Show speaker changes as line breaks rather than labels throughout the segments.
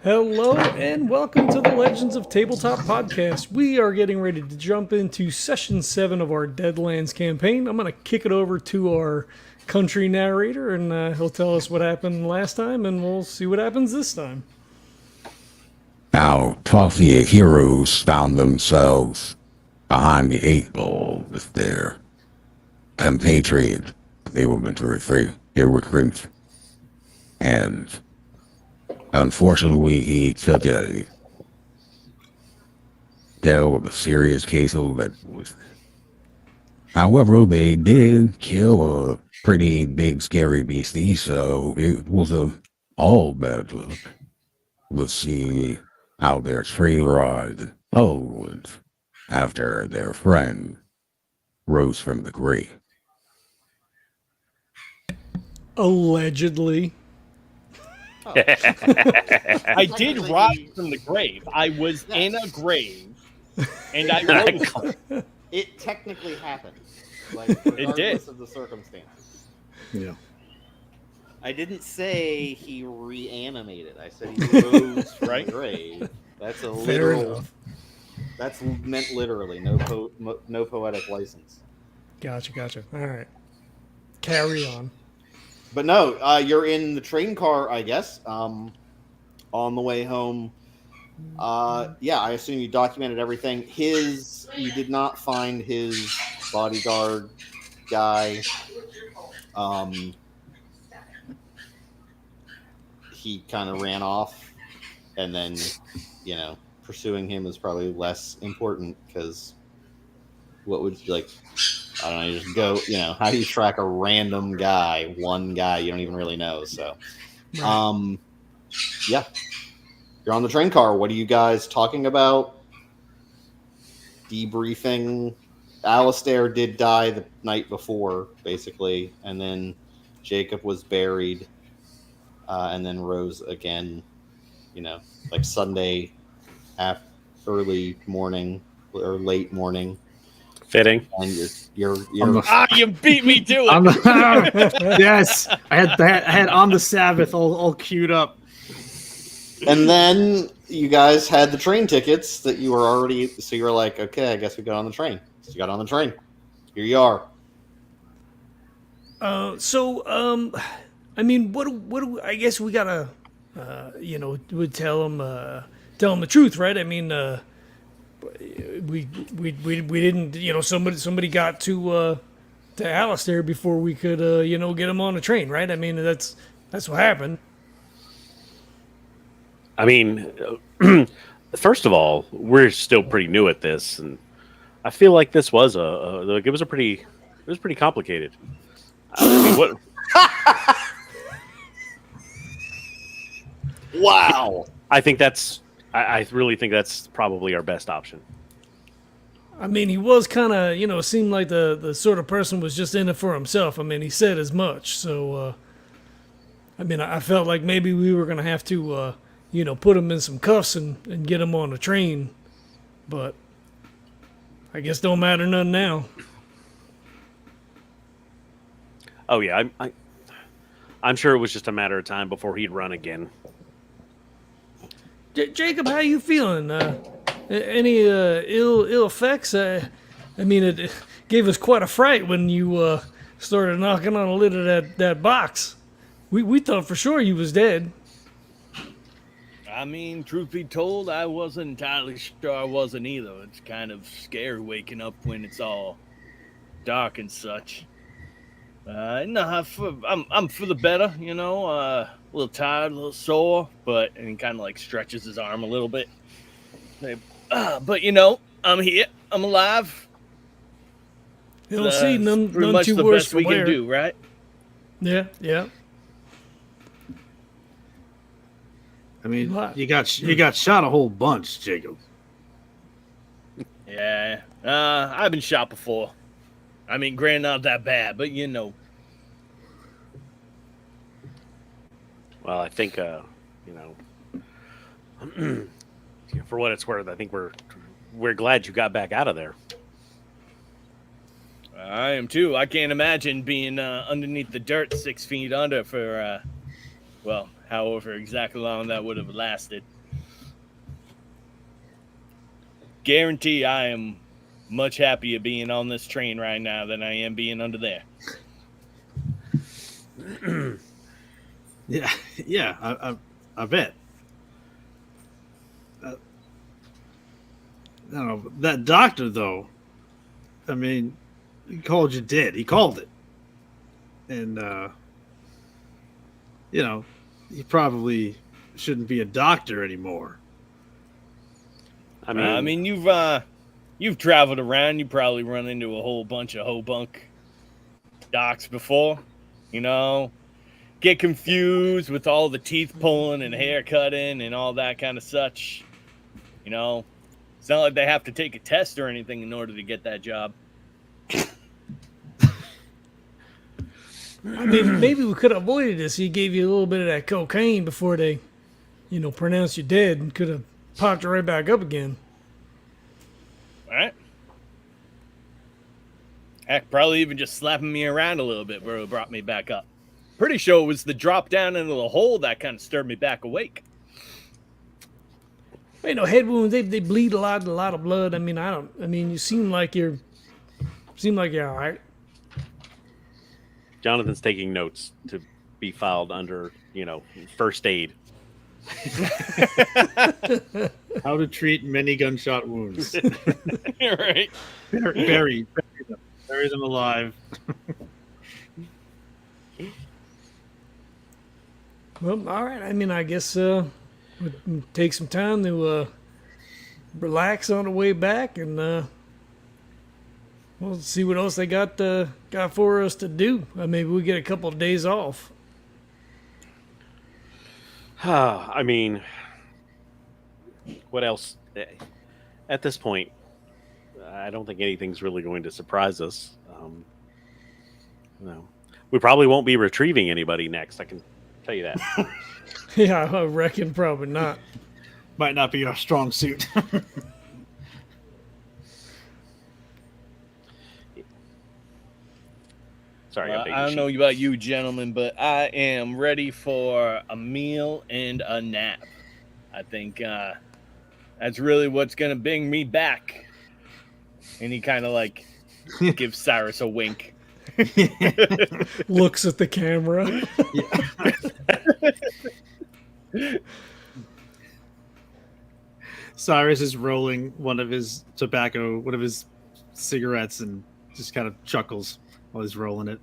Hello and welcome to the Legends of Tabletop podcast. We are getting ready to jump into session 7 of our Deadlands campaign. I'm going to kick it over to our country narrator and he'll tell us what happened last time and we'll see what happens this time.
Our toffee heroes found themselves behind the 8 ball with their compatriot. They were meant to recruit. And unfortunately, he took a dealt with a serious case of that. However, they did kill a pretty big, scary beastie, so it was all bad luck. Let's see how their train ride followed after their friend rose from the grave.
Allegedly.
I did rise from the grave. I was in a grave, and I rose.
It technically happened. Like,
It did.
regardless of the circumstances.
Yeah.
I didn't say he reanimated. I said he rose from
Right.
the grave. That's a
Fair
literal.
enough.
That's meant literally. No poetic license.
Gotcha. All right. Carry on.
But no, you're in the train car, I guess. On the way home. Yeah, I assume you documented everything. You did not find his bodyguard guy. He kind of ran off, and then, pursuing him is probably less important because what would you like? I don't know. You just go. How do you track a random guy? One guy you don't even really know. So,
Right.
yeah. You're on the train car. What are you guys talking about? Debriefing. Alistair did die the night before, basically, and then Jacob was buried, and then rose again. Like Sunday, early morning or late morning,
Fitting.
and you're
You beat me to it.
Yes, I had on the Sabbath all queued up.
and then you guys had the train tickets that you were already. So you were like, okay, I guess we got on the train. So you got on the train. Here you are.
I mean, I guess we gotta, would tell him the truth, right? I mean, we didn't, somebody got to Alistair before we could, get him on a train, right? I mean, that's what happened.
I mean, first of all, we're still pretty new at this, and I feel like this was it was pretty complicated. I mean, what?
Wow.
I think I really think that's probably our best option.
I mean, he was kind of, seemed like the sort of person was just in it for himself. I mean, he said as much. So, I mean, I felt like maybe we were going to have to, put him in some cuffs and get him on a train. But I guess don't matter none now.
Oh yeah, I'm sure it was just a matter of time before he'd run again.
Jacob, how you feeling? Any ill effects? I mean, it gave us quite a fright when you started knocking on the lid of that box. We thought for sure you was dead.
I mean, truth be told, I wasn't entirely sure I wasn't either. It's kind of scary waking up when it's all dark and such. No, I'm for the better, a little tired, a little sore, and he kind of like stretches his arm a little bit. But I'm here, I'm alive.
You'll see, none
Pretty much
too
the
worse
best
for
we
wear.
can do, right?
Yeah.
I mean,
What?
you got shot a whole bunch, Jacob.
Yeah, I've been shot before. I mean, granted, not that bad, but
Well, I think for what it's worth, I think we're glad you got back out of there.
I am too. I can't imagine being underneath the dirt 6 feet under for, however exactly long that would have lasted. Guarantee I am much happier being on this train right now than I am being under there.
Yeah, I bet. I don't know, that doctor though. I mean, he called you dead. He called it, and he probably shouldn't be a doctor anymore.
I mean,
you've traveled around. You probably run into a whole bunch of hobunk docs before. Get confused with all the teeth pulling and hair cutting and all that kind of such. It's not like they have to take a test or anything in order to get that job.
I mean, maybe we could have avoided this. He gave you a little bit of that cocaine before they, pronounced you dead, and could have popped it right back up again.
All right. Heck, probably even just slapping me around a little bit brought me back up. Pretty sure it was the drop down into the hole that kind of stirred me back awake.
Head wounds, they bleed a lot of blood. I mean, you seem like you're all right.
Jonathan's taking notes to be filed under, first aid.
How to treat many gunshot wounds.
Right.
Bury them alive.
Well, all right. I mean, I guess we'll take some time to relax on the way back, and we'll see what else they got for us to do. Maybe we get a couple of days off.
I mean, what else? At this point, I don't think anything's really going to surprise us. No, we probably won't be retrieving anybody next. I can tell you that.
Yeah, I reckon probably not.
Might not be our strong suit.
Sorry,
I don't know about you gentlemen, but I am ready for a meal and a nap. I think that's really what's going to bring me back. And he kind of gives Cyrus a wink.
Looks at the camera.
Cyrus is rolling one of his cigarettes, and just kind of chuckles while he's rolling it.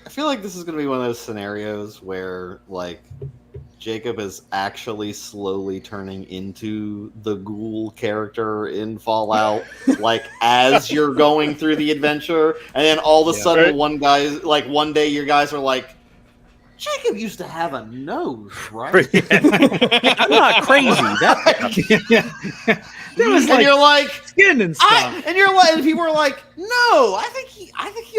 I feel like this is going to be one of those scenarios where, Jacob is actually slowly turning into the ghoul character in Fallout, as you're going through the adventure, and then all of a sudden one day your guys are like, Jacob used to have a nose, right?
I'm not crazy.
There was
and you're like
skin and stuff.
And people are like, no, I think he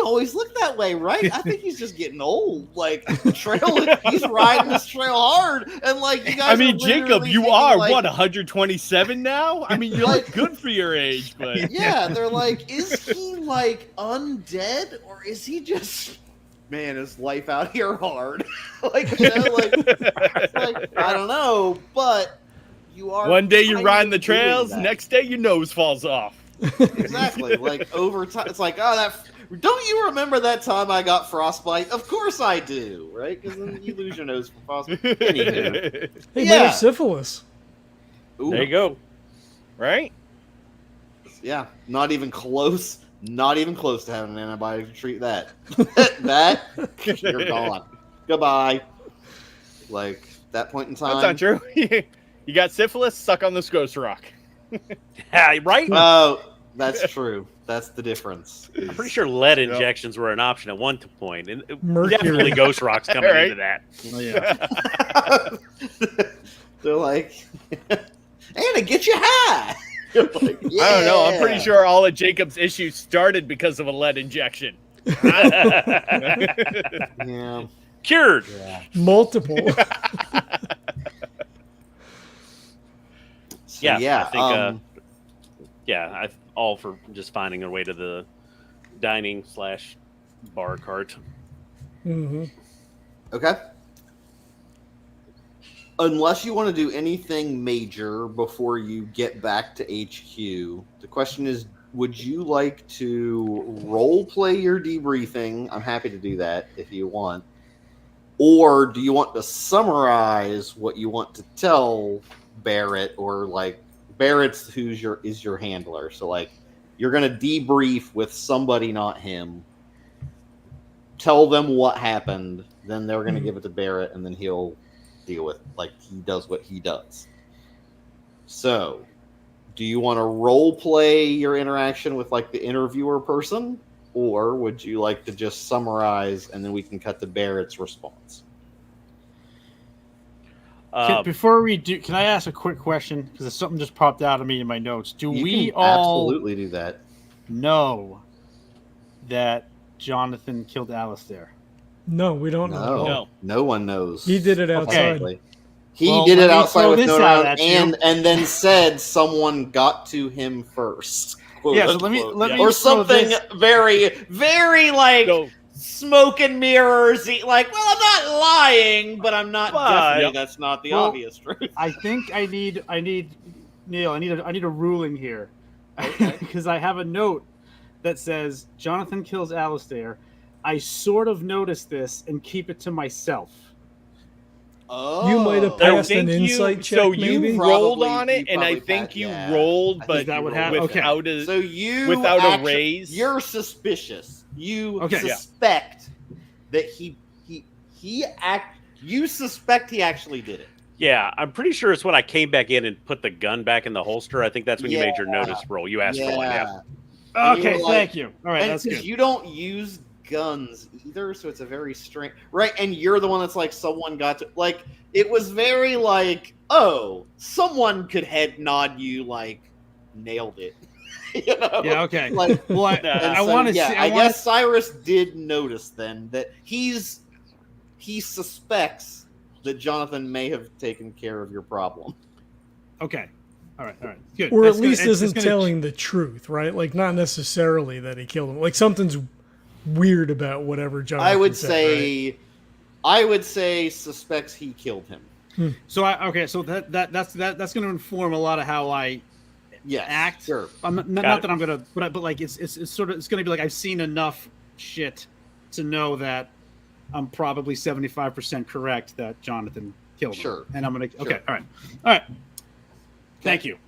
always looked that way, right? I think he's just getting old. He's riding this trail hard, and you guys.
I mean, Jacob, you are
what,
127 now? I mean, you look good for your age, but
yeah, they're like, is he undead, or is he just? Man, is life out here hard? I don't know, but you are.
One day you're riding the trails, next day your nose falls off.
Exactly. Over time, it's don't you remember that time I got frostbite? Of course I do, right? Because then you lose your nose from frostbite. Anywho.
He might have syphilis.
Ooh.
There you go.
Right?
Yeah, not even close. Not even close to having an antibiotic to treat that. You're gone. Goodbye. That point in time.
That's not true. You got syphilis, suck on this ghost rock.
Yeah, right?
Oh, that's true. That's the difference.
I'm pretty sure lead injections were an option at one point. And
Mercury.
Definitely ghost rocks coming into that.
Oh, yeah.
They're like, and it gets you high.
I don't know. I'm pretty sure all of Jacob's issues started because of a lead injection.
Yeah.
Cured.
Yeah.
Multiple.
Yeah. I think, I'm all for just finding a way to the dining/bar cart.
Mm-hmm.
Okay. Unless you want to do anything major before you get back to HQ, the question is, would you like to role play your debriefing? I'm happy to do that if you want. Or do you want to summarize what you want to tell Barrett, or like Barrett's is your handler. So like you're gonna debrief with somebody, not him. Tell them what happened, then they're gonna give it to Barrett, and then he'll deal with like he does what he does. So do you want to role play your interaction with like the interviewer person, or would you like to just summarize and then we can cut to Barrett's response?
Before we do, can I ask a quick question? Because something just popped out of me in my notes. Do
You
we
can
all
absolutely do that.
know that Johnathan killed Alistair?
No, we don't know.
No.
No one knows.
He did it outside.
Apparently. He
Well,
did
let
it
me
outside
throw
with
this
no
out
round,
at you.
and then said someone got to him first. Quote,
Yeah, so let me
unquote.
let me
or
throw
something
this-
very, very like
So,
smoke and mirrors. Like, well, I'm not lying, but I'm not
But-
definitely. That's not the
Well,
obvious truth.
I think I need Neil. I need a ruling here,
Okay.
because I have a note that says Johnathan kills Alistair. I sort of noticed this and keep it to myself.
Oh,
You might have
I
passed an
think
insight check,
so
maybe?
you rolled
Probably-
on
you
it, and I
probably
think
passed-
you
yeah.
rolled,
I
but
think
that would
you rolled
happen?
with
Okay.
without a
So you
without a
actu-
raise.
You're suspicious. You
Okay. Yeah.
suspect that you suspect he actually did it.
Yeah, I'm pretty sure it's when I came back in and put the gun back in the holster. I think that's when you made your
Yeah.
notice roll. You asked for one, yeah.
And you
Okay,
were like-
thank you. All right,
And
that's
because
good.
you don't use guns either, so it's a very strange, right? And you're the one that's like, someone got to, like, it was very like, oh, someone could head nod you, like, nailed it. You know?
Yeah, okay.
Like,
Well,
and
I
so,
want to
yeah,
see.
I guess Cyrus did notice then that he suspects that Johnathan may have taken care of your problem.
Okay. All right. Good.
Or
That's
at
good.
least
It's
isn't
gonna-
telling the truth, right? Like, not necessarily that he killed him. Like, something's weird about whatever Jonathan
I would
said,
say, I would say suspects he killed him.
So so that's going to inform a lot of how I
Yes,
act.
sure.
I'm not
Got
that I'm gonna, but like it's sort of, it's gonna be like I've seen enough shit to know that I'm probably 75% correct that Johnathan killed him.
Sure.
And I'm gonna
Sure.
okay, all right. Thank you.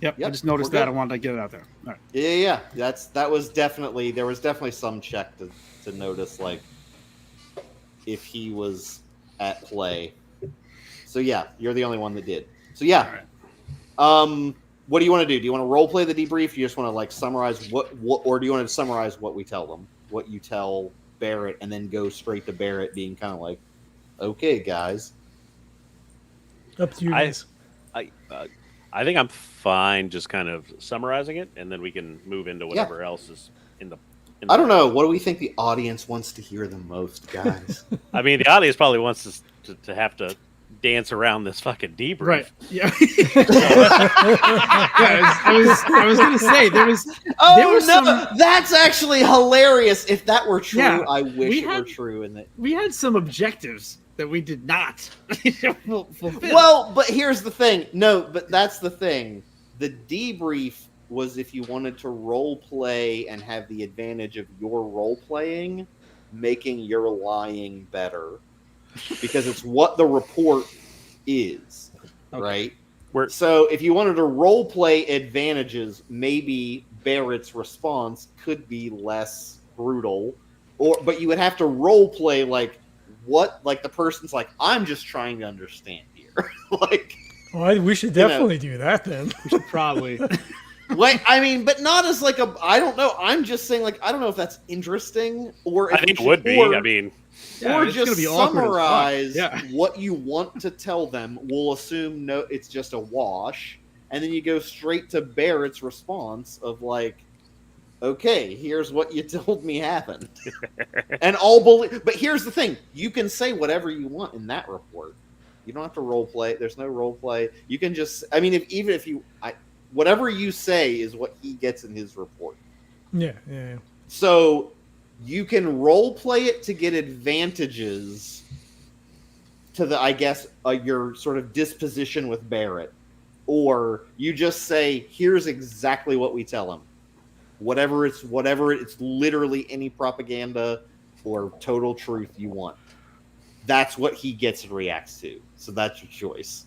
Yep. I
Yep,
just noticed
we're
that.
good.
I wanted to get it out there. All right.
Yeah. There was definitely some check to notice, like, if he was at play. So yeah, you're the only one that did. So yeah. What do you want to do? Do you want to role play the debrief? Do you just want to like summarize what, or do you want to summarize what we tell them, what you tell Barrett, and then go straight to Barrett being kind of like, okay, guys.
Up to you
I-
guys.
I think I'm fine just kind of summarizing it, and then we can move into whatever else is in the.
I don't know. What do we think the audience wants to hear the most, guys?
I mean, the audience probably wants us to have to dance around this fucking debrief.
Right. Yeah. I was gonna say there was.
Oh
There was
no,
some-
that's actually hilarious. If that were true,
Yeah,
I wish
we
it were
had-
true. And that.
We had some objectives that we did not fulfill.
Well, but here's the thing. No, but that's the thing. The debrief was if you wanted to role play and have the advantage of your role playing, making your lying better, because it's what the report is,
Okay.
right?
We're-
So if you wanted to role play advantages, maybe Barrett's response could be less brutal, but you would have to role play like the person's like, I'm just trying to understand here. Like,
Well, we should
you know.
definitely do that then.
We should probably.
like, I mean, but not as like I don't know. I'm just saying, like, I don't know if that's interesting or if
I think
we
it would
should-
be.
or-
I mean,
Yeah,
or
it's
just
gonna be awkward as fuck.
summarize
Yeah.
what you want to tell them. We'll assume no, it's just a wash, and then you go straight to Barrett's response of like, "Okay, here's what you told me happened," and all believe. But here's the thing: you can say whatever you want in that report. You don't have to role play. There's no role play. You can just. I mean, whatever you say is what he gets in his report.
Yeah.
So you can role play it to get advantages to the, I guess, your sort of disposition with Barrett, or you just say, here's exactly what we tell him. Whatever it's literally any propaganda or total truth you want. That's what he gets and reacts to. So that's your choice.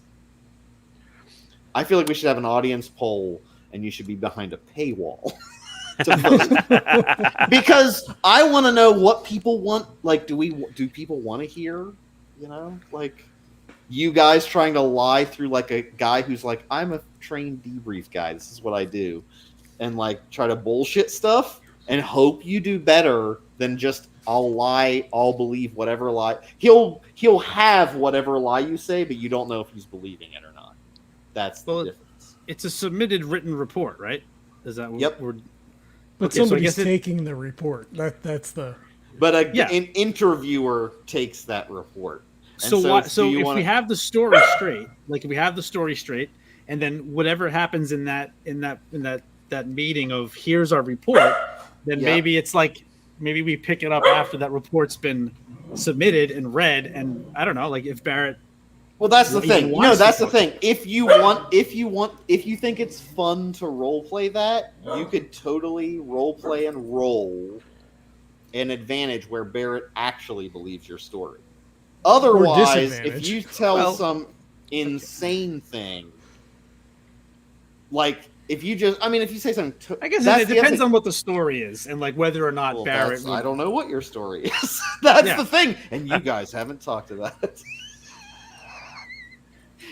I feel like we should have an audience poll, and you should be behind a paywall to vote. Because I want to know what people want. Like, do people want to hear? You know, like you guys trying to lie through like a guy who's like, I'm a trained debrief guy. This is what I do, and like try to bullshit stuff and hope you do better than just I'll lie, I'll believe whatever lie. He'll have whatever lie you say, but you don't know if he's believing it or not. That's the difference.
It's a submitted written report, right? Is that what
Yep.
we're...
But
Okay, so I
somebody's
guess
taking the report. That's the.
But an interviewer takes that report. And
so if we have the story straight, like if we have the story straight, and then whatever happens in that meeting of here's our report, then maybe it's like maybe we pick it up after that report's been submitted and read, and I don't know, like if Barrett.
Well, that's the thing. No, that's the thing. If you think it's fun to role play that, you could totally role play and roll an advantage where Barrett actually believes your story. Otherwise, if you tell some insane thing, like if you say something,
I guess it depends on what the story is and like whether or not Barrett.
I don't know what your story is. That's the thing, and you guys haven't talked about it.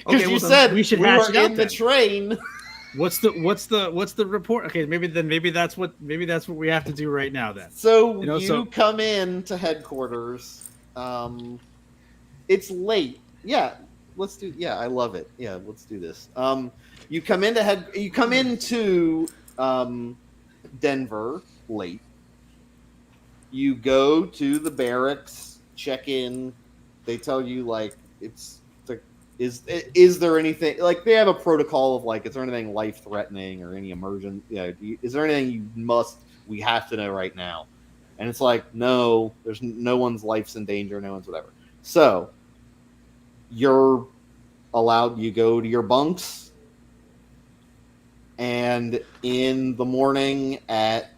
Because you said we were in the train.
What's the report? Okay, maybe that's what we have to do right now then.
So you come in to headquarters. It's late. Yeah, let's do. Yeah, I love it. Yeah, let's do this. You come into Denver late. You go to the barracks, check in. They tell you like is there anything like they have a protocol of like is there anything life threatening or any emergent? Is there anything we have to know right now? And it's like no, there's no one's life's in danger, no one's whatever. So you're allowed. You go to your bunks, and in the morning at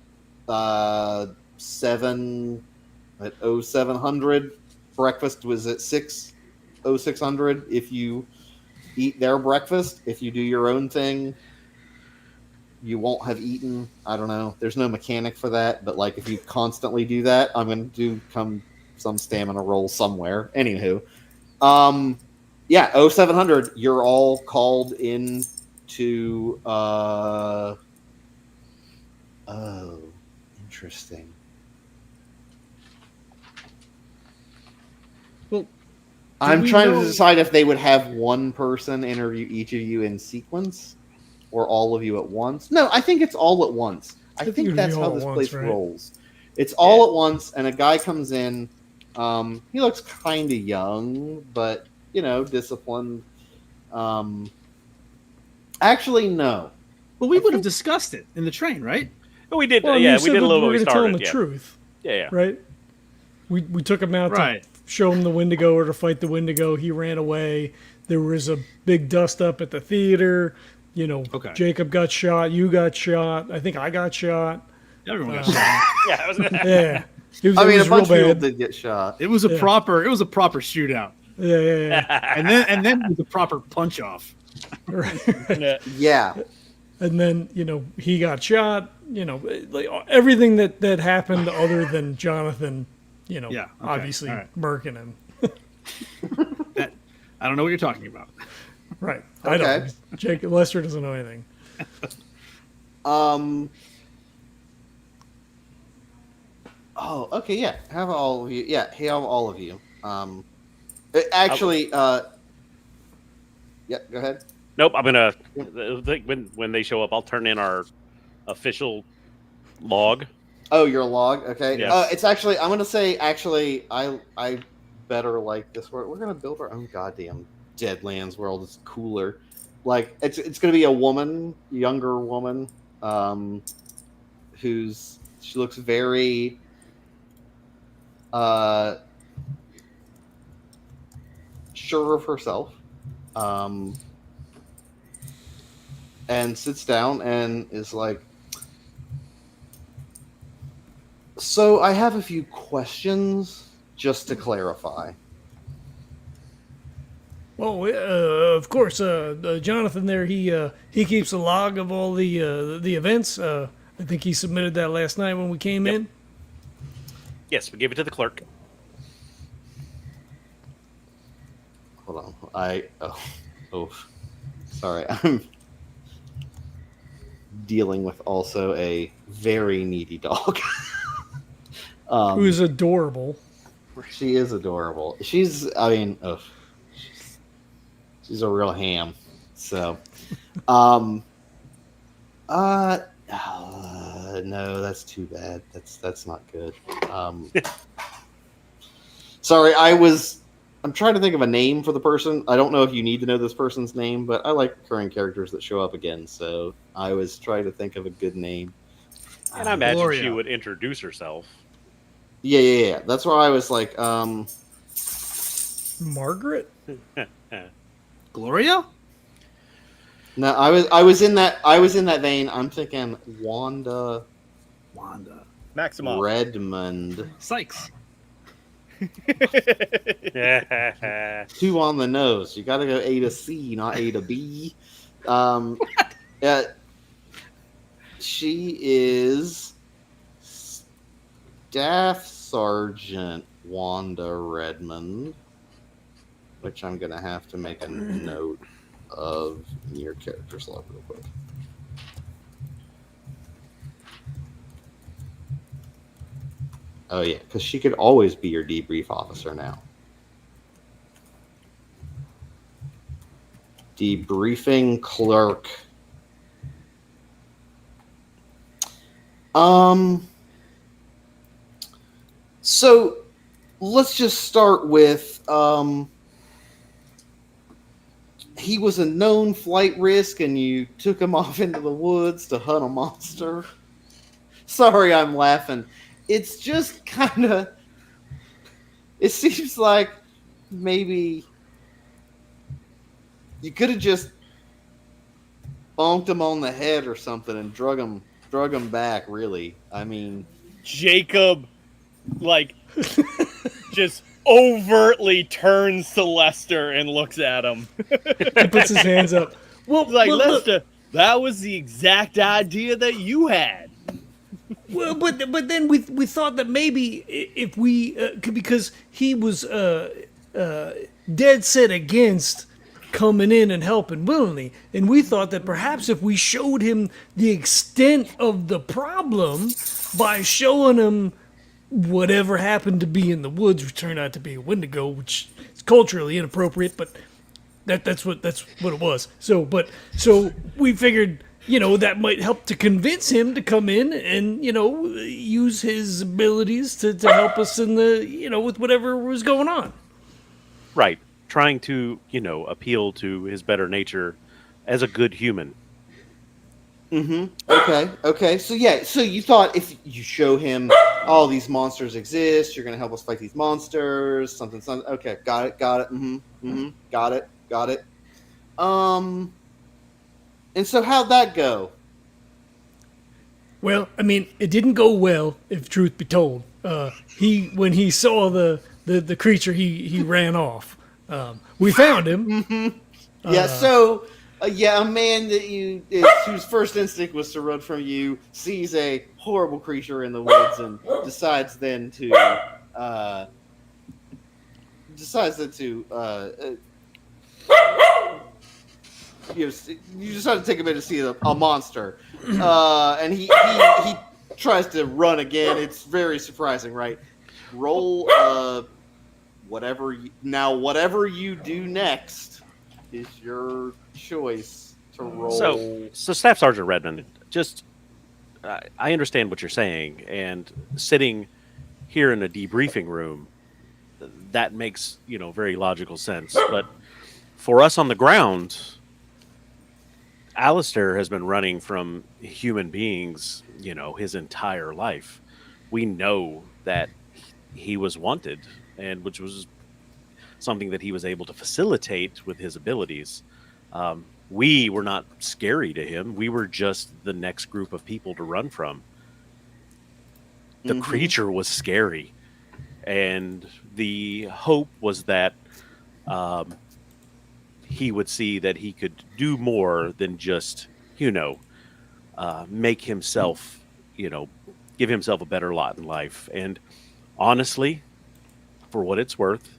0700 breakfast was at 600 if you eat their breakfast. If you do your own thing, you won't have eaten. I don't know. There's no mechanic for that, but like if you constantly do that, I'm going to do some stamina roll somewhere. Anywho, 0700, you're all called in to interesting.
Well,
I'm trying to decide if they would have one person interview each of you in sequence or all of you at once. No, I think it's all at once. I think that's how this place rolls. It's all at once, and a guy comes in. He looks kind of young, but, disciplined. Actually, no.
Well, we would have discussed it in the train, right?
Oh, we did.
Well,
we did a little bit.
We're
We
going to tell him
started.
the
Yeah.
truth.
Yeah.
Right? We took him out to show him the Wendigo or to fight the Wendigo. He ran away. There was a big dust up at the theater. Jacob got shot. You got shot. I think I got shot.
Everyone got shot.
Yeah.
A bunch of people did get shot.
It was a proper shootout.
Yeah.
And then it was a proper punch off.
Yeah.
And then, he got shot, like everything that happened other than Johnathan, obviously murking him.
I don't know what you're talking about.
Right. I don't. Lester doesn't know anything.
Oh, okay, yeah. Have all of you. Yeah, have all of you. Actually, yeah, go ahead.
Nope, I'm gonna when they show up, I'll turn in our official log.
Oh, your log. Okay.
Yes.
It's actually. I'm gonna say. Actually, I better like this. We're gonna build our own goddamn Deadlands world. It's cooler. Like it's gonna be a woman, younger woman, she looks very. sure of herself, and sits down and is like, so I have a few questions just to clarify.
Well, of course, Jonathan there, he keeps a log of all the events. I think he submitted that last night when we came in.
Yes, we gave it to the clerk.
Hold on. Sorry. I'm dealing with also a very needy dog.
Who's adorable.
She is adorable. She's a real ham. So, no, that's too bad. That's not good. Sorry, I'm trying to think of a name for the person. I don't know if you need to know this person's name, but I like current characters that show up again, so I was trying to think of a good name.
And I imagine
Gloria.
she would introduce herself.
Yeah. That's why I was like,
Margaret?
Gloria?
no, I was in that vein. I'm thinking Wanda
Maximoff.
Redmond.
Sykes.
Two on the nose. You got to go A to C, not A to B. She is Staff Sergeant Wanda Redmond, which I'm gonna have to make a note of in your character's log real quick. Oh yeah, because she could always be your debrief officer now. Debriefing clerk. So let's just start with he was a known flight risk and you took him off into the woods to hunt a monster. Sorry, I'm laughing. It's just kind of, it seems like maybe you could have just bonked him on the head or something and drug him back, really. I mean,
Jacob, like, just overtly turns to Lester and looks at him.
He puts his hands up. Well,
Like,
well, look,
Lester, that was the exact idea that you had.
well, but then we thought that maybe if we because he was dead set against coming in and helping willingly, and we thought that perhaps if we showed him the extent of the problem by showing him whatever happened to be in the woods, which turned out to be a Wendigo, which is culturally inappropriate, but that's what it was. So we figured, that might help to convince him to come in and, use his abilities to help us in the, with whatever was going on.
Right. Trying to, appeal to his better nature as a good human.
Okay. So you thought if you show him all these monsters exist, you're going to help us fight these monsters, something. Okay, got it. Got it. And so how'd that go?
Well, I mean, it didn't go well, if truth be told. When he saw the creature, he ran off. We found him.
A man whose first instinct was to run from you sees a horrible creature in the woods and decides then to you decide to take him in to see a monster, and he tries to run again. It's very surprising, right? Roll whatever you do next is your choice to roll.
So Staff Sergeant Redmond, just I understand what you're saying, and sitting here in a debriefing room, that makes very logical sense. But for us on the ground, Alistair has been running from human beings, his entire life. We know that he was wanted, and which was something that he was able to facilitate with his abilities. We were not scary to him. We were just the next group of people to run from. The creature was scary. And the hope was that he would see that he could do more than just, make himself, give himself a better lot in life. And honestly, for what it's worth,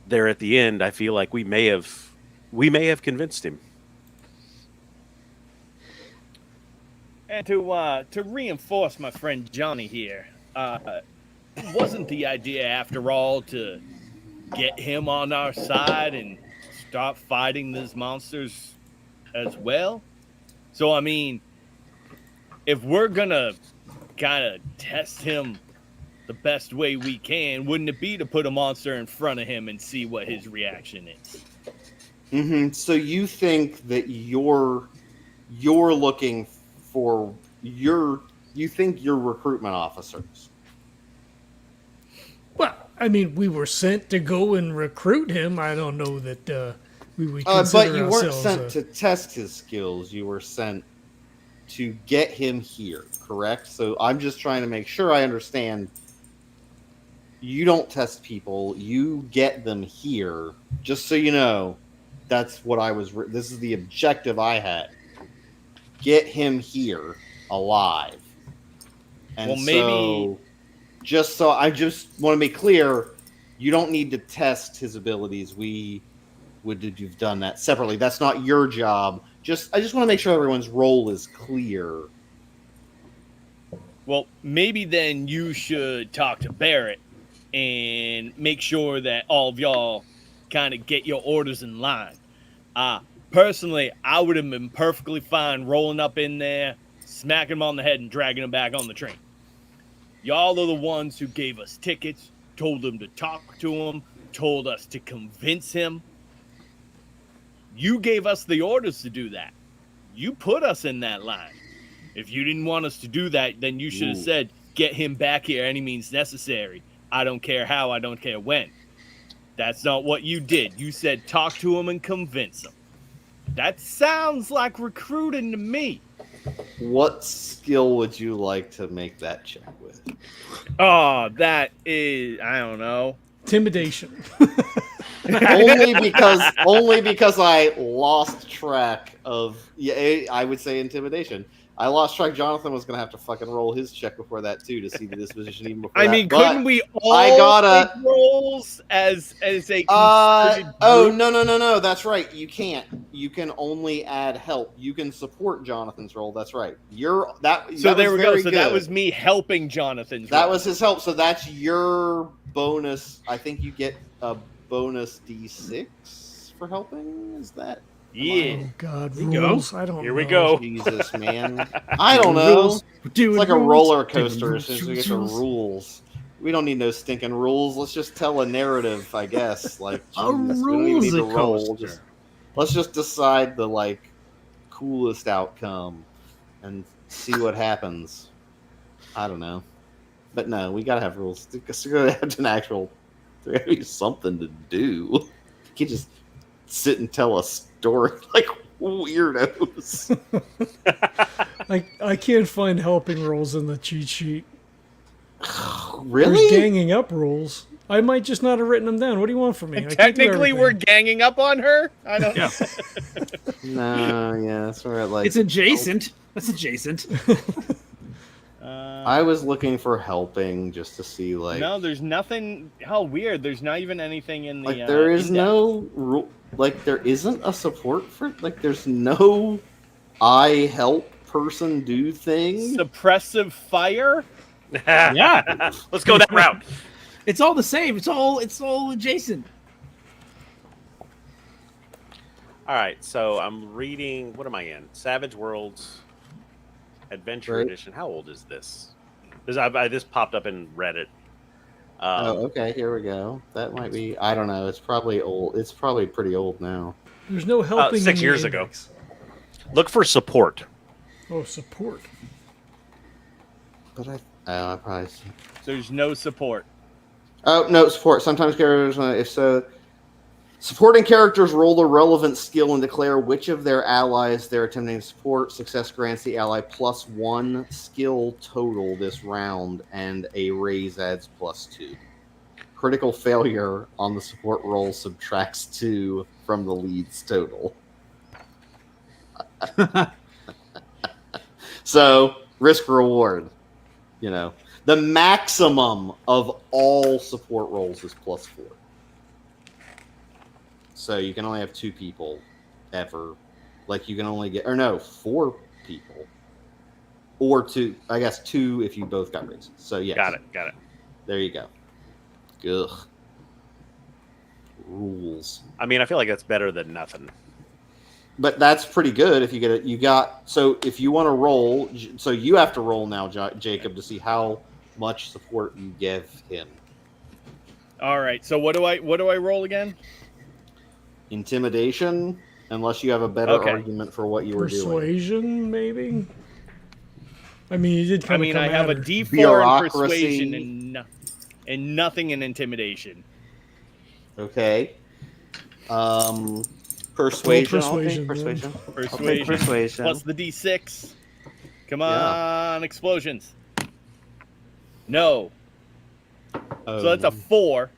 there at the end, I feel like we may have convinced him.
And to reinforce my friend Johnny here, wasn't the idea after all to get him on our side and start fighting these monsters as well? So I mean, if we're gonna kind of test him the best way we can, wouldn't it be to put a monster in front of him and see what his reaction is?
So you think that you're looking for you think you're recruitment officers?
Well, I mean, we were sent to go and recruit him. I don't know that we would consider
but you weren't
ourselves
sent to test his skills. You were sent to get him here, correct? So I'm just trying to make sure I understand. You don't test people. You get them here. Just so you know, that's what I was. This is the objective I had. Get him here alive. And
well, maybe.
So I just want to be clear, you don't need to test his abilities. We would have done that separately. That's not your job. I just want to make sure everyone's role is clear.
Well, maybe then you should talk to Barrett and make sure that all of y'all kind of get your orders in line. Personally, I would have been perfectly fine rolling up in there, smacking him on the head and dragging him back on the train. Y'all are the ones who gave us tickets, told him to talk to him, told us to convince him. You gave us the orders to do that. You put us in that line. If you didn't want us to do that, then you should have said, get him back here any means necessary. I don't care how, I don't care when. That's not what you did. You said talk to him and convince him. That sounds like recruiting to me.
What skill would you like to make that check with?
Oh, that is, I don't know.
Intimidation.
only because I lost track of. Yeah, I would say intimidation. I lost track. Jonathan was going to have to fucking roll his check before that too to see the disposition even before.
I mean, couldn't we all take rolls as a concerted group?
No. That's right. You can't. You can only add help. You can support Jonathan's roll. That's right. So
there we go. So
good.
that was me helping Jonathan's
That
roll.
was his help. So that's your bonus. I think you get a bonus D6 for helping. Is that?
Yeah.
Oh God, rules. I don't know.
Here we go.
Jesus, man. I don't know. It's like a roller coaster as soon as we get to rules. We don't need no stinking rules. Let's just tell a narrative, I guess. Like, Jesus, we don't even need to roll. Let's just decide the coolest outcome and see what happens. I don't know. But no, we gotta have rules. There's gotta be something to do. You can't just sit and tell a story like weirdos.
I can't find helping rolls in the cheat sheet.
Really?
There's ganging up rolls. I might just not have written them down. What do you want from me?
Technically, we're ganging up on her? I don't know.
No, yeah, that's where
it's adjacent. That's adjacent.
I was looking for helping just to see
No, there's nothing. How weird. There's not even anything in the.
There is no rule. There isn't a support for. There's no I help person do thing.
Suppressive fire.
Yeah, let's go that route.
It's all the same. It's all adjacent.
All right, so I'm reading. What am I in? Savage Worlds Adventure Edition. How old is this? This popped up in Reddit.
Okay. Here we go. That might be. I don't know. It's probably old. It's probably pretty old now.
There's no helping.
6 years ago. Look for support.
Oh, support.
But I probably.
There's no support.
Oh no, support. Sometimes characters, if so, supporting characters roll a relevant skill and declare which of their allies they're attempting to support. Success grants the ally +1 skill total this round, and a raise adds +2. Critical failure on the support roll subtracts 2 from the lead's total. So risk reward, the maximum of all support rolls is +4. So you can only have 2 people ever. Like you can only get, 4 people, or 2. I guess 2 if you both got raises. So yes,
Got it.
there you go. Ugh. Rules.
I mean, I feel like that's better than nothing.
But that's pretty good if you get it. So if you want to roll, so you have to roll now, Jacob, to see how much support you give him.
All right. So what do I roll again?
Intimidation, unless you have a better argument for what you were doing.
Persuasion, maybe. I mean, you did kind of.
I have a D4 in
Bureaucracy.
persuasion and nothing in intimidation.
Okay. Persuasion.
Persuasion,
Persuasion.
Persuasion.
Persuasion.
Plus the D6. Come on, explosions. No. So that's a 4.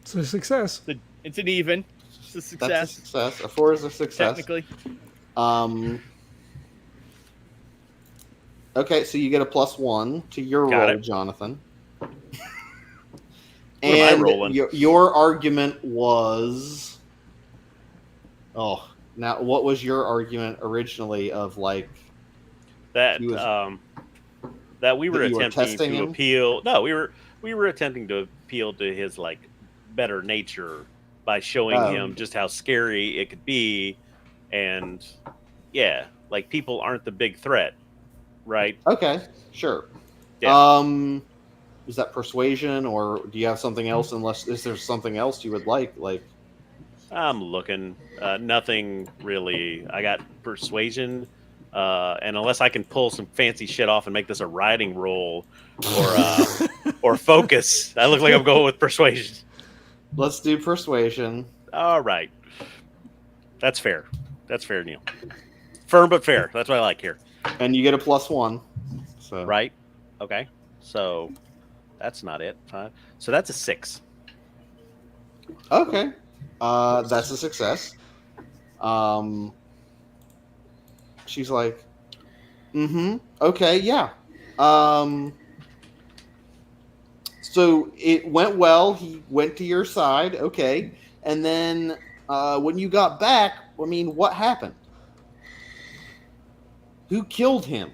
It's a success.
It's an even. It's a success.
That's a success. A 4 is a success.
Technically.
Okay, so you get a +1 to your
Got
roll,
it.
Jonathan.
What am I
And
rolling?
your argument was... Oh, now what was your argument originally of like...
That
He was-
that we were
that you were
attempting
testing
to
him?
appeal. No, we were attempting to appeal to his like better nature by showing
Oh.
him just how scary it could be, and yeah, like people aren't the big threat, right?
Okay, sure.
Yeah.
Is that persuasion, or do you have something else? Is there something else you would like? Like,
I'm looking. Nothing really. I got persuasion, and unless I can pull some fancy shit off and make this a riding roll, or focus, I look like I'm going with persuasion.
let's do persuasion.
All right, that's fair. That's fair, Neil. Firm but fair. That's what I like here.
And you get a +1. So
Right? Okay. So that's not it. 5. So that's a 6.
Okay. That's a success. She's like, okay, yeah. So it went well. He went to your side, okay. And then when you got back, I mean, what happened? Who killed him?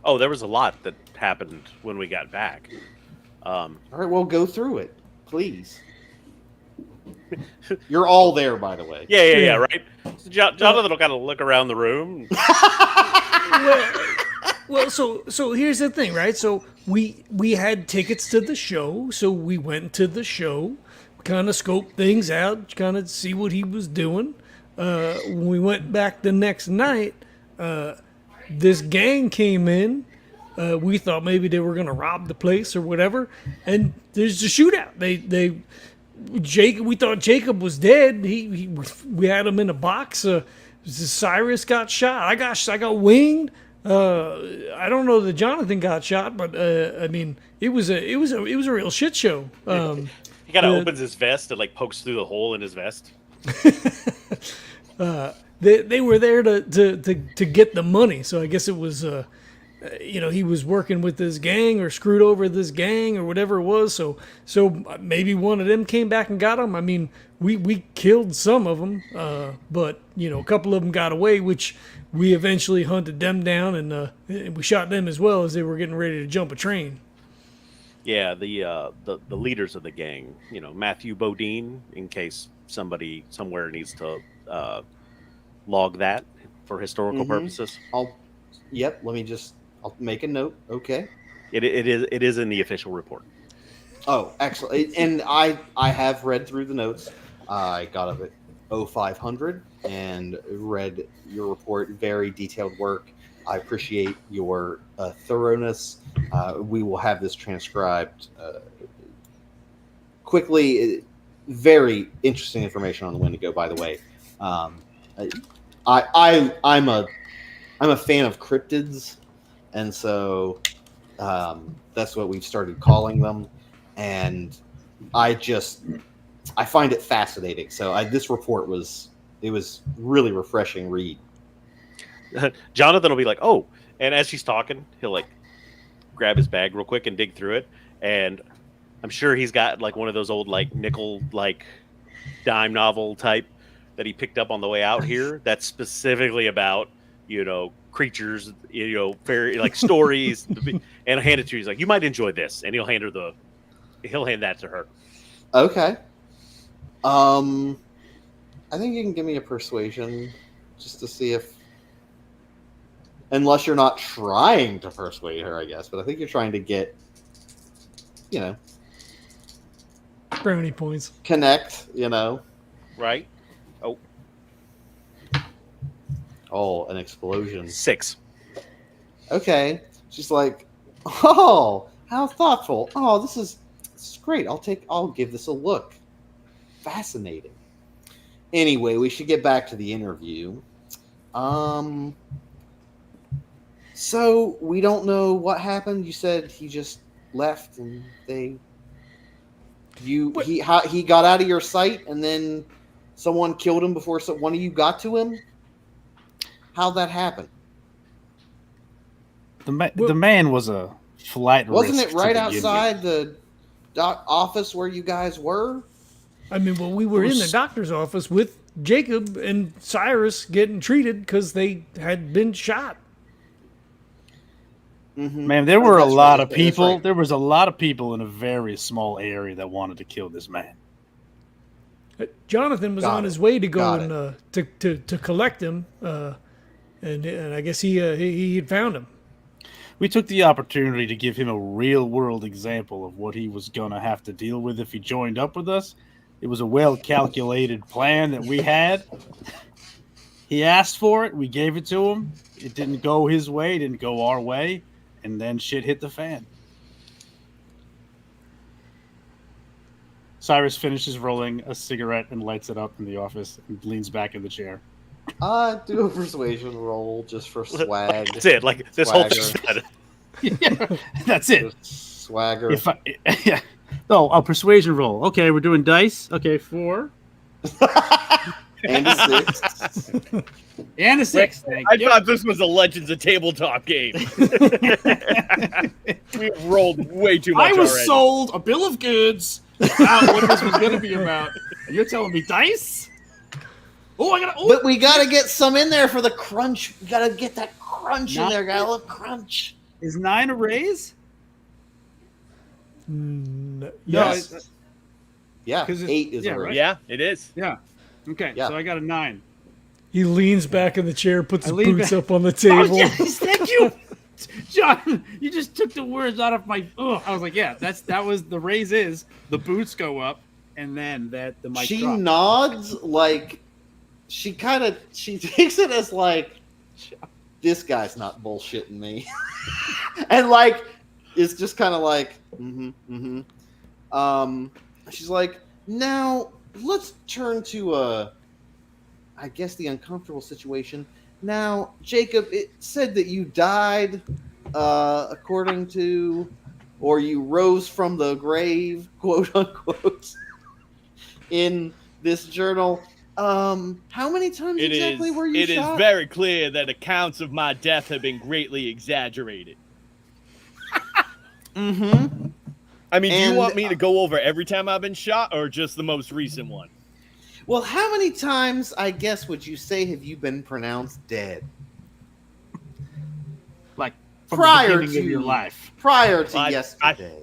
Oh, there was a lot that happened when we got back.
All right, well, go through it, please. You're all there, by the way.
Yeah, right? So Jonathan will kind of look around the room.
Well, so here's the thing, right? So we had tickets to the show, so we went to the show, kind of scoped things out, kind of see what he was doing. When we went back the next night, this gang came in. We thought maybe they were gonna rob the place or whatever, and there's a shootout. We thought Jacob was dead. We had him in a box. Cyrus got shot. I got winged. I don't know that Johnathan got shot, but I mean, it was a real shit show.
He kind of opens his vest and like pokes through the hole in his vest.
They were there to get the money, so I guess it was he was working with this gang or screwed over this gang or whatever it was. So maybe one of them came back and got him. I mean, we killed some of them, but a couple of them got away, which we eventually hunted them down and we shot them as well as they were getting ready to jump a train.
Yeah, the leaders of the gang, Matthew Bodine, in case somebody somewhere needs to log that for historical purposes.
I'll make a note. Okay.
It is in the official report.
Oh, excellent. And I have read through the notes. I got up at 0500 and read your report. Very detailed work. I appreciate your thoroughness. We will have this transcribed quickly. Very interesting information on the Wendigo, by the way. I'm a fan of cryptids, and so that's what we've started calling them. And I find it fascinating. So this report was really refreshing read.
Jonathan will be like, "Oh," and as she's talking, he'll like grab his bag real quick and dig through it, and I'm sure he's got like one of those old like nickel like dime novel type that he picked up on the way out here. That's specifically about creatures, fairy like stories, and hand it to you. He's like, "You might enjoy this," and he'll hand that to her.
Okay. I think you can give me a persuasion just to see if. Unless you're not trying to persuade her, I guess. But I think you're trying to get,
Brownie points.
connect,
Right?
Oh, an explosion.
6.
Okay. She's like, oh, how thoughtful. Oh, this is great. I'll give this a look. Fascinating. Anyway, we should get back to the interview. So we don't know what happened. You said he just left, and he got out of your sight, and then someone killed him before one of you got to him. How'd that happen?
The man was a flight risk.
Wasn't it
to
right
begin
outside
with.
the office where you guys were?
I mean, well, we were in the doctor's office with Jacob and Cyrus getting treated because they had been shot.
Mm-hmm.
Man, there were a
That's
lot
right.
of people.
That's right.
There was a lot of people in a very small area that wanted to kill this man.
Jonathan was
Got
on
it.
his way to go
Got
and to collect him, and I guess he had found him.
We took the opportunity to give him a real-world example of what he was going to have to deal with if he joined up with us. It was a well-calculated plan that we had. He asked for it. We gave it to him. It didn't go his way. It didn't go our way. And then shit hit the fan. Cyrus finishes rolling a cigarette and lights it up in the office and leans back in the chair.
Do a persuasion roll just for swag.
That's it. Like this whole
Swagger.
thing.
Yeah, that's it.
Just swagger.
Yeah. Oh, a persuasion roll. Okay, we're doing dice. Okay, 4.
And a 6.
And a 6. Thank
I
you.
thought this was a Legends of Tabletop game. We rolled way too much
I was
already.
sold a bill of goods about what this was going to be about. And you're telling me dice? Oh, I got to.
But we got to get some in there for the crunch. We got to get that crunch in
Not
there. Got a little crunch.
Is 9 a raise?
Yes. Yeah,
'Cause it's-
8 is
yeah,
a
right?
raise.
Yeah, it is.
Yeah. Okay,
Yeah.
so I got a 9.
He leans back in the chair, puts
I
his
lean
boots
back.
up on the
Oh,
table.
yes, thank you. John, you just took the words out of my. Oh, I was like, yeah, that was the raise is the boots go up, and then the mic
She
drops.
nods like she takes it as like this guy's not bullshitting me, and like it's just kind of like she's like, now let's turn to I guess the uncomfortable situation. Now, Jacob, it said that you died, according to, or you rose from the grave, quote unquote, in this journal. How many times exactly were you
It
shot?
is very clear that accounts of my death have been greatly exaggerated.
Mm-hmm.
I mean, do
And-
you want me to go over every time I've been shot, or just the most recent one?
Well, how many times, I guess, would you say have you been pronounced dead?
Like from
Prior
the beginning of
to-
your life.
Prior to
I-
yesterday.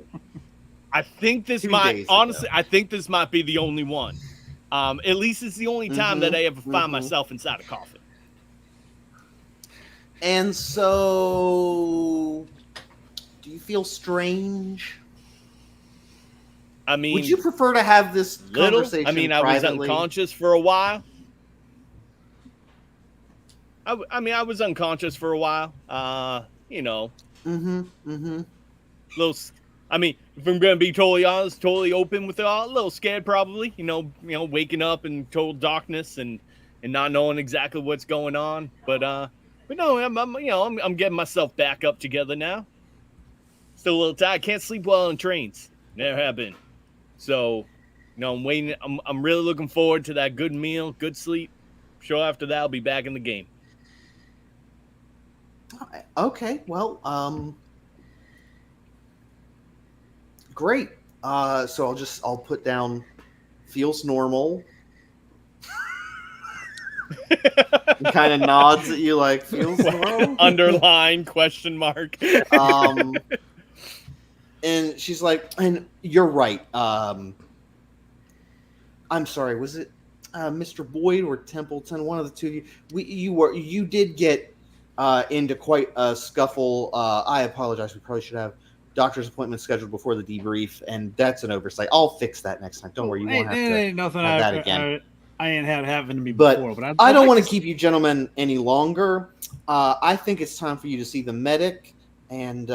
I think this
2
might
days
honestly.
ago.
I think this might be the only one. At least it's the only time that I ever find myself inside a coffin.
And so, do you feel strange?
I mean,
Would you prefer to have this
little.
conversation
I mean, I was
privately?
unconscious for a while. I mean, I was unconscious for a while. You know, little. I mean, if I'm gonna be totally honest, totally open with it all, a little scared probably. You know, waking up in total darkness and not knowing exactly what's going on. But no, I'm getting myself back up together now. Still a little tired. Can't sleep well on trains. Never have been. So, I'm waiting. I'm really looking forward to that good meal, good sleep. Sure, after that, I'll be back in the game.
Okay, well, great. So I'll put down feels normal. Kind of nods at you like feels normal.
Underline question mark.
And she's like, and you're right. I'm sorry. Was it Mr. Boyd or Templeton? One of the two of you. You did get into quite a scuffle. I apologize. We probably should have doctor's appointment scheduled before the debrief, and that's an oversight. I'll fix that next time. Don't worry. You won't have to
ain't nothing
have that again.
I ain't had happen to me
But
before. But
I don't want to keep you gentlemen any longer. I think it's time for you to see the medic and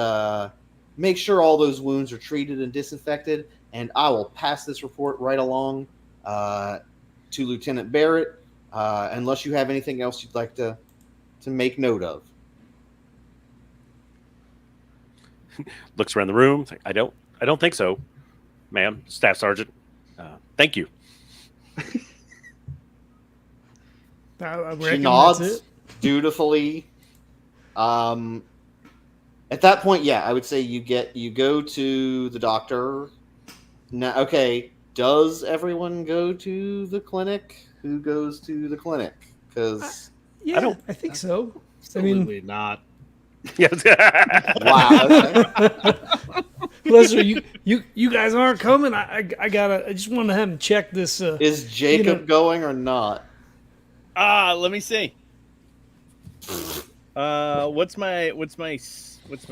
make sure all those wounds are treated and disinfected. And I will pass this report right along to Lieutenant Barrett, unless you have anything else you'd like to make note of.
Looks around the room. I don't think so, ma'am, Staff Sergeant. Thank you.
She nods dutifully. At that point, yeah, I would say you go to the doctor. Now, okay, does everyone go to the clinic? Who goes to the clinic? Because
I think so.
Absolutely not.
Yes.
wow. Okay.
Lester, you guys aren't coming. I just want to have him check this.
Is Jacob going or not?
Let me see. What's my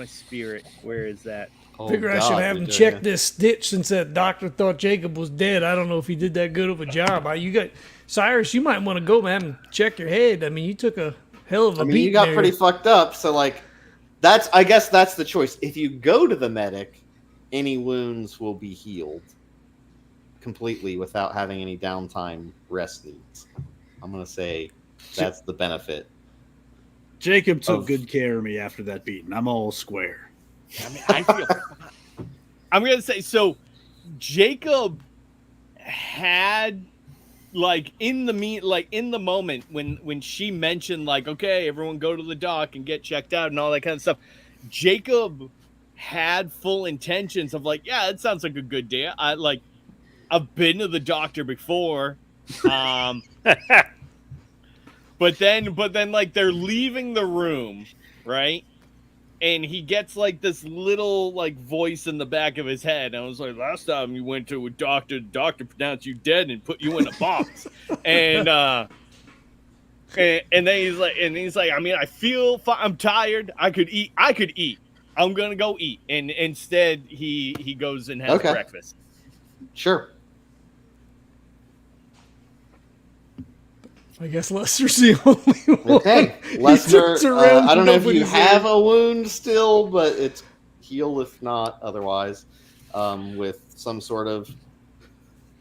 spirit? Where is that?
Figure I should have him check this stitch since that doctor thought Jacob was dead. I don't know if he did that good of a job. Cyrus, you might want to go, man, and check your head. I mean, you took a hell of a beat.
You got
there.
pretty fucked up. So I guess that's the choice. If you go to the medic, any wounds will be healed completely without having any downtime rest needs. I'm going to say that's the benefit.
Jacob took good care of me after that beating. I'm all square.
I mean, I'm going to say, so Jacob had in the moment when she mentioned okay, everyone go to the dock and get checked out and all that kind of stuff, Jacob had full intentions of yeah, it sounds like a good day. I've been to the doctor before. But then they're leaving the room, right? And he gets this little voice in the back of his head. And I was like, last time you went to a doctor, the doctor pronounced you dead and put you in a box. and then he's like, I mean, I feel I'm tired. I could eat. I'm gonna go eat. And instead he goes and has breakfast.
Sure.
I guess Lester's the only one.
Okay, Lester. I don't know if you have a wound still, but it's heal if not otherwise, with some sort of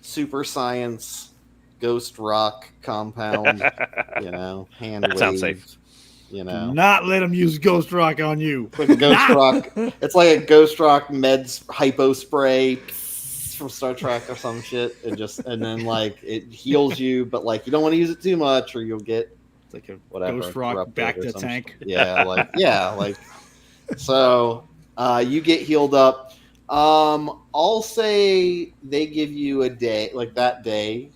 super science ghost rock compound. Hand
that sounds
wave,
safe.
Do not let him use ghost rock on you.
Like ghost rock. It's like a ghost rock meds hypo spray from Star Trek or some shit, and then it heals you, but you don't want to use it too much or you'll get
a
whatever
ghost rock back to tank.
So you get healed up. I'll say they give you a day, that day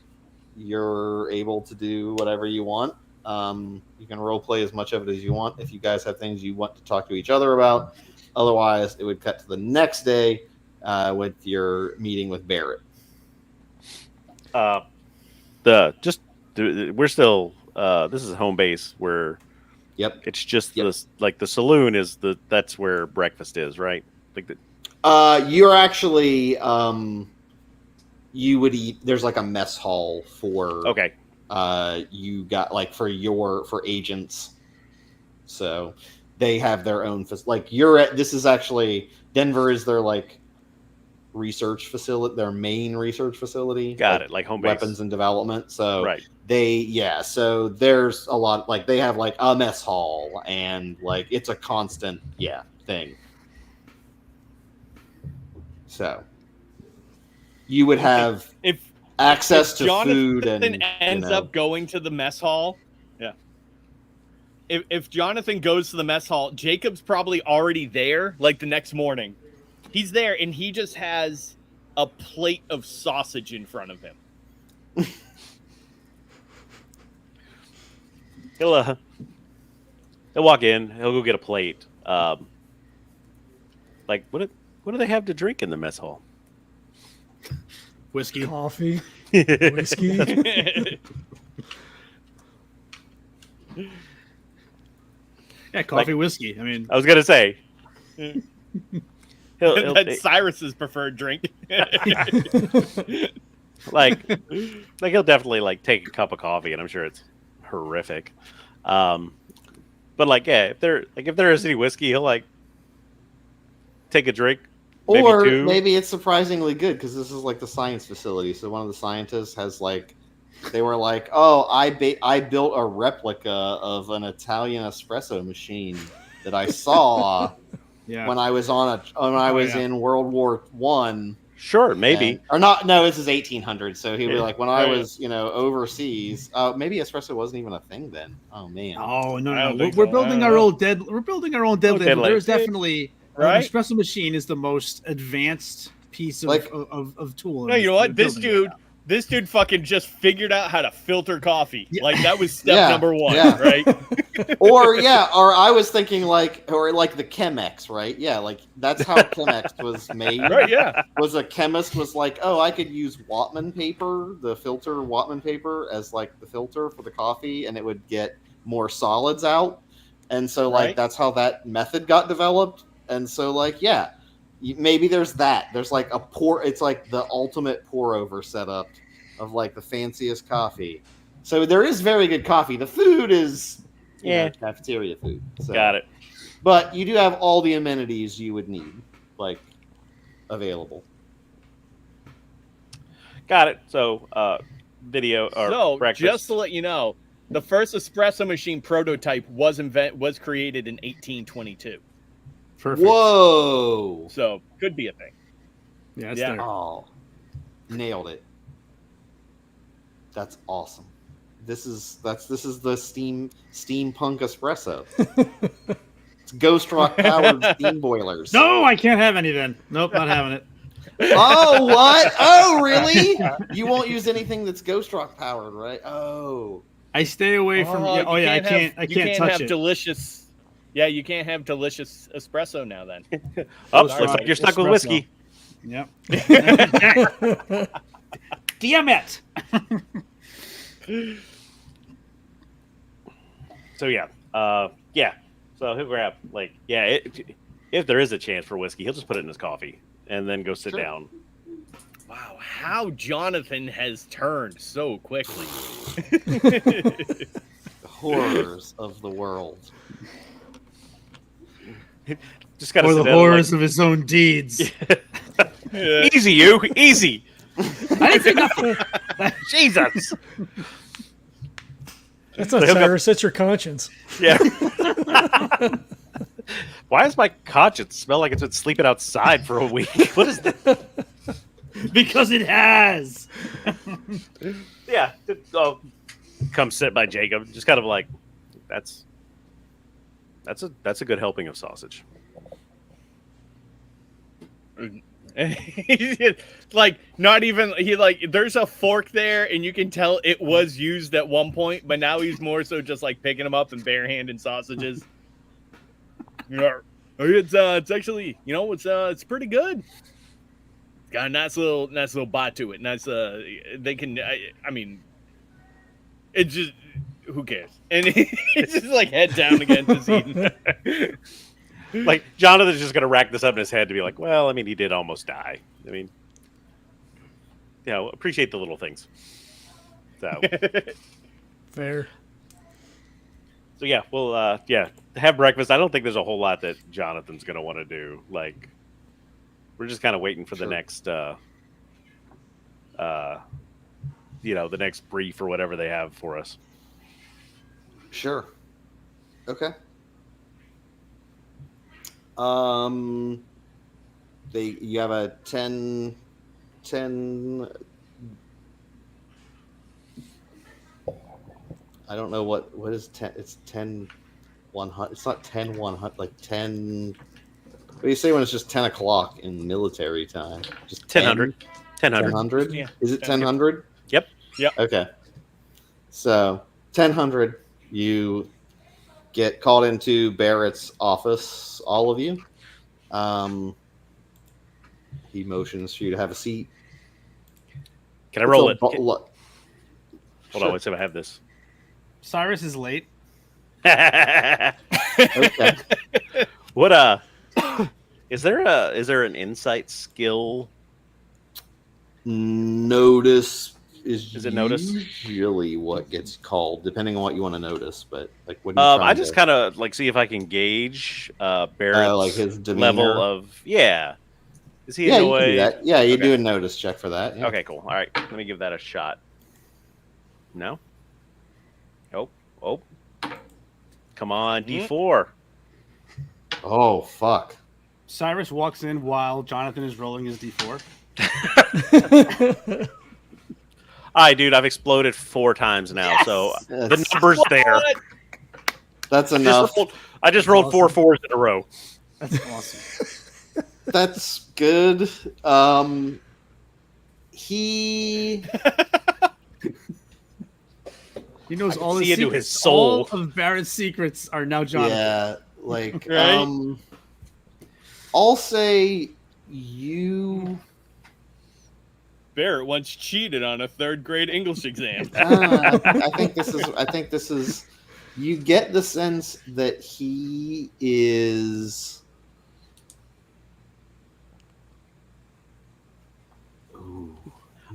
you're able to do whatever you want. You can role play as much of it as you want if you guys have things you want to talk to each other about. Otherwise it would cut to the next day with your meeting with Barrett.
We're still this is home base where it's just this the saloon is that's where breakfast is, right?
You're actually you would eat, there's a mess hall for you got for agents So they have their own like this is actually Denver is their like research facility, their main research facility.
Got it, like home base.
Weapons and development. So
Right.
so there's a lot, like they have like a mess hall and like it's a constant thing. So you would have access to
Johnathan
food and
ends up going to the mess hall. Yeah. If Johnathan goes to the mess hall, Jacob's probably already there, like the next morning. He's there and he just has a plate of sausage in front of him.
He'll walk in. He'll go get a plate. Like what do they have to drink in the mess hall?
Whiskey.
Coffee, whiskey.
Yeah, coffee, whiskey. I mean,
I was gonna say.
That's Cyrus's preferred drink.
like he'll definitely like take a cup of coffee, and I'm sure it's horrific. But like, yeah, if there is any whiskey, he'll like take a drink.
or
two.
maybe it's surprisingly good because this is like the science facility. So one of the scientists has like, they were like, "Oh, I built a replica of an Italian espresso machine that I saw when I was in World War I."
Sure, maybe.
Or not? No, this is 1800. So he was like, when I was, overseas. Maybe espresso wasn't even a thing then. Oh man.
oh no,
I don't
no,
think
we're
so.
building
I
our
don't
own dead. We're building our own Deadlands.
Deadlands.
There's definitely
Right?
an espresso machine is the most advanced piece of
Like-
of tool.
No, you know what? This
building right now.
this dude fucking just figured out how to filter coffee.
Yeah.
Like that was step
Yeah,
number one,
yeah.
right?
or I was thinking like the Chemex, right? Yeah, like that's how Chemex was made.
Right, yeah.
Was a chemist was like, oh, I could use Wattman paper, the filter Wattman paper, as like the filter for the coffee, and it would get more solids out. And so like
Right.
that's how that method got developed. And so like maybe there's that. There's like a pour. It's like the ultimate pour over setup of like the fanciest coffee. So there is very good coffee. The food is cafeteria food. So.
Got it.
But you do have all the amenities you would need, like, available.
Got it. So, video or
So,
breakfast.
just to let you know, the first espresso machine prototype was created in 1822.
Perfect.
Whoa!
So, could be a thing.
Yeah, it's
Yeah.
there.
Oh, nailed it. That's awesome. This is the steampunk espresso. It's Ghost Rock powered steam boilers.
No, I can't have any then. Nope, not having it.
Oh, what? Oh, really? You won't use anything that's Ghost Rock powered, right? Oh.
I stay away from. I can't. I can't touch it.
Delicious. Yeah, you can't have delicious espresso now. Then.
Oh,
Sorry.
looks like you're stuck with
Espresso.
whiskey.
Yep. Damn it!
So yeah. So he'll grab if there is a chance for whiskey, he'll just put it in his coffee and then go sit
Sure.
down.
Wow, how Johnathan has turned so quickly.
The horrors of the world.
Just gotta
Or
sit
the
down and,
horrors of his own deeds.
Yeah.
Easy, you easy.
I didn't say nothing.
Jesus.
That's not
So he'll go-
Cyrus. That's your conscience.
Yeah. Why does my conscience smell like it's been sleeping outside for a week? What is that?
Because it has.
Yeah. Oh, come sit by Jacob. Just kind of like that's a good helping of sausage.
Like not even there's a fork there and you can tell it was used at one point, but now he's more so just like picking them up and barehanding sausages. Yeah, it's actually it's pretty good. It's got a nice little bite to it. Nice they can I mean it's just who cares? And it's just like head down again to eating.
Like Johnathan's just gonna rack this up in his head to be like, well, I mean, he did almost die. I mean, appreciate the little things. So
Fair.
So yeah, we'll have breakfast. I don't think there's a whole lot that Jonathan's gonna want to do. Like, we're just kind of waiting for the next, the next brief or whatever they have for us.
Sure. Okay. You have a 10. I don't know what is 10. It's 10 100. It's not 10 100. Like 10. What do you say when it's just 10 o'clock in military time? Just
1000.
1000.
Yeah.
Is it 1000?
Yep.
Okay. So 1000. You get called into Barrett's office. All of you. He motions for you to have a seat.
Can I roll it?
Hold
Hold on, let's see if I have this.
Cyrus is late.
Okay.
What is there an insight skill?
Notice is
it notice?
usually what gets called, depending on what you want to notice. But like, what are you
I just kind of like see if I can gauge Barrett's
like his demeanor.
level of Is he
Yeah, you can
annoyed?
do that. Yeah, you
Okay.
do a notice check for that. Yeah.
Okay, cool. All right, let me give that a shot. No. Oh. Come on, D4.
Oh fuck.
Cyrus walks in while Jonathan is rolling his d4.
All right, dude, I've exploded 4 times now, so the
That's-
number's there.
That's enough.
I just rolled 4 4s in a row.
That's awesome.
That's good. He
He knows
I
all
can
his
see into
secrets.
his soul.
All of Barrett's secrets are now Jonathan.
yeah, like
Right?
I'll say you
Barrett once cheated on a 3rd grade English exam.
I think this is you get the sense that he is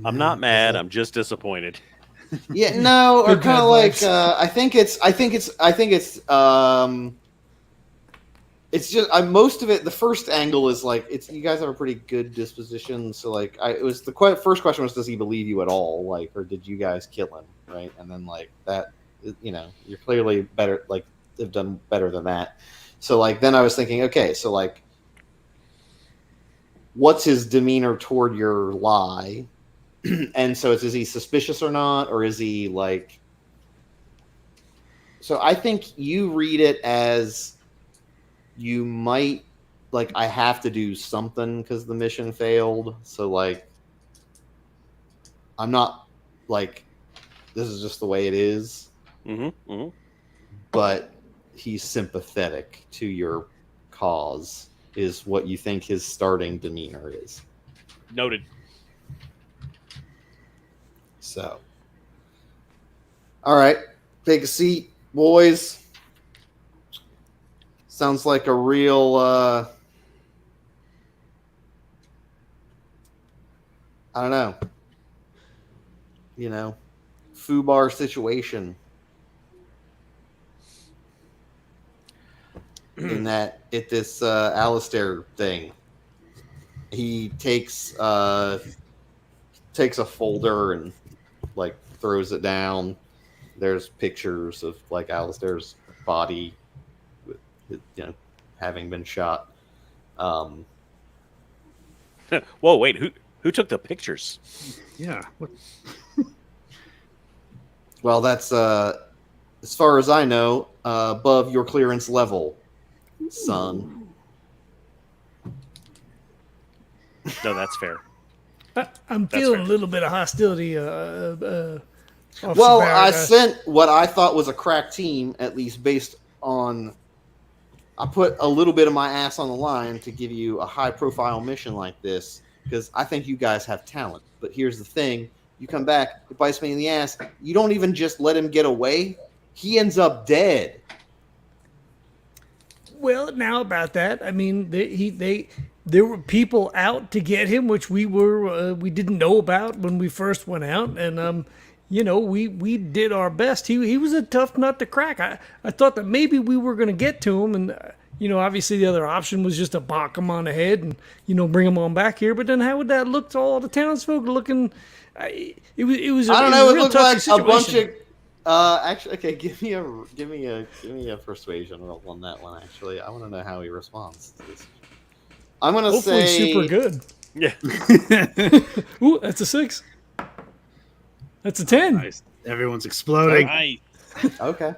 I'm not mad. I'm just disappointed.
yeah, no, or
Good
kind
bad
of like
vibes.
I think it's just most of it. The first angle is like it's you guys have a pretty good disposition. So like first question was, does he believe you at all? Like, or did you guys kill him? Right, and then like that, you're clearly better. Like they've done better than that. So like then I was thinking, okay, so like, what's his demeanor toward your lie? And so is he suspicious or not, or is he like? So I think you read it as you might like I have to do something because the mission failed. So like I'm not like this is just the way it is, but he's sympathetic to your cause is what you think his starting demeanor is.
Noted.
So, all right, take a seat, boys. Sounds like a real, I don't know, foobar situation. In that, this Alistair thing, he takes a folder and like throws it down. There's pictures of like Alistair's body with having been shot.
Whoa, wait, who took the pictures?
Yeah. What?
Well, that's as far as I know, above your clearance level, son.
No, that's fair.
I'm
That's
feeling
fair.
a little bit of hostility. Officer
Well, I
Barrett.
sent what I thought was a crack team, at least based on. I put a little bit of my ass on the line to give you a high-profile mission like this because I think you guys have talent. But here's the thing: you come back, it bites me in the ass. You don't even just let him get away; he ends up dead.
Well, now about that, I mean, there were people out to get him, which we didn't know about when we first went out, and we did our best. He was a tough nut to crack. I thought that maybe we were going to get to him, and obviously the other option was just to bonk him on the head and bring him on back here. But then how would that look to all the townsfolk looking? It was.
I don't
it
know.
was a
It
real
looked
touchy
like a
situation.
bunch of. Actually, okay. Give me a persuasion roll on that one. Actually, I want to know how he responds to this. I'm gonna
Hopefully
say
super good.
Yeah.
Ooh, that's a 6. That's a 10.
Nice. Everyone's exploding.
Right.
Okay.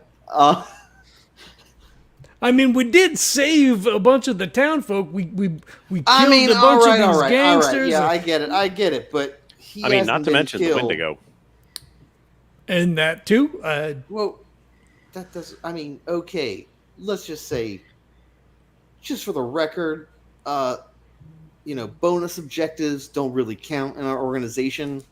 I mean, we did save a bunch of the townfolk. We killed
I mean,
a bunch
all
of these
right.
gangsters.
Yeah, I get it. But he
I mean, not
hasn't
to
been
mention the
killed.
Wendigo.
And that too.
Well, that does. I mean, okay. Let's just say, just for the record, bonus objectives don't really count in our organization.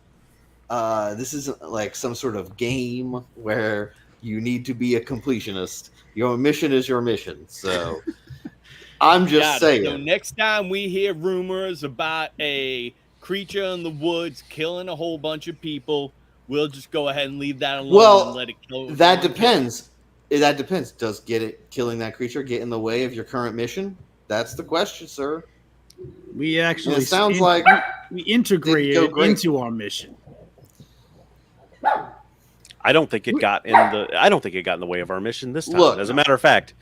This isn't like some sort of game where you need to be a completionist. Your mission is your mission. So I'm just saying.
So next time we hear rumors about a creature in the woods killing a whole bunch of people, we'll just go ahead and leave that alone
Well,
and let it kill.
that depends. That depends. Does killing that creature get in the way of your current mission? That's the question, sir.
We actually
And it sounds like
we integrate
go
it
great.
into our mission.
I don't think it got in the way of our mission this time.
Look.
As a matter of fact,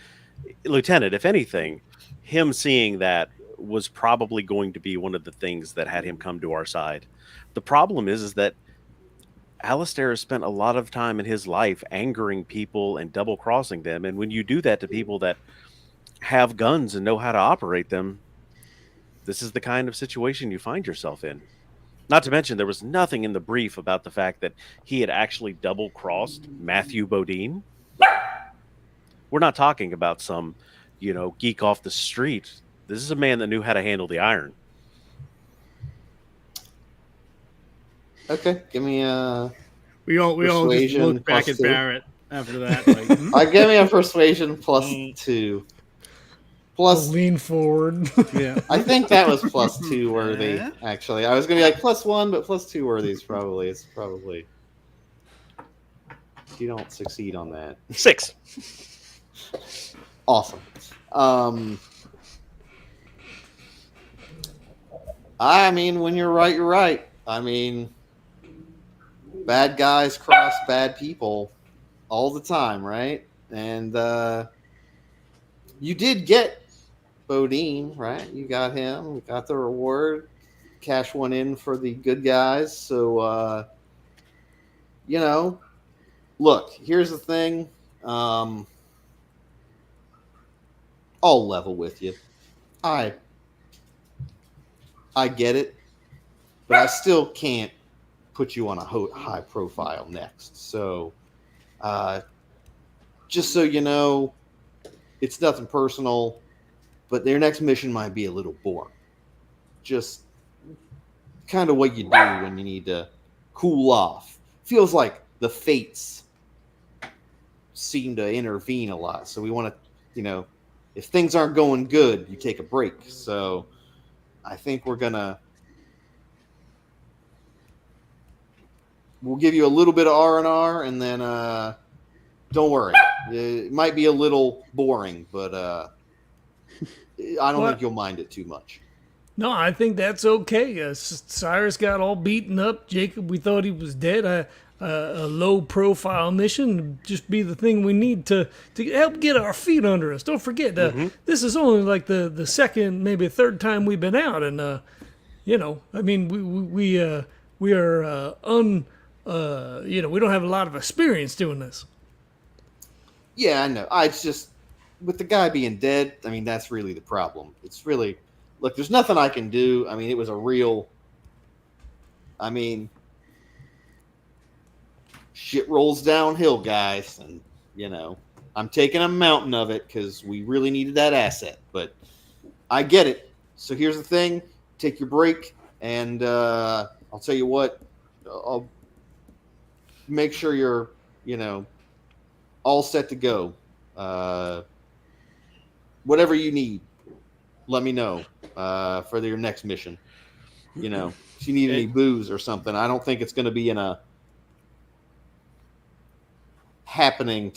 Lieutenant, if anything, him seeing that was probably going to be one of the things that had him come to our side. The problem is that Alistair has spent a lot of time in his life angering people and double crossing them. And when you do that to people that have guns and know how to operate them, this is the kind of situation you find yourself in. Not to mention, there was nothing in the brief about the fact that he had actually double crossed Matthew Bodine. We're not talking about some, geek off the street. This is a man that knew how to handle the iron.
okay. Give me a.
We all just
Persuasion
look back
plus
at
2.
Barrett after that. Like,
Give me a persuasion plus 2. Plus,
lean forward.
yeah.
I think that was plus 2 worthy.
Yeah.
Actually, I was gonna be like plus 1, but plus 2 worthy is probably. It's probably. You don't succeed on that.
6.
Awesome. I mean, when you're right, you're right. I mean, bad guys cross bad people all the time, right? And you did get Bodine, right? You got him. You got the reward. Cash one in for the good guys. So, look, here's the thing. I'll level with you. I get it, but I still can't put you on a high profile next. So, just so you know, it's nothing personal, but your next mission might be a little boring. Just kind of what you do when you need to cool off. Feels like the fates seem to intervene a lot. So we want to, if things aren't going good, you take a break. So I think we'll give you a little bit of R&R, and then don't worry. It might be a little boring, but I don't think you'll mind it too much.
No, I think that's okay. Cyrus got all beaten up. Jacob, we thought he was dead. A low-profile mission would just be the thing we need to help get our feet under us. Don't forget, this is only like the second, maybe third time we've been out, and I mean, we are we don't have a lot of experience doing this.
Yeah, I know. It's just with the guy being dead. I mean, that's really the problem. It's really. Look, there's nothing I can do. I mean, it was a real. I mean, shit rolls downhill, guys, and I'm taking a mountain of it because we really needed that asset. But I get it. So here's the thing: take your break, and I'll tell you what. I'll make sure you're, all set to go. Whatever you need, let me know for your next mission. If you need any booze or something, I don't think it's going to be in a happening.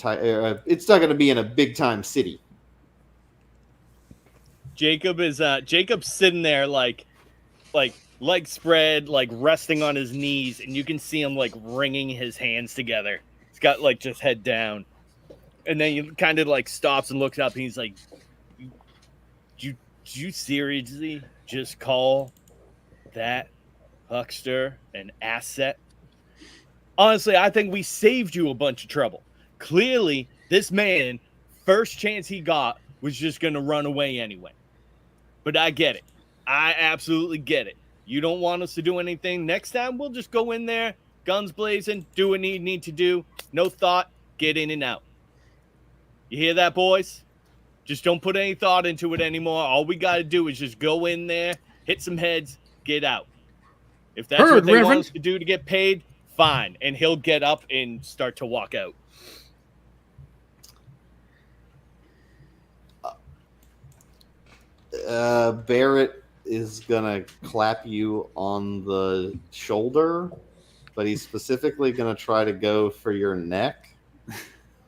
It's not going to be in a big time city.
Jacob's sitting there like legs spread, like resting on his knees, and you can see him like wringing his hands together. He's got like just head down, and then he kind of like stops and looks up, and he's like, "You seriously just call that huckster an asset? Honestly, I think we saved you a bunch of trouble. Clearly, this man, first chance he got, was just going to run away anyway. But I get it. I absolutely get it. You don't want us to do anything. Next time, we'll just go in there, guns blazing, do what we need to do. No thought, get in and out. You hear that, boys? Just don't put any thought into it anymore. All we got to do is just go in there, hit some heads, get out. If that's what they want us to do to get paid, fine. And he'll get up and start to walk out.
Barrett is gonna clap you on the shoulder, but he's specifically gonna try to go for your neck.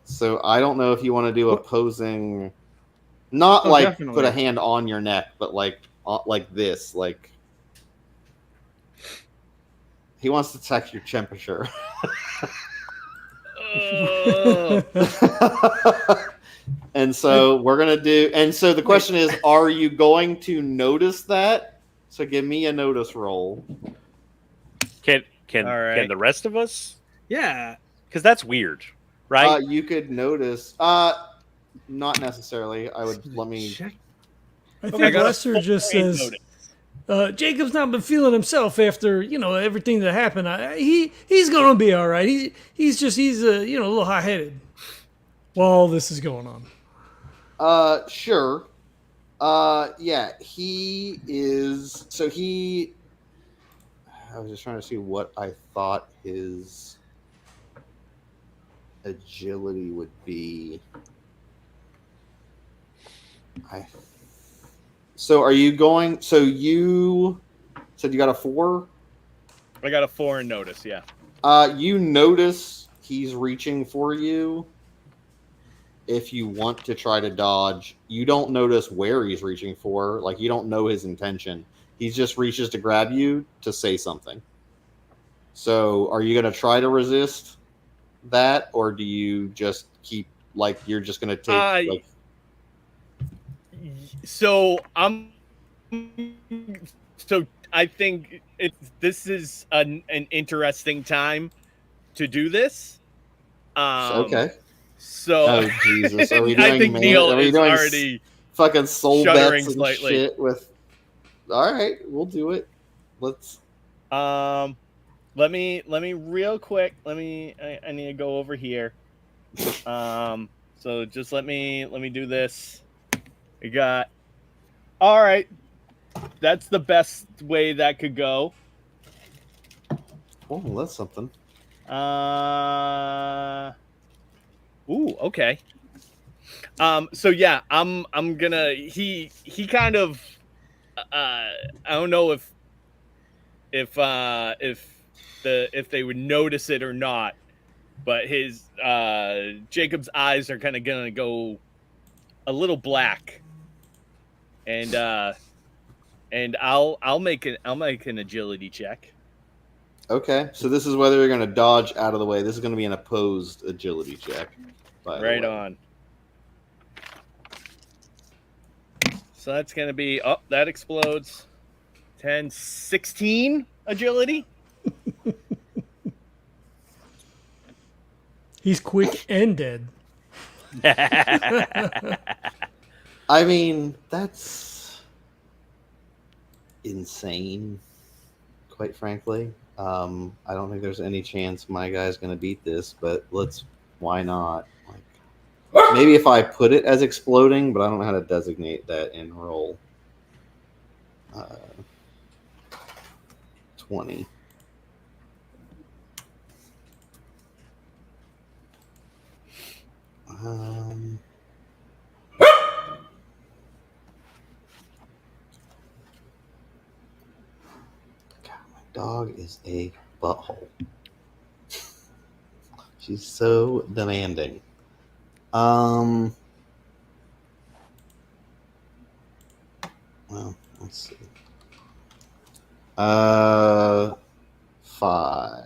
So I don't know if you want to do opposing, not like
definitely.
put a hand on your neck, but like this, like he wants to check your temperature. And so we're going to do, and so the question is, are you going to notice that? So give me a notice roll.
Can
right.
can the rest of us?
Yeah.
Because that's weird, right?
You could notice, not necessarily. Let me
Check.
I think
got a
Lester just
full-range
says,
notice.
Jacob's not been feeling himself after, everything that happened. He's going to be all right. He's a little hot-headed while all this is going on.
Sure. Yeah, he is. So I was just trying to see what I thought his agility would be. So are you going? So you said you got a 4?
I got a 4 in notice, yeah.
You notice he's reaching for you. If you want to try to dodge, you don't notice where he's reaching for. Like, you don't know his intention. He just reaches to grab you to say something. So are you going to try to resist that, or do you just keep, like, you're just going to take,
So I think this is an interesting time to do this.
Okay.
So
Oh Jesus! Are we doing?
I think Neil is already
fucking soul
shuddering
bets and
slightly.
shit with. All right, we'll do it. Let's.
Let me real quick. I need to go over here. So just let me do this. We got. All right, that's the best way that could go.
Oh, that's something.
Ooh, okay. So yeah, I'm gonna. He kind of. I don't know if they would notice it or not, but his Jacob's eyes are kind of gonna go a little black, and I'll make an agility check.
Okay, so this is whether you're going to dodge out of the way. This is going to be an opposed agility check.
Right on. So that's going to be, that explodes. 10, 16 agility.
He's quick and dead.
I mean, that's insane, quite frankly. I don't think there's any chance my guy's going to beat this, but why not? Like, maybe if I put it as exploding, but I don't know how to designate that in roll. 20. God, my dog is a butthole. She's so demanding. Well, let's see. 5.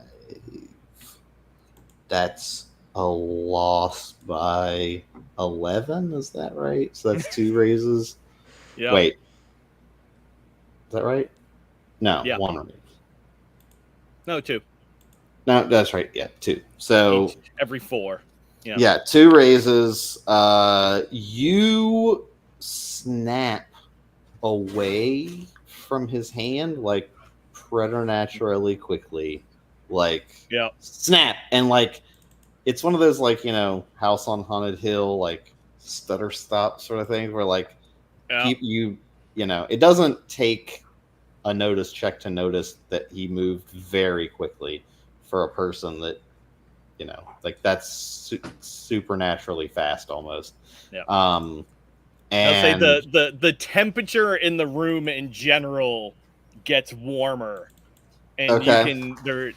That's a loss by 11. Is that right? So that's 2 raises.
Yeah.
Wait, is that right? No,
Yeah.
1 raise.
No, 2.
No, that's right. Yeah, 2. So
Every 4. Yeah.
yeah, 2 raises. You snap away from his hand like preternaturally quickly, like
Yeah.
snap, and like it's one of those like House on Haunted Hill like stutter stop sort of things where like
Yeah.
it doesn't take a notice check to notice that he moved very quickly for a person that like that's supernaturally fast almost.
Yeah.
And
I'll say the temperature in the room in general gets warmer, and
Okay.
you can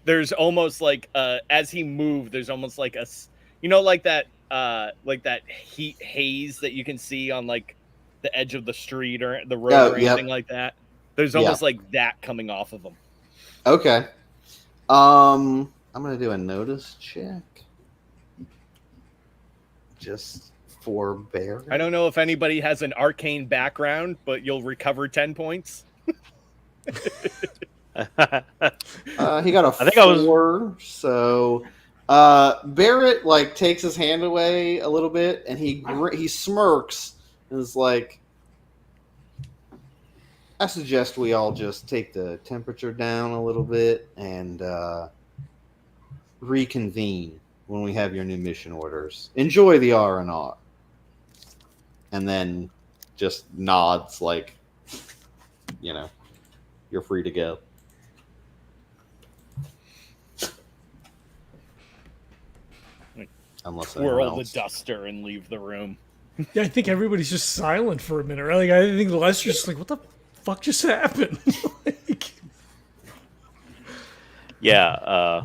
there's almost like as he moved, there's almost like like that heat haze that you can see on like the edge of the street or the road
Oh,
or
yep.
anything like that. There's almost like that coming off of him.
Okay. I'm gonna do a notice check. Just for Barrett.
I don't know if anybody has an arcane background, but you'll recover 10 points.
He got a
I think I was-
4. So Barrett like takes his hand away a little bit, and he smirks and is like, "I suggest we all just take the temperature down a little bit and reconvene when we have your new mission orders. Enjoy the R&R." And then just nods like, you're free to go. Unless anyone
Whirl the
else.
duster and leave the room.
Yeah, I think everybody's just silent for a minute. Right? Like, I think Lester's just like, what the fuck just happened? Like,
Yeah.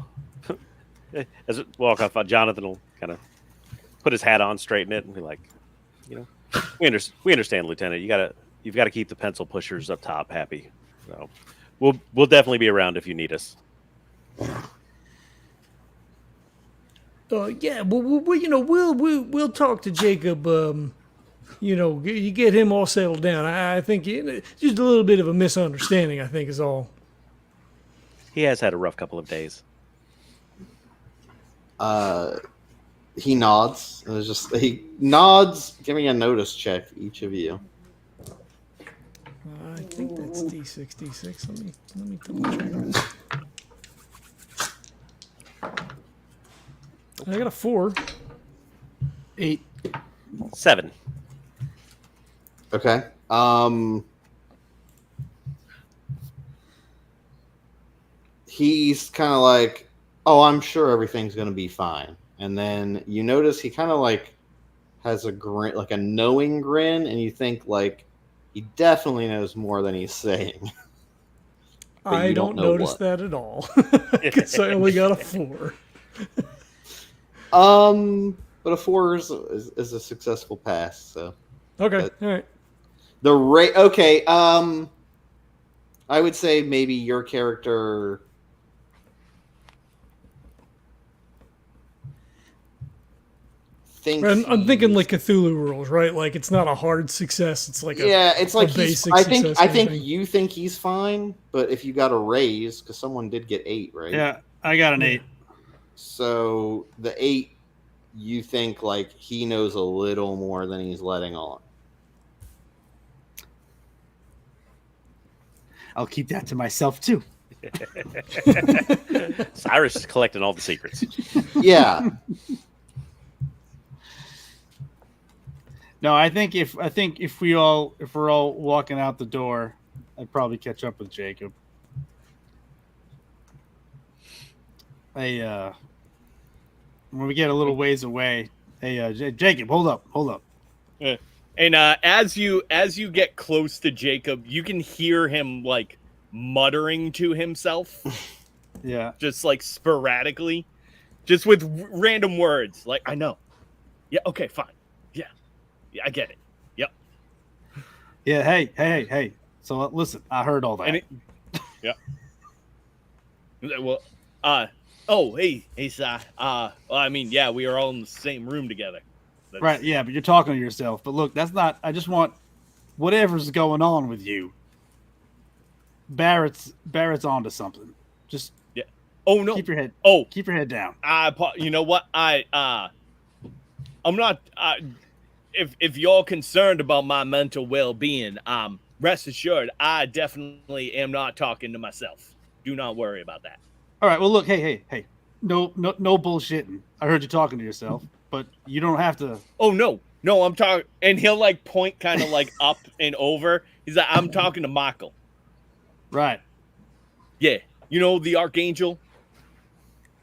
As we walk off, Jonathan will kind of put his hat on, straighten it, and be like, we understand, Lieutenant. You've got to keep the pencil pushers up top happy. So we'll definitely be around if you need us.
yeah, we'll talk to Jacob. You get him all settled down. I think just a little bit of a misunderstanding. I think is all.
He has had a rough couple of days.
He nods. He nods. Give me a notice check, each of you.
I think that's D6. Let me double check. I got a 4.
8.
7.
Okay. He's kind of like, "Oh, I'm sure everything's going to be fine." And then you notice he kind of like has a grin, like a knowing grin, and you think like he definitely knows more than he's saying. But
I
you
don't
don't know
notice
what.
that at all because I only got a 4.
But a 4 is a successful pass. So
Okay, all right.
the rate. Okay. I would say maybe your character.
I'm thinking like Cthulhu rules, right? Like it's not a hard success. It's like
it's like
basic
I
success
think
kind of thing.
you think he's fine, but if you got a raise, because someone did get 8, right?
Yeah, I got an 8.
So the 8, you think like he knows a little more than he's letting on.
I'll keep that to myself too.
Cyrus is collecting all the secrets.
Yeah.
No, I think if we're all walking out the door, I'd probably catch up with Jacob. When we get a little ways away, Jacob, hold up.
And as you get close to Jacob, you can hear him like muttering to himself,
Yeah.
just like sporadically, just with random words. Like, I know. Yeah, okay, fine. Yeah, I get it. Yep.
Yeah, hey. So listen, I heard all that.
Yeah. Well, hey, Si. Well, I mean, yeah, we are all in the same room together.
Right, yeah, but you're talking to yourself. But look, that's not. I just want whatever's going on with you. Barrett's onto something. Just
Oh no.
keep your head.
Oh,
Keep your head down.
you know what? I'm not. If you're concerned about my mental well-being, rest assured, I definitely am not talking to myself. Do not worry about that.
All right. Well, look. Hey. No bullshitting. I heard you talking to yourself, but you don't have to.
Oh no, I'm talking, and he'll like point kind of like up and over. He's like, I'm talking to Michael.
Right.
Yeah, you know the Archangel,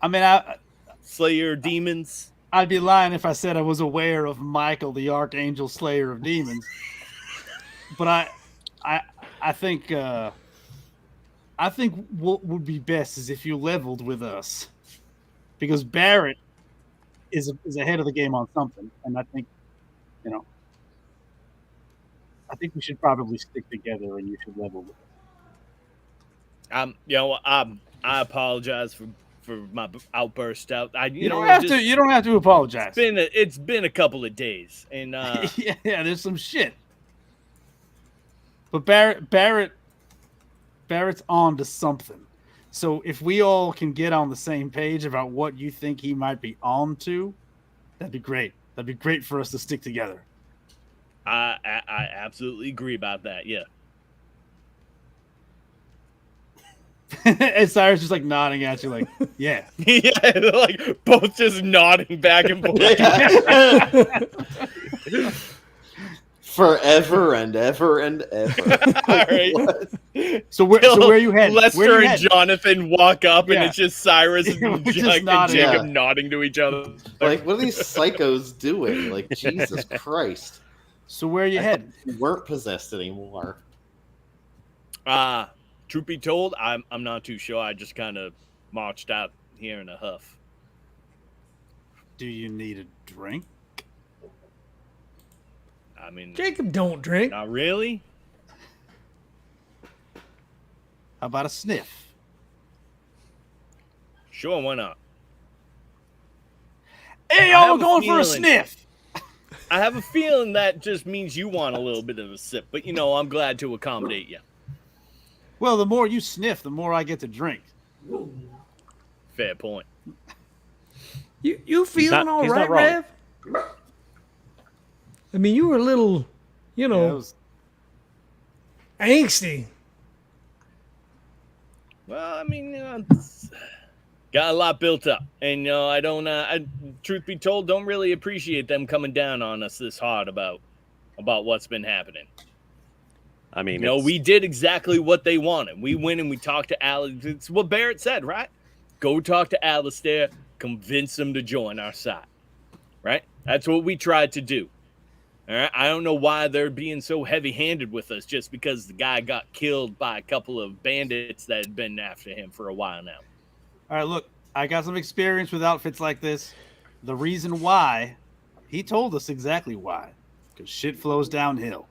I mean,
Slayer of Demons.
I'd be lying if I said I was aware of Michael, the Archangel Slayer of Demons. But I think what would be best is if you leveled with us, because Barrett is ahead of the game on something, and I think we should probably stick together, and you should level with us.
I apologize for my outburst out.
You don't have to. You don't have to apologize.
It's been a couple of days, and
yeah, there's some shit. But Barrett's on to something. So if we all can get on the same page about what you think he might be on to, that'd be great. That'd be great for us to stick together.
I absolutely agree about that. Yeah.
And Cyrus just like nodding at you, like, yeah.
Yeah, like both just nodding back and forth.
Forever and ever and ever.
All right.
So where you heading?
Lester and Johnathan walk up, and
Yeah.
it's just Cyrus and,
We're just
and
nodding.
Jacob
Yeah.
nodding to each other.
Like, what are these psychos doing? Like, Jesus Christ.
So where you heading?
We weren't possessed anymore.
Truth be told, I'm not too sure. I just kind of marched out here in a huff.
Do you need a drink?
I mean,
Jacob don't drink.
not really.
How about a sniff?
Sure, why not?
Hey,
I
y'all
have a
going for a
feeling-
sniff?
I have a feeling that just means you want a little bit of a sip, but I'm glad to accommodate you.
Well, the more you sniff, the more I get to drink.
Fair point.
You feeling all
he's
right,
not wrong.
Rev? I mean, you were a little,
Yeah, it was-
angsty.
Well, I mean, got a lot built up, and I don't. Truth be told, don't really appreciate them coming down on us this hard about what's been happening.
I mean,
We did exactly what they wanted. We went and we talked to Alistair. It's what Barrett said, right? Go talk to Alistair, convince him to join our side, right? That's what we tried to do. All right. I don't know why they're being so heavy-handed with us just because the guy got killed by a couple of bandits that had been after him for a while now.
All right, look, I got some experience with outfits like this. The reason why, he told us exactly why. Because shit flows downhill.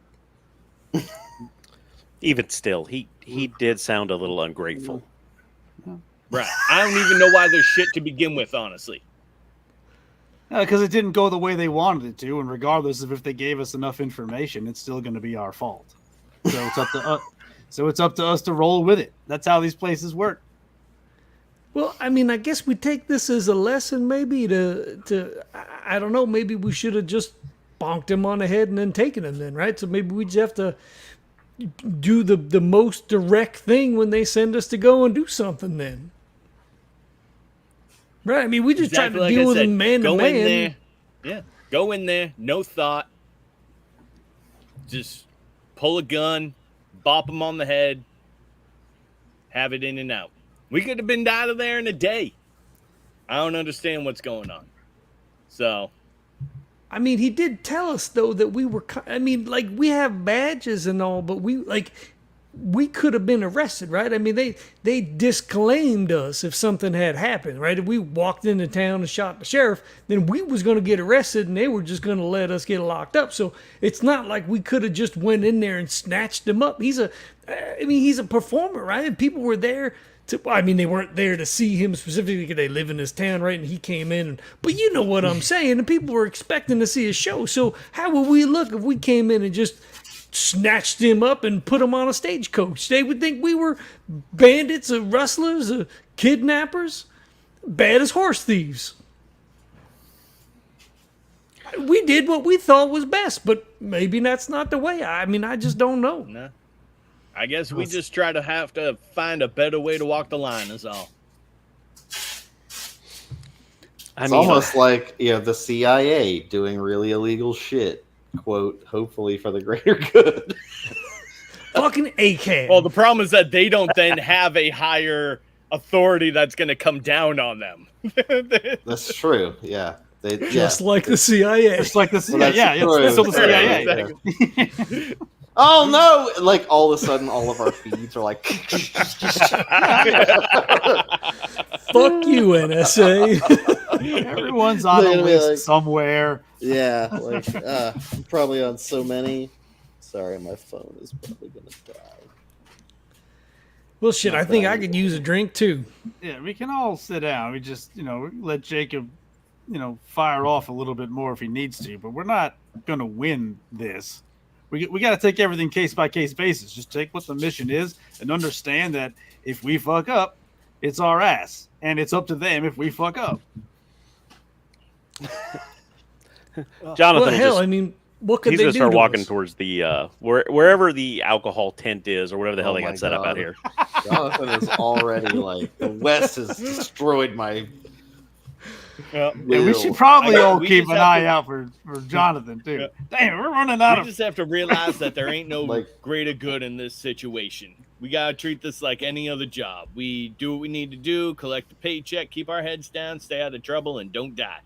even still, he did sound a little ungrateful.
Right. I don't even know why there's shit to begin with, honestly.
Because it didn't go the way they wanted it to, and regardless of if they gave us enough information, it's still going to be our fault. So it's up to us. So it's up to us to roll with it. That's how these places work.
Well, I mean, I guess we take this as a lesson, maybe I don't know, maybe we should have just bonked him on the head and then taken him then, right? So maybe we just have to do the most direct thing when they send us to go and do something then. Right, I mean, we just
Exactly
tried to
like
deal
I
with
said,
him man to
go in
man.
there. Yeah. Go in there, no thought. Just pull a gun, bop him on the head, have it in and out. We could have been out of there in a day. I don't understand what's going on. So,
I mean, he did tell us though that we were. I mean, like we have badges and all, but we like we could have been arrested, right? I mean, they disclaimed us if something had happened, right? If we walked into town and shot the sheriff, then we was going to get arrested, and they were just going to let us get locked up. So it's not like we could have just went in there and snatched him up. He's a performer, right? And people were there they weren't there to see him specifically because they live in this town, right? And he came in, but you know what I'm saying. And people were expecting to see a show. So how would we look if we came in and just snatched him up and put him on a stagecoach? They would think we were bandits, or rustlers, or kidnappers, bad as horse thieves. We did what we thought was best, but maybe that's not the way. I mean, I just don't know.
No. I guess we just try to have to find a better way to walk the line is all.
It's almost like, the CIA doing really illegal shit. Quote, hopefully for the greater good.
Fucking ACAB.
Well, the problem is that they don't then have a higher authority that's going to come down on them.
That's true. Yeah.
Just like the CIA.
Just like the
Well,
CIA.
that's
It's still the
true.
CIA.
Oh no! Like all of a sudden, all of our feeds are like,
Fuck you, NSA.
Everyone's on a
Literally,
list
like-
somewhere.
yeah, like I'm probably on so many. Sorry, my phone is probably gonna die.
Well, shit, I think I could use a drink too.
Yeah, we can all sit down. We just, let Jacob, fire off a little bit more if he needs to. But we're not going to win this. We got to take everything case by case basis. Just take what the mission is and understand that if we fuck up, it's our ass, and it's up to them if we fuck up.
Jonathan,
Well, hell, I mean, what could
he's
they
gonna
do
start
to
walking
us?
towards the wherever the alcohol tent is, or whatever the hell
Oh
they
my
got set up out
God.
here.
Jonathan is already like, the West has destroyed my.
Yeah, we
will.
should probably all
we
keep
just
an
have
eye
to-
out for Jonathan too.
Yeah.
Damn, we're running out
We
of.
just have to realize that there ain't no
Like-
greater good in this situation. We got to treat this like any other job. We do what we need to do, collect the paycheck, keep our heads down, stay out of trouble, and don't die.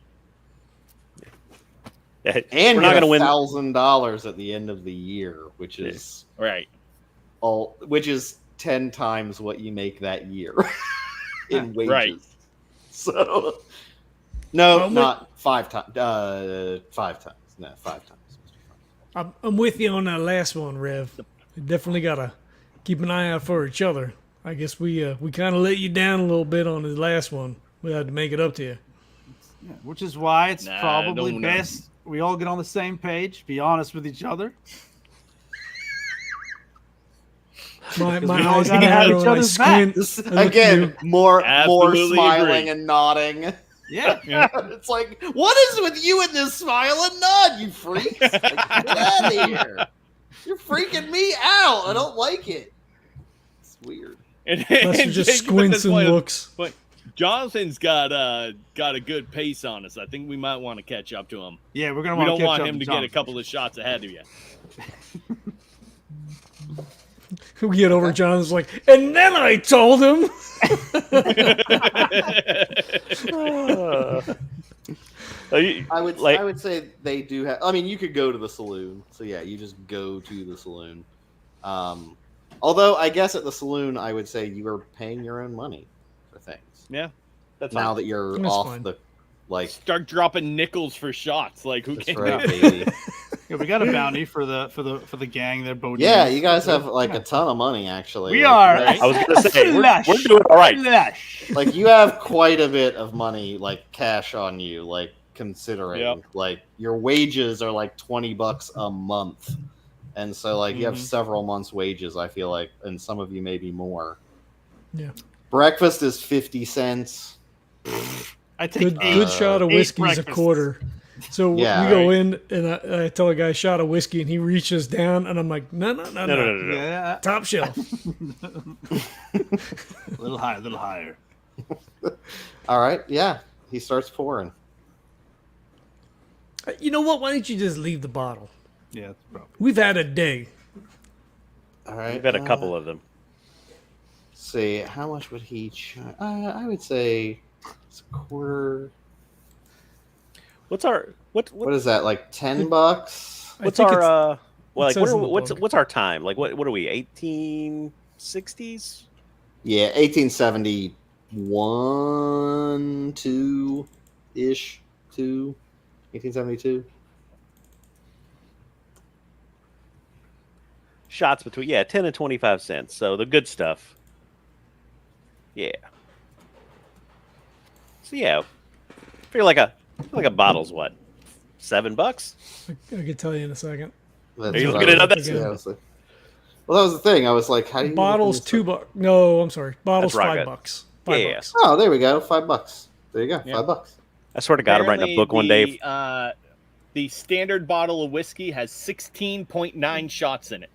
And
we're not
get
going to win.
$1,000 at the end of the year, which is
Right.
which is 10 times what you make that year in wages.
Right.
So, no,
Well,
not 5 times. 5 times. No, 5 times.
I'm with you on that last one, Rev. We definitely gotta keep an eye out for each other. I guess we kind of let you down a little bit on the last one. We had to make it up to you.
Yeah, which is why it's
Nah,
probably
don't-
best we all get on the same page, be honest with each other.
My
we all
eyes
gotta have
narrow
each
and I
other's back.
squint. I look at
Again,
you.
more
Absolutely
smiling
agree.
and nodding.
Yeah.
It's like, what is with you and this smile and nod, you freaks? Like, get out of here. You're freaking me out. I don't like it. It's weird.
And,
Lester
and
just
Jacob at
squints
this
and
point-
looks.
But Jonathan's got a good pace on us. I think we might want to catch up to him.
Yeah, we're gonna
We
want
don't
to
want him to get a couple of shots ahead of you.
We get over, John's like, and then I told him.
I would
Like-
I would say they do have. I mean, you could go to the saloon. So yeah, you just go to the saloon. Although I guess at the saloon, I would say you are paying your own money for things.
Yeah, that's
Now
fine.
that you're
That's
off
fine.
the like.
Start dropping nickels for shots. Like who
That's
cares?
right, baby.
Yeah, we got a bounty for the gang. They're boating.
Yeah, you guys have like a ton of money actually.
We
Like,
are.
you guys-
I was going to say we're
Flush.
doing all right.
Flush.
like you have quite a bit of money, like cash on you, like considering
Yep.
like your wages are like $20 a month, and so like you have
Mhm.
several months' wages. I feel like, and some of you maybe more.
Yeah.
Breakfast is 50 cents.
I take
Good,
eight.
good shot of
8
whiskey is a
breakfasts.
quarter. So
Yeah,
we go
right.
in, and I tell a guy shot of whiskey, and he reaches down, and I'm like, no.
No.
Yeah,
Top shelf.
a little higher, a little higher.
All right, yeah. He starts pouring.
You know what? Why don't you just leave the bottle?
Yeah, that's probably.
We've had a day.
All right.
We've had a couple of them.
See, how much would he charge? I would say it's a quarter.
What's our what
What is that? Like $10?
I
what's
think
our Well,
It
like
says in the
what's
book.
what's our time? Like what are we? 1860s?
Yeah, 1871, 2 ish, 1872.
Shots between 10 and 25 cents. So the good stuff. Yeah. So I feel like a bottle's what? $7?
I could tell you in a second.
That's
Are you
what
looking it
I
up?
was- yeah, I was like- well, that was the thing. I was like, how do you
Bottles $2. No, I'm sorry. Bottles
That's right,
$5.
Yeah.
$5.
Oh, there we go. $5. There you go.
Yeah.
$5.
I swear to God, I'm writing a book one day.
The standard bottle of whiskey has 16.9 shots in it.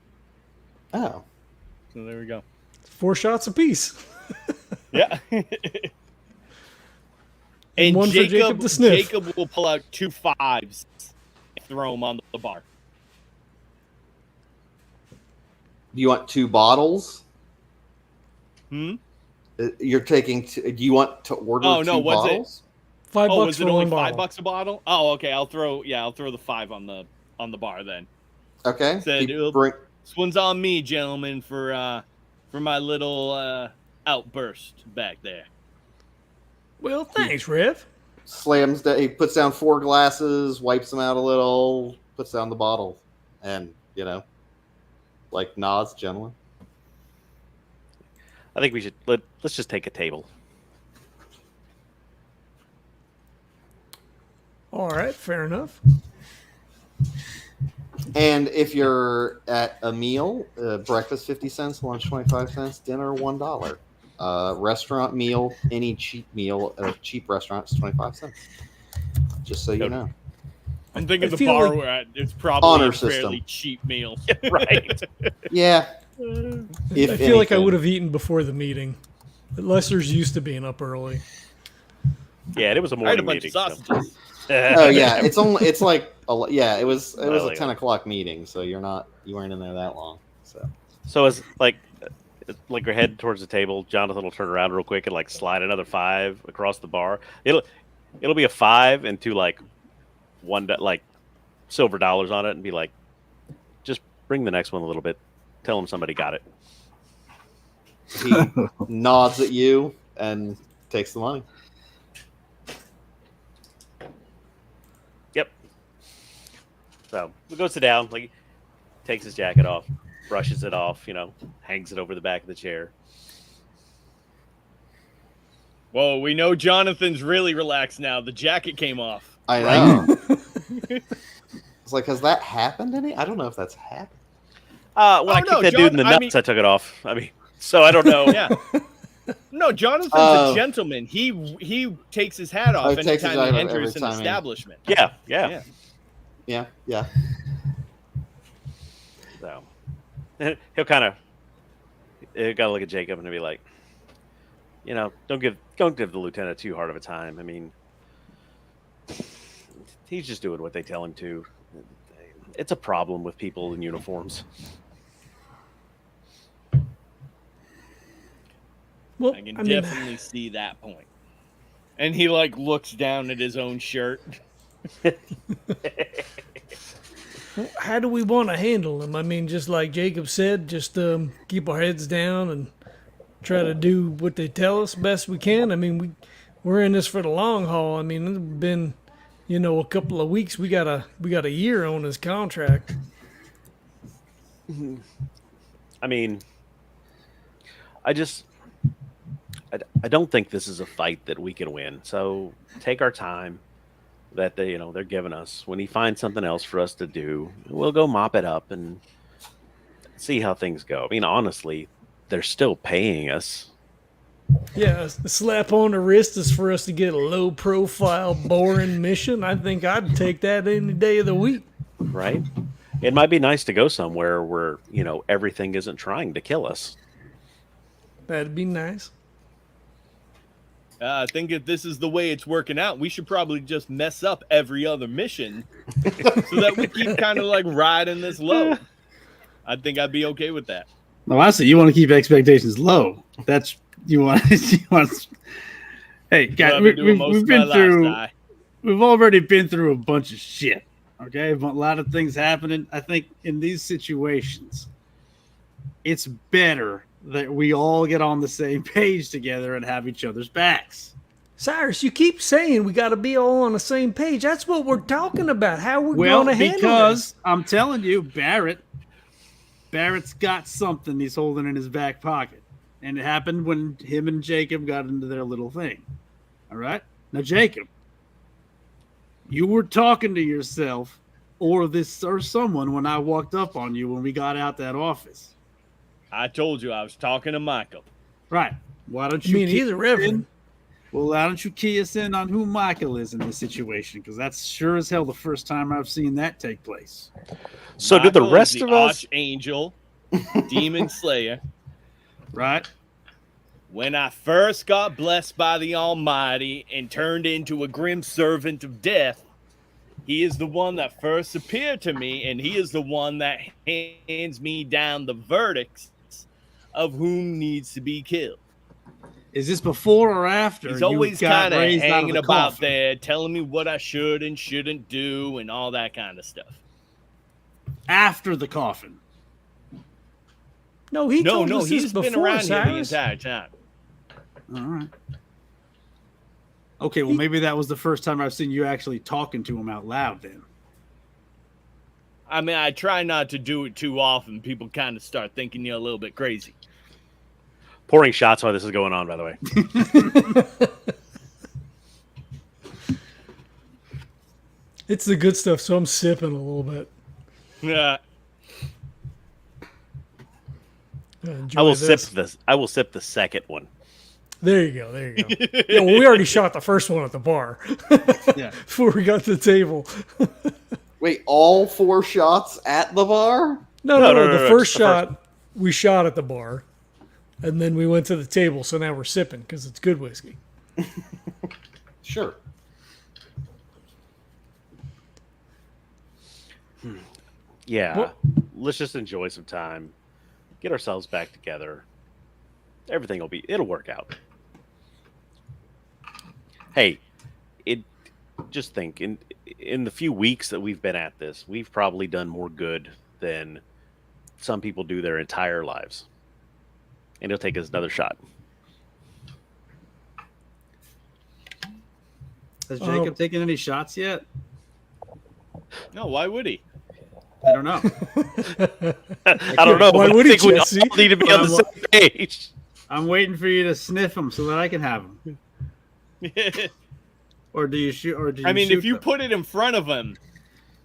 Oh.
So there we go.
4 shots apiece.
Yeah. And
one for Jacob to sniff.
Jacob will pull out 2 5s and throw them on the bar.
Do you want 2 bottles? You're taking. Do you want to order
Oh,
2
no, what's it?
bottles?
$5
Was
for
it only
one bottle.
$5 a bottle? Oh, okay. I'll throw the 5 on the bar then.
Okay.
Said,
Bring-
This one's on me, gentlemen, for my little outburst back there.
Well, thanks, Rev.
slams down. He puts down 4 glasses, wipes them out a little, puts down the bottle, and like nods, gentlemen.
I think we should let's just take a table.
All right, fair enough.
And if you're at a meal, breakfast 50 cents, lunch 25 cents, dinner $1. Restaurant meal, any cheap meal, a cheap restaurant is 25 cents. Just so you know.
I'm thinking
I
the
feel
bar
like-
we're at, it's probably
Honor
a fairly
system.
cheap meal.
Right.
Yeah.
I feel like I would have eaten before the meeting. But Lester's used to being up early.
Yeah, and it was a
I had a
morning
bunch
meeting.
of sausages.
Oh yeah, it was a
Well,
10 o'clock meeting, so you weren't in there that long.
So as like we're heading towards the table, Johnathan will turn around real quick and like slide another 5 across the bar. It'll be a 5 and 2 like like silver dollars on it, and be like, just bring the next one a little bit. Tell them somebody got it.
He nods at you and takes the money.
Yep. So we go sit down, like takes his jacket off, brushes it off, hangs it over the back of the chair.
Well, we know Jonathan's really relaxed now. The jacket came off.
I know. It's like, has that happened any? I don't know if that's happened.
When I kicked that dude in the nuts, I took it off. So I don't know.
Yeah. No, Jonathan's a gentleman. He takes his hat off
takes his
anytime
hat
he
off
enters
every
an
time he-
establishment.
Yeah.
Yeah.
So he'll kind of look at Jacob and be like, don't give the lieutenant too hard of a time. He's just doing what they tell him to. It's a problem with people in uniforms.
Well,
I can definitely see that point. And he looks down at his own shirt.
how do we want to handle them? Just like Jacob said, just keep our heads down and try to do what they tell us best we can. We're in this for the long haul. It's been, a couple of weeks. We got a year on his contract.
I don't think this is a fight that we can win. So take our time that they're giving us. When he finds something else for us to do, we'll go mop it up and see how things go. Honestly, they're still paying us.
Yeah, a slap on the wrist is for us to get a low-profile, boring mission. I think I'd take that any day of the week.
Right? It might be nice to go somewhere where, everything isn't trying to kill us.
That'd be nice.
I think if this is the way it's working out, we should probably just mess up every other mission so that we keep kind of riding this low. I think I'd be okay with that.
No, honestly, you want to keep expectations low. That's you want. Hey, guys, we've been through. We've already been through a bunch of shit.
Okay, a lot of things happening. I think in these situations, it's better that we all get on the same page together and have each other's backs.
Cyrus, you keep saying we got to be all on the same page. That's what we're talking about. How we're
Well,
going to handle
because
this.
I'm telling you, Barrett's got something he's holding in his back pocket. And it happened when him and Jacob got into their little thing. All right? Now, Jacob, you were talking to yourself or someone when I walked up on you when we got out that office.
I told you I was talking to Michael.
Right. Why don't
I
you
mean, he's a reverend.
Well, why don't you key us in on who Michael is in this situation? Because that's sure as hell the first time I've seen that take place.
So do the
Michael is
rest
the
of us?
Archangel, Demon Slayer.
Right?
When I first got blessed by the Almighty and turned into a grim servant of death, he is the one that first appeared to me, and he is the one that hands me down the verdicts of whom needs to be killed.
Is this before or after?
He's
you
always
got
kind of
raised out
hanging
the
about
coffin?
there, telling me what I should and shouldn't do and all that kind of stuff.
After the coffin.
No, he told
No,
us this
he's been
before,
around here the
Cyrus.
entire time.
All right. Okay, well, maybe that was the first time I've seen you actually talking to him out loud then.
I mean, I try not to do it too often. People kind of start thinking you're a little bit crazy.
Pouring shots while this is going on, by the way.
It's the good stuff, so I'm sipping a little bit.
Yeah.
Enjoy
I will
this.
sip this. I will sip the second one.
There you go. There you go. Yeah, well, we already shot the first one at the bar.
Yeah.
Before we got to the table.
Wait, all 4 shots at the bar?
No. The first
just the
shot we shot at the bar, and then we went to the table. So now we're sipping because it's good whiskey.
Sure.
Yeah.
Well-
Let's just enjoy some time. Get ourselves back together. It'll work out. Hey, just think in the few weeks that we've been at this, we've probably done more good than some people do their entire lives. And it'll take us another shot.
Has Jacob taken any shots yet?
No, why would he?
I don't know.
I don't know.
Why
but
would
I
he,
think we
Jesse?
all need to be on the same page.
I'm waiting for you to sniff them so that I can have them. Or do you shoot? Or do you
I mean,
shoot
if you
them?
put it in front of him,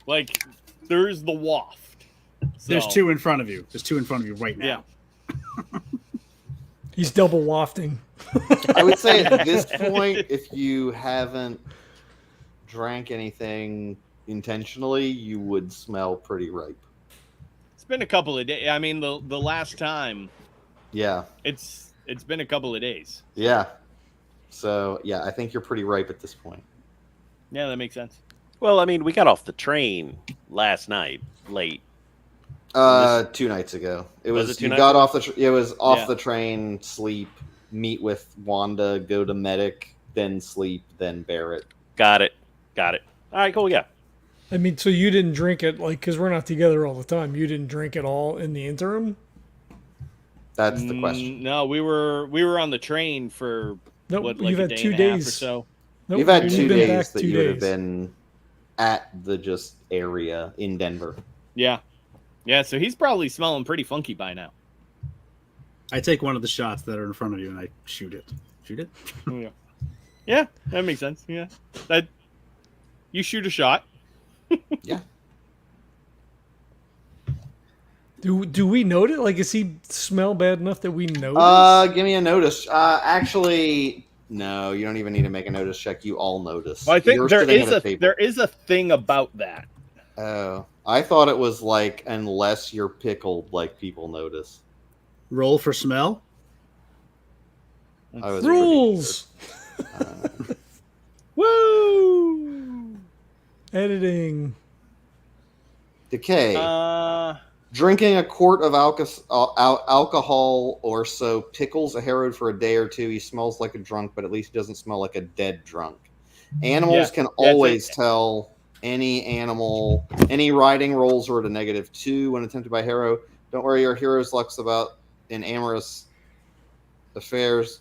like, there's the waft.
There's
So,
2 in front of you. There's 2 in front of you right now.
Yeah.
He's double wafting.
I would say at this point, if you haven't drank anything intentionally, you would smell pretty ripe.
It's been a couple of days. I mean, the last time,
Yeah.
it's been a couple of days.
Yeah. So, yeah, I think you're pretty ripe at this point.
Yeah, that makes sense.
Well, I mean, we got off the train last night late.
2 nights ago. It
Was
was,
it 2
you
nights
got
ago?
off it was off
Yeah.
the train, sleep, meet with Wanda, go to medic, then sleep, then Barrett.
Got it. All right, cool. Yeah.
I mean, so you didn't drink it, like, because we're not together all the time. You didn't drink it all in the interim?
That's the question.
No, we were on the train for
Nope,
what, like
you've
a
had
day
2
and a half or
days.
so.
Nope,
You've had
you've
2
been
days
back
that
2
you would have
days.
been at the just area in Denver.
Yeah. Yeah, so he's probably smelling pretty funky by now.
I take one of the shots that are in front of you and I shoot it. Shoot it?
Yeah. Yeah, that makes sense. Yeah. You shoot a shot.
Yeah.
Do we notice? Like, does he smell bad enough that we notice?
Give me a notice. Actually, no, you don't even need to make a notice check. You all notice.
Well, I think
You're
there
sitting
is
at
a
table.
there is a thing about that.
Oh, I thought it was like unless you're pickled, like people notice.
Roll for smell.
I was
Rules!
Woo!
Editing.
Decay. Drinking a quart of alcohol or so pickles a Herod for a day or 2. He smells like a drunk, but at least he doesn't smell like a dead drunk. Animals
Yeah,
can
yeah,
always tell any animal, any riding rolls are at a -2 when attempted by hero. Don't worry, your hero's luck's about in amorous affairs.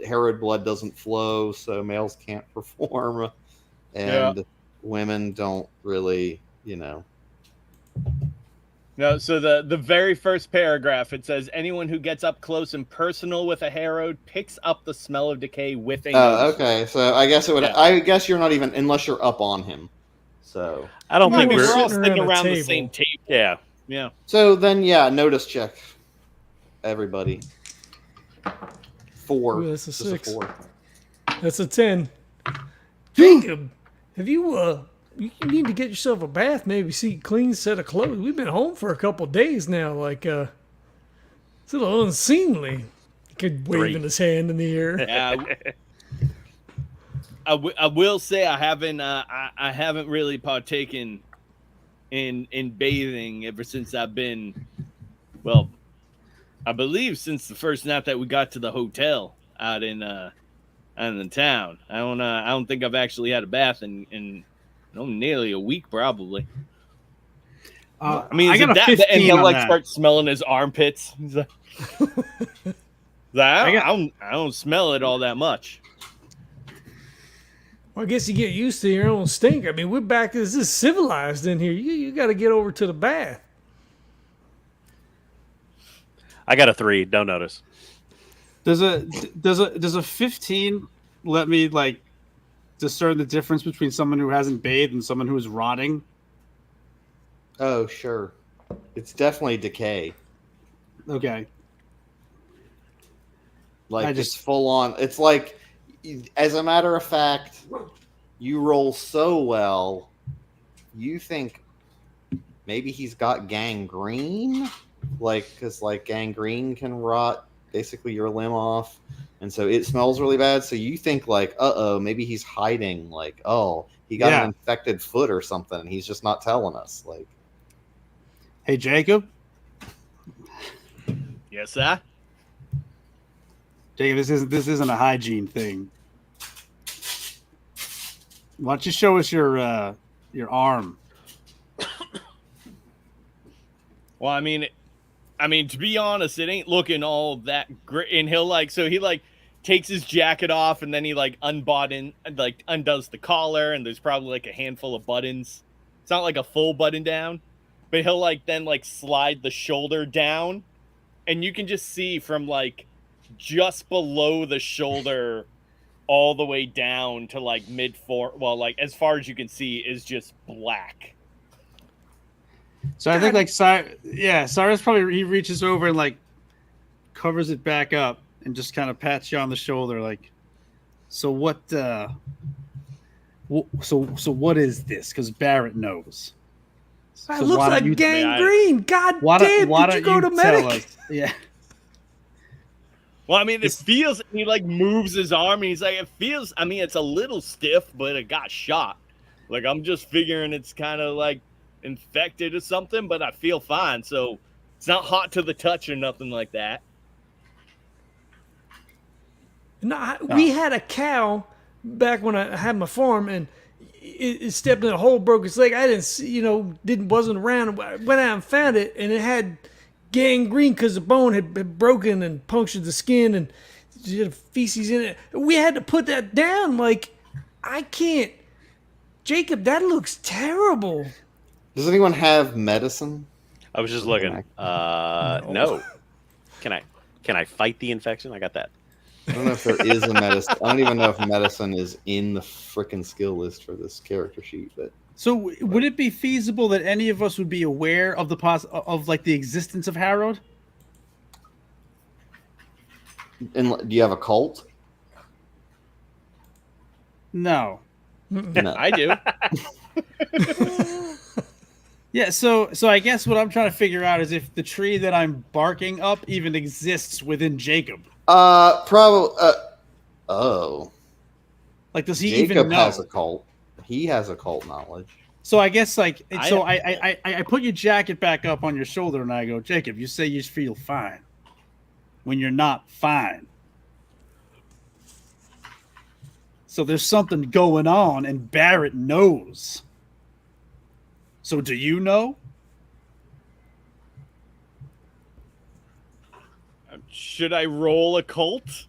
Harrowed blood doesn't flow, so males can't perform, and women don't really,
No, so the very first paragraph, it says anyone who gets up close and personal with a harrowed picks up the smell of decay with a notice.
Okay, so I guess it would.
Yeah.
I guess you're not even unless you're up on him. So
I don't
No,
think
We're all
sitting
sitting
around a
around the
table.
same table.
Yeah.
Yeah.
so then notice check, everybody. 4.
Ooh, that's a
Just
6.
4.
That's a 10. Jacob, have you you need to get yourself a bath, maybe see a clean set of clothes. We've been home for a couple of days now. Like, it's a little unseemly. He could waving his hand in the air.
Yeah, I will say I haven't really partaken in bathing ever since I've been, well, I believe since the first night that we got to the hotel out in the town. I don't think I've actually had a bath in nearly a week probably. I mean,
I
is
got
it
a
that
15
and he'll
on
like
that.
start smelling his armpits. He's like, I don't smell it all that much.
Well, I guess you get used to your own stink. I mean, we're back. This is civilized in here. You got to get over to the bath.
I got a 3. Don't notice.
Does a 15 let me like discern the difference between someone who hasn't bathed and someone who is rotting?
Oh, sure. It's definitely decay.
Okay.
Like, it's full on. It's like, as a matter of fact, you roll so well, you think maybe he's got gangrene? Like, because, like, gangrene can rot basically your limb off. And so it smells really bad. So you think, like, maybe he's hiding. Like, he got an infected foot or something, and he's just not telling us. Like,
hey, Jacob.
Yes, sir.
Jacob, this isn't a hygiene thing. Why don't you show us your arm?
Well, I mean, to be honest, it ain't looking all that great. And he takes his jacket off, and then he undoes the collar, and there's probably like a handful of buttons. It's not like a full button down, but he'll then slide the shoulder down, and you can just see from just below the shoulder all the way down to mid-form. Well, as far as you can see is just black.
So I think Cyrus probably he reaches over and covers it back up and just kind of pats you on the shoulder, so what? So what is this? Because Barrett knows.
It looks like gangrene. God damn! Did you go to medic?
Yeah.
Well, I mean, it feels. He moves his arm, and he's like, it feels. I mean, it's a little stiff, but it got shot. I'm just figuring it's kind of infected or something, but I feel fine. So it's not hot to the touch or nothing like that.
No, we had a cow back when I had my farm, and it stepped in a hole, broke its leg. I didn't see, wasn't around. I went out and found it, and it had gangrene because the bone had broken and punctured the skin, and it had feces in it. We had to put that down. I can't. Jacob, that looks terrible.
does anyone have medicine?
I was just looking. No. Can I fight the infection? I got that.
I don't know if there is a medicine. I don't even know if medicine is in the frickin' skill list for this character sheet. But
So would it be feasible that any of us would be aware of the existence of Harrowed?
and do you have a cult?
No.
No.
I do.
Yeah, so I guess what I'm trying to figure out is if the tree that I'm barking up even exists within Jacob.
Probably.
Does he
Jacob
even know?
has a cult. He has a cult knowledge.
So I guess I put your jacket back up on your shoulder and I go, Jacob, you say you feel fine when you're not fine. So there's something going on, and Barrett knows. So do you know?
Should I roll a cult?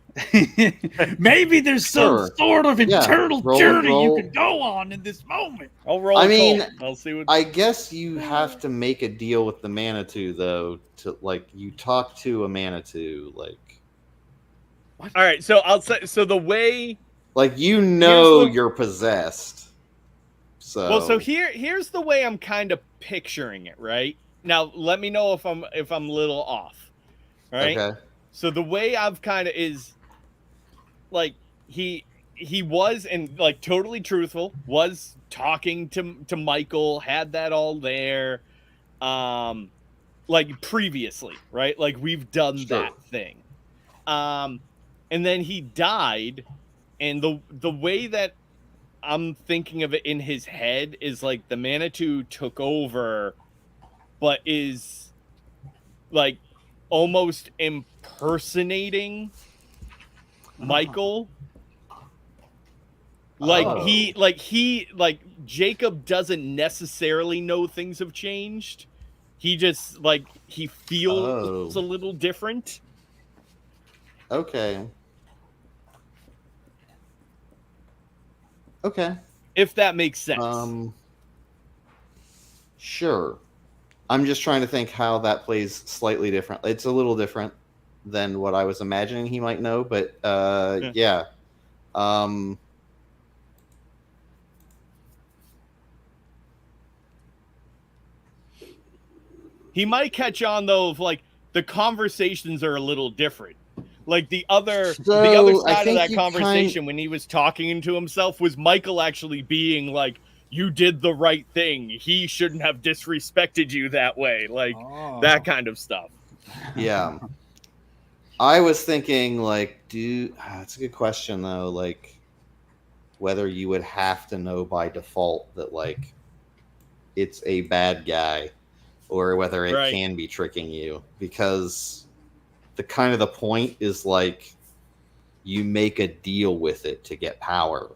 Maybe there's some
Sure.
sort of
Yeah,
internal
roll-
journey
roll-
you can go on in this moment.
I'll roll
I
a
mean,
cult. I'll see what.
I guess you have to make a deal with the Manitou, though. To like, you talk to a Manitou, like
All right, so I'll say. So the way.
you know
Here's the-
you're possessed. So
Well, so here's the way I'm kind of picturing it. Right now, let me know if I'm a little off. Right.
okay,
So the way I've kind of is, like he was and like totally truthful, was talking to Michael, had that all there, like previously, right? Like we've done
Sure.
that thing, and then he died, and the way that I'm thinking of it in his head is like the Manitou took over, but is like almost impersonating Michael. Like Jacob doesn't necessarily know things have changed. He just like he feels a little different.
okay.
If that makes sense.
Sure. I'm just trying to think how that plays slightly different. It's a little different than what I was imagining he might know, but yeah.
He might catch on though of like the conversations are a little different. Like the other
So, I
side of
think
that
you
conversation when he was talking to himself was Michael actually being like, you did the right thing. He shouldn't have disrespected you that way. Like that kind of stuff.
Yeah. I was thinking like, that's a good question though, like whether you would have to know by default that like it's a bad guy or whether it
Right.
can be tricking you, because the point is like you make a deal with it to get power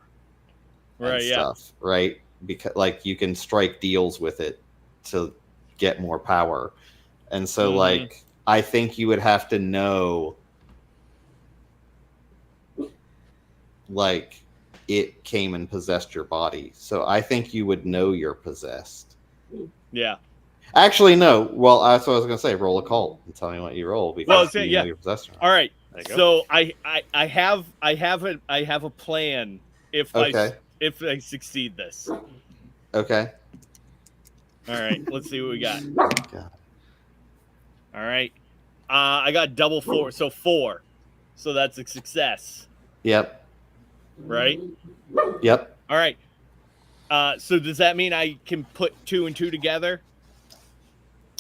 and
Right, yeah.
stuff, right? Because like you can strike deals with it to get more power. And so like I think you would have to know like it came and possessed your body. So I think you would know you're possessed.
Yeah.
Actually, no. Well, that's what I was going to say. Roll a cult and tell me what you roll because you know you're possessed.
All right.
There you go.
So I have a plan if I succeed this.
Okay.
All right. Let's see what we got.
God.
All right. I got double 4, so 4. So that's a success,
Yep.
right?
Yep.
All right. So does that mean I can put 2 and 2 together?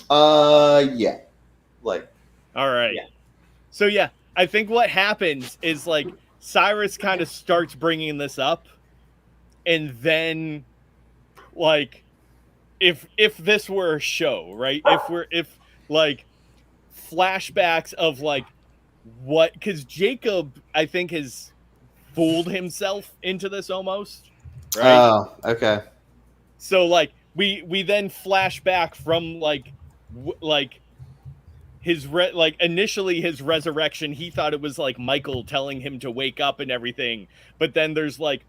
Yeah. Like.
All right.
Yeah.
So yeah, I think what happens is like Cyrus kind of starts bringing this up, and then like if this were a show, right? If like flashbacks of like what, because Jacob I think has fooled himself into this almost, right?
Oh, okay.
So like we then flash back from like his initially his resurrection. He thought it was like Michael telling him to wake up and everything, but then there's like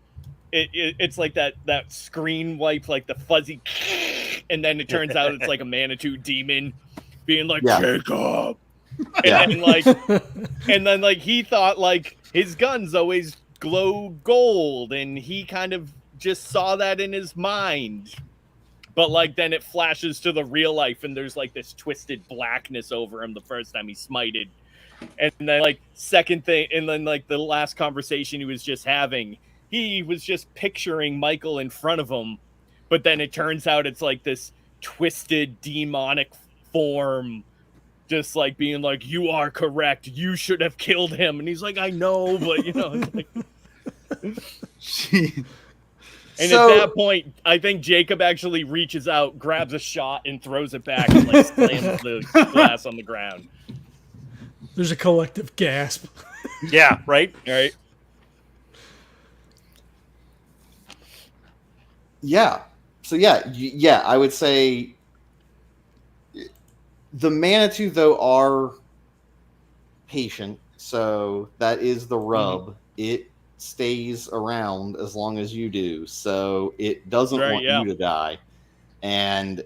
it's like that screen wipe, like the fuzzy, and then it turns out it's like a Manitou demon being like, Jacob. And then like he thought like his guns always glow gold, and he kind of just saw that in his mind. But like then it flashes to the real life, and there's like this twisted blackness over him the first time he smited. And then like second thing, and then like the last conversation he was just having, he was just picturing Michael in front of him, but then it turns out it's like this twisted demonic form, just like being like, you are correct, you should have killed him. And he's like, I know, but you know, it's like... And at that point, I think Jacob actually reaches out, grabs a shot, and throws it back and like slams the glass on the ground.
There's a collective gasp.
Yeah, right?
All right.
Yeah. So yeah, I would say the Manitou though are patient, so that is the rub. It stays around as long as you do, so it doesn't want you to die. And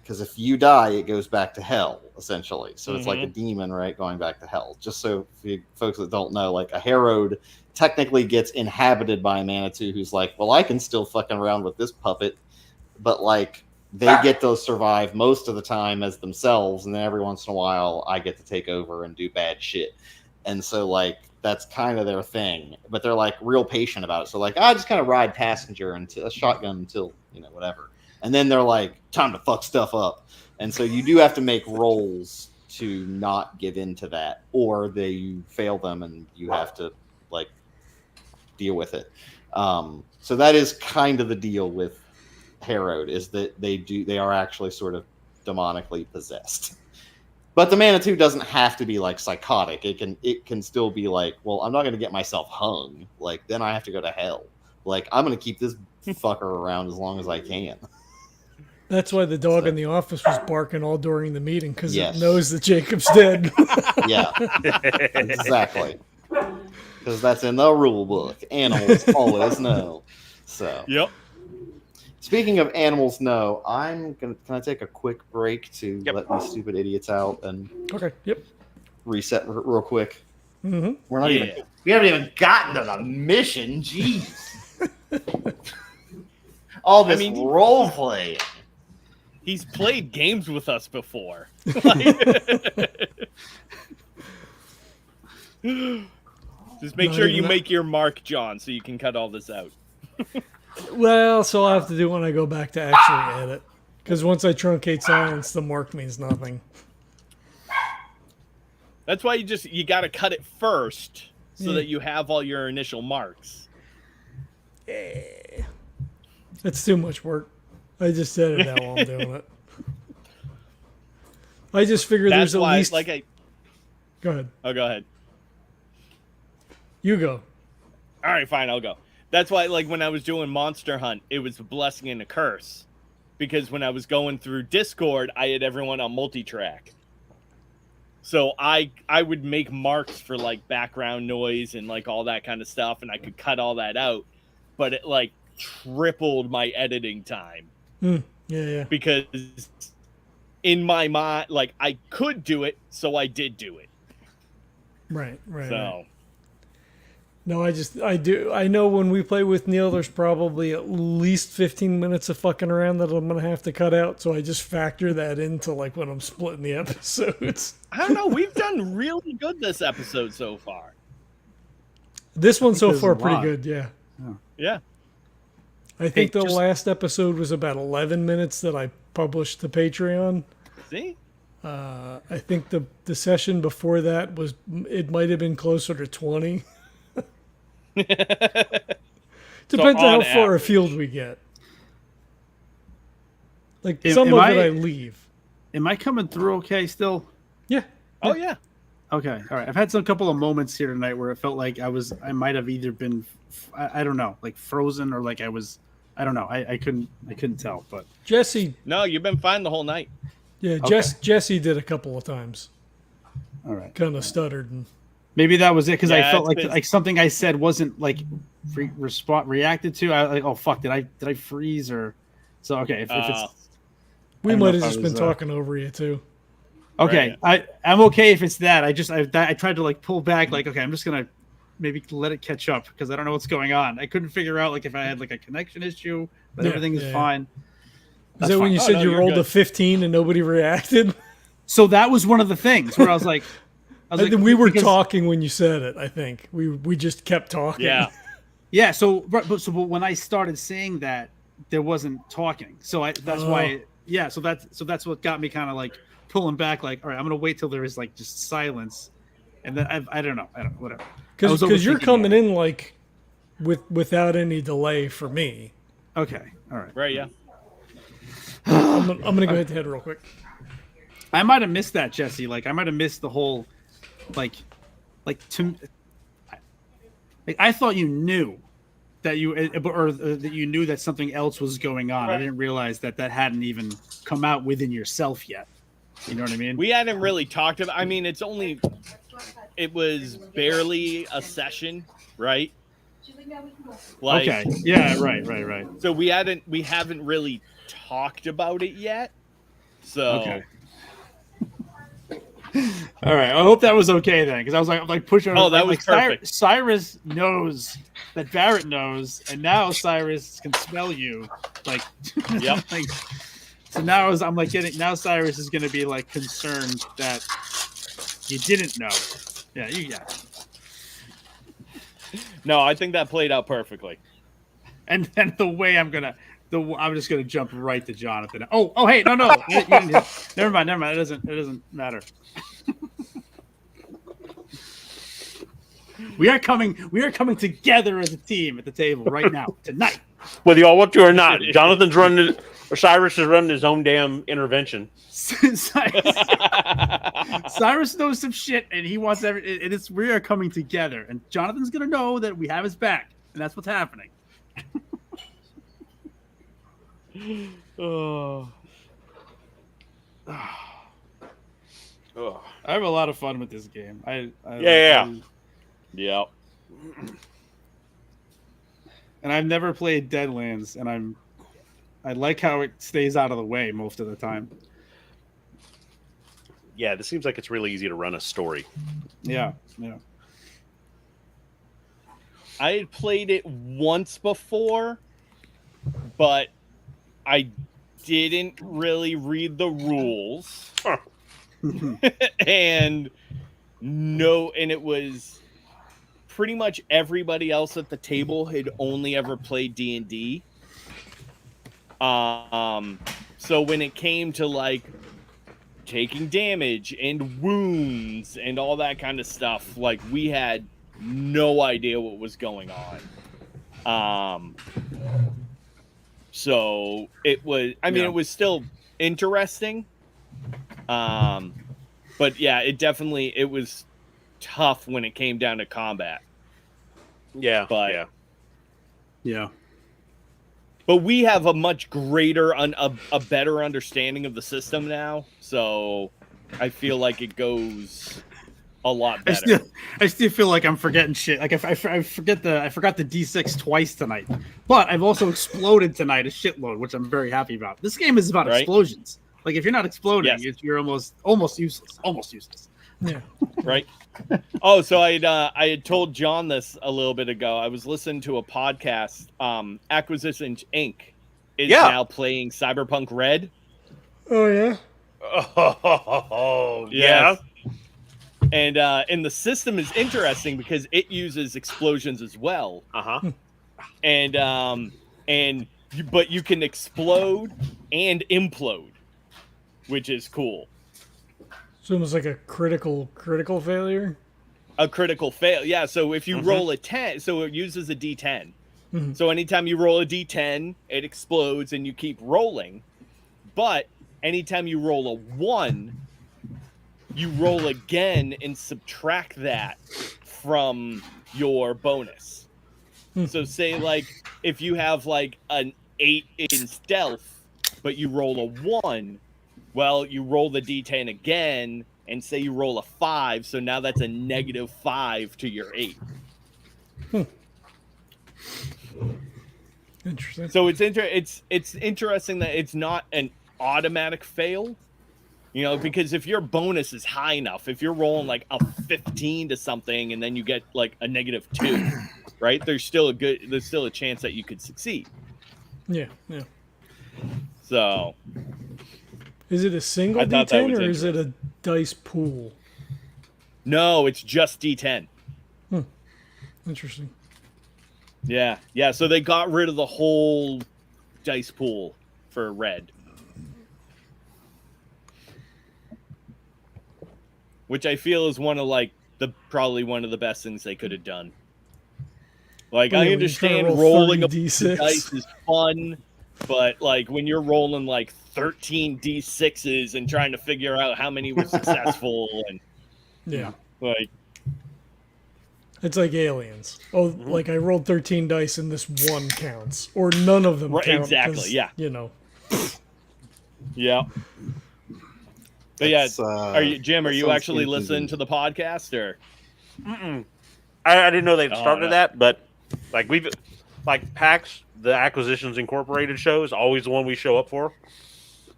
because if you die, it goes back to hell, essentially. So it's like a demon, right, going back to hell. Just so for you folks that don't know, like a Harrowed technically gets inhabited by a Manitou who's like, well, I can still fucking around with this puppet, but like they get to survive most of the time as themselves, and then every once in a while I get to take over and do bad shit. And so like that's kind of their thing, but they're like real patient about it. So like I just kind of ride passenger until a shotgun until whatever. And then they're like, time to fuck stuff up. And so you do have to make rolls to not give in to that, or you fail them and you have to like deal with it. So that is kind of the deal with Harrowed, is that they are actually sort of demonically possessed. But the Manitou doesn't have to be like psychotic. It can still be like, well, I'm not going to get myself hung. Like then I have to go to hell. Like I'm going to keep this fucker around as long as I can.
That's why the dog in the office was barking all during the meeting, because it knows that Jacob's dead.
Yeah, exactly. Because that's in the rule book. Animals always know. So.
Yep.
Speaking of animals know, can I take a quick break to let these stupid idiots out and reset real quick?
Mm-hmm.
We haven't even gotten to the mission. Jeez. All this role play.
He's played games with us before. Just make sure you make your mark, John, so you can cut all this out.
Well, so I'll have to do when I go back to actually edit. Because once I truncate silence, the mark means nothing.
That's why you got to cut it first so that you have all your initial marks.
That's too much work. I just said it now while I'm doing it. I just figured there's at least... Go ahead.
Oh, go ahead.
You go.
All right, fine, I'll go. That's why, like, when I was doing Monster Hunt, it was a blessing and a curse. Because when I was going through Discord, I had everyone on multi-track. So I would make marks for, like, background noise and, like, all that kind of stuff, and I could cut all that out. But it, like, tripled my editing time.
Yeah.
Because in my mind, like, I could do it, so I did do it.
Right.
So...
No, I know when we play with Neil, there's probably at least 15 minutes of fucking around that I'm going to have to cut out. So I just factor that into like when I'm splitting the episodes.
I don't know. We've done really good this episode so far.
This one so far pretty good. Yeah.
Yeah.
I think the last episode was about 11 minutes that I published to Patreon.
See?
I think the session before that it might have been closer to 20. Depends on how far afield we get. Like some of it I leave.
Am I coming through okay still?
Yeah.
Oh yeah.
Okay. All right. I've had some couple of moments here tonight where it felt like I might have either been I don't know, like frozen or like I don't know. I couldn't tell, but
Jesse.
No, you've been fine the whole night.
Yeah, okay. Jesse did a couple of times.
All right.
Kind of stuttered and
maybe that was it because I felt like something I said wasn't like reacted to. I like, oh fuck, did I freeze or so? Okay, if it's
we might have just been talking over you too.
Okay, right. I'm okay if it's that. I tried to like pull back, like okay, I'm just gonna maybe let it catch up because I don't know what's going on. I couldn't figure out like if I had like a connection issue, but everything is fine.
Is that when you said you rolled a 15 and nobody reacted?
So that was one of the things where I was like.
We were talking when you said it. I think we just kept talking.
Yeah. So when I started saying that, there wasn't talking. So that's why. Yeah. So that's what got me kind of like pulling back. Like, all right, I'm gonna wait till there is like just silence, and then I don't know. Whatever.
Because you're coming in like without any delay for me.
Okay. All right.
Right. Yeah.
I'm gonna go head real quick.
I might have missed that, Jesse. Like I might have missed the whole. Like I thought you knew that you knew that something else was going on. I didn't realize that hadn't even come out within yourself yet. You know what I mean?
We hadn't really talked about. I mean, it was barely a session, right? Like,
okay. Yeah. Right.
So we haven't really talked about it yet. So
okay. All right. I hope that was okay then, because I was like pushing.
Oh, that was perfect.
Cyrus knows that Barrett knows, and now Cyrus can smell you. Like,
yep.
Like, so now I'm like now Cyrus is going to be like concerned that you didn't know. Yeah.
No, I think that played out perfectly.
And then I'm just gonna jump right to Johnathan. Oh, hey, no, never mind. It doesn't matter. We are coming together as a team at the table right now tonight.
Whether y'all want to or not, Cyrus is running his own damn intervention.
Cyrus knows some shit, and he wants we are coming together, and Jonathan's gonna know that we have his back, and that's what's happening.
Oh.
I have a lot of fun with this game.
Yep.
And I've never played Deadlands, and I like how it stays out of the way most of the time.
Yeah, this seems like it's really easy to run a story.
Yeah.
I had played it once before, but I didn't really read the rules.
Huh.
and it was pretty much everybody else at the table had only ever played D&D. So when it came to like taking damage and wounds and all that kind of stuff, like we had no idea what was going on. So it was, it was still interesting. But yeah, it was tough when it came down to combat.
Yeah.
But
yeah.
But we have a much greater, a better understanding of the system now. So I feel like it goes a lot better.
I still feel like I'm forgetting shit. Like I forgot the D6 twice tonight, but I've also exploded tonight a shitload, which I'm very happy about. This game is about explosions. Like if you're not exploding, you're almost useless. Almost useless.
Yeah.
Right. Oh, so I had told John this a little bit ago. I was listening to a podcast. Acquisition Inc. is now playing Cyberpunk Red.
Oh yeah.
Oh yeah.
And the system is interesting because it uses explosions as well.
Uh-huh.
But you can explode and implode, which is cool.
It's almost like a critical failure.
A critical fail. Yeah, so if you roll a 10, so it uses a D10. So anytime you roll a D10, it explodes and you keep rolling. But anytime you roll a 1, you roll again and subtract that from your bonus. So say like if you have like an 8 in stealth, but you roll a 1, well, you roll the D10 again and say you roll a 5, so now that's a -5 to your 8.
Interesting.
So it's interesting that it's not an automatic fail. You know, because if your bonus is high enough, if you're rolling like a 15 to something and then you get like a -2, right? There's still a chance that you could succeed.
Yeah.
So
is it a single
I thought that
D10
was
or is it a dice pool?
no, it's just D10.
Interesting.
Yeah. So they got rid of the whole dice pool for Red, which I feel is probably one of the best things they could have done. Like I understand rolling a D6 dice is fun, but like when you're rolling like 13 D6s and trying to figure out how many were successful and
yeah,
like
It's like aliens. Oh, like I rolled 13 dice and this one counts, or none of them
Right,
count.
exactly,
'cause,
yeah.
You know.
Yeah. But yeah,
That's,
are you, Jim? Are
that
you
sounds
actually listening
confusing.
to the podcast, or?
I didn't know they'd started
no.
that, but like we've like PAX, the Acquisitions Incorporated show is always the one we show up for.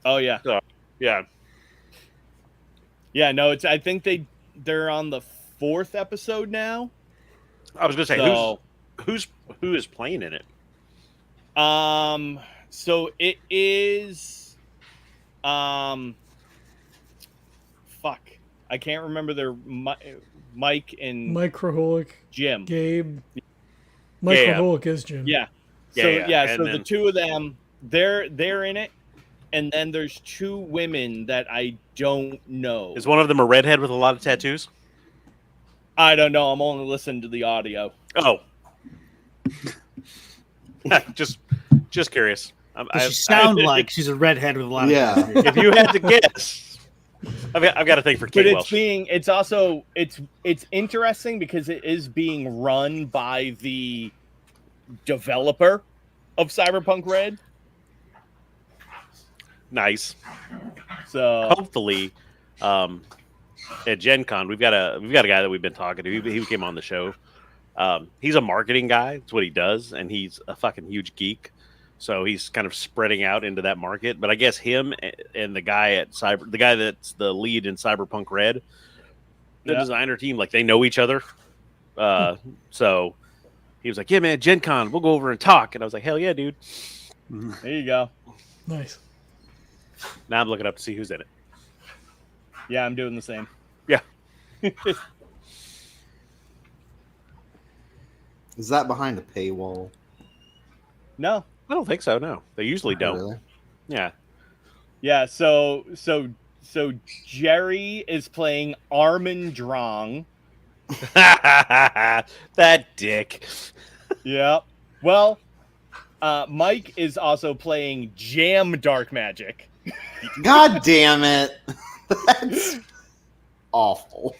Oh yeah,
So yeah,
yeah. No, it's. I think they're on the 4th episode now.
I was gonna say
So-
who is playing in it?
So it is. Fuck, I can't remember their Mike and
Microholic,
Jim.
Gabe. Microholic is Jim.
Yeah.
Yeah,
So
yeah,
yeah,
and
so the
then-
two of them, they're in it, and then there's 2 women that I don't know.
Is one of them a redhead with a lot of tattoos?
I don't know. I'm only listening to the audio.
Oh, just curious.
Does she sound like she's a redhead with a lot of
Yeah.
tattoos?
If you had to guess, I've got a thing for
But
Kate
it's
Welsh.
it's also it's interesting because it is being run by the developer of Cyberpunk Red.
Nice.
So
Hopefully, at Gen Con, we've got a guy that we've been talking to. He came on the show. He's a marketing guy. That's what he does, and he's a fucking huge geek. So he's kind of spreading out into that market. But I guess him and the guy that's the lead in Cyberpunk Red, the
Yeah.
designer team, like they know each other. So he was like, "Yeah, man, Gen Con, we'll go over and talk." And I was like, "Hell yeah, dude!"
there you go.
Nice.
Now I'm looking up to see who's in it.
Yeah, I'm doing the same.
Yeah.
Is that behind a paywall?
No.
I don't think so. No, they usually
Oh,
don't.
really?
Yeah.
Yeah. So Jerry is playing Armin Drong.
That dick.
Yeah. Well, Mike is also playing Jam Dark Magic.
God damn it! That's awful.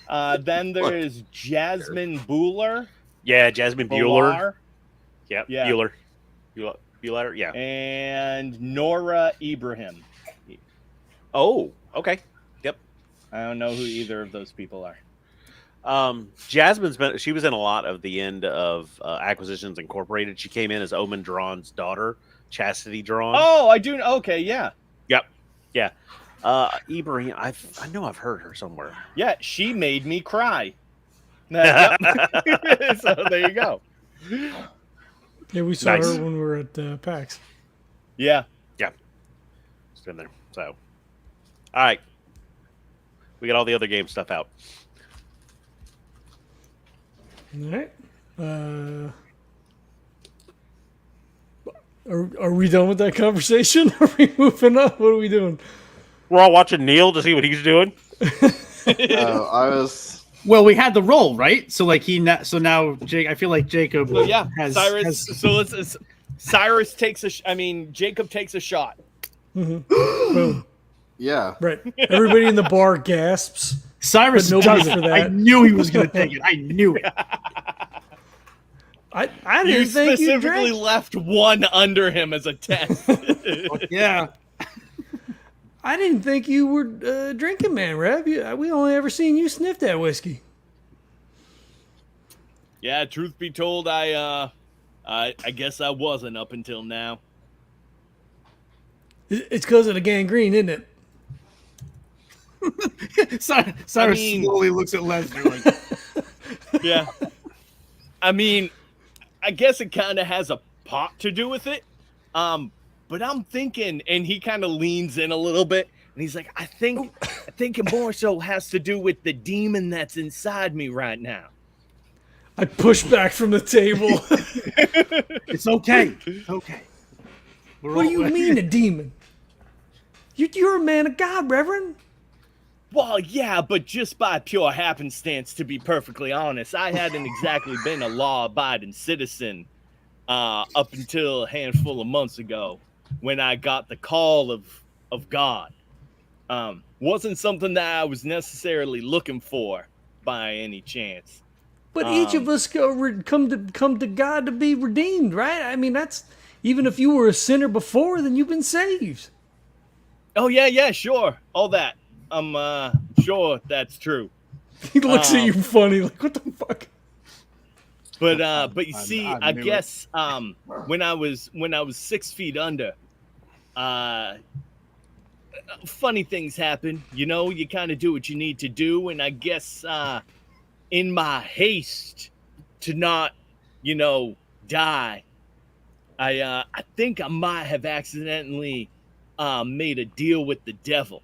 Then there is Jasmine Bueller.
Yeah, Jasmine Bueller. Yep.
Yeah.
Bueller. Bueller. Yeah.
And Nora Ibrahim.
Oh, okay.
I don't know who either of those people are.
She was in a lot of the end of Acquisitions Incorporated. She came in as Omen Drawn's daughter, Chastity Drawn.
Oh, I do. Okay, yeah.
Yep. Yeah. Ibrahim, I know I've heard her somewhere.
Yeah, she made me cry. Yep. So there you go.
Yeah, we saw
Nice.
her when we were at PAX.
Yeah.
It's been there. So, all right. We got all the other game stuff out.
All right. Are we done with that conversation? Are we moving on? What are we doing?
We're all watching Neil to see what he's doing.
Oh, I was.
Well, we had the roll, right? So like so now Jake. I feel like Jacob.
So yeah,
has
Cyrus. So let's. Cyrus takes Jacob takes a shot.
Boom.
Yeah.
Right. Everybody in the bar gasps.
Cyrus
But nobody
does
for
it.
that.
I knew he was going to take it. I knew it.
I
You
didn't think you
specifically
drank.
left one under him as a test.
Yeah.
I didn't think you were drinking, man, Rev. We only ever seen you sniff that whiskey.
Yeah, truth be told, I guess I wasn't up until now.
It's because of the gangrene, isn't it?
Cyrus
I mean-
slowly looks at Lesnar like,
Yeah. I mean, I guess it kind of has a pot to do with it. But I'm thinking, and he kind of leans in a little bit, and he's like, I think it more so has to do with the demon that's inside me right now.
I push back from the table.
it's okay. It's okay.
What do you mean, a demon? You're a man of God, Reverend.
Well, yeah, but just by pure happenstance, to be perfectly honest, I hadn't exactly been a law-abiding citizen up until a handful of months ago when I got the call of God. Wasn't something that I was necessarily looking for by any chance.
But each of us come to God to be redeemed, right? I mean, that's even if you were a sinner before, then you've been saved.
Oh yeah, sure, all that. I'm sure that's true.
He looks at you funny, like what the fuck.
But you see,
I
I
knew
guess when I was 6 feet under, funny things happen. You know, you kind of do what you need to do, and I guess in my haste to not, die, I think I might have accidentally made a deal with the devil.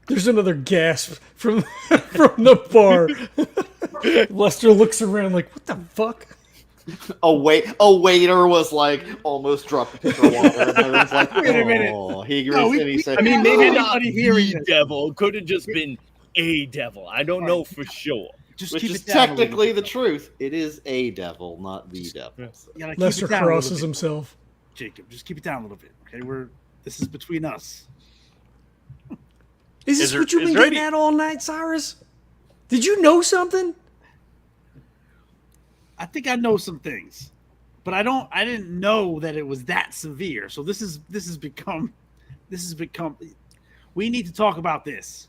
There's another gasp from the bar. Lester looks around like, what the fuck?
A waiter was like almost dropped a pitcher of water, and everyone's like,
Wait a minute.
"Oh." He
No,
and he said,
I mean, maybe
Oh.
not
Anybody hearing
the
this?
devil. Could have just been a devil. I don't know for sure.
Just
which
keep
is
it down a little
technically
bit,
the
though.
truth. It is a devil, not the devil. So.
You gotta keep
Lester
it down a little
crosses
bit,
himself.
Jacob, just keep it down a little bit. Okay, this is between us.
Is this
Is there-
what you've
is
been
there
getting
any-
at all night, Cyrus? Did you know something?
I think I know some things, but I didn't know that it was that severe. So this has become. We need to talk about this.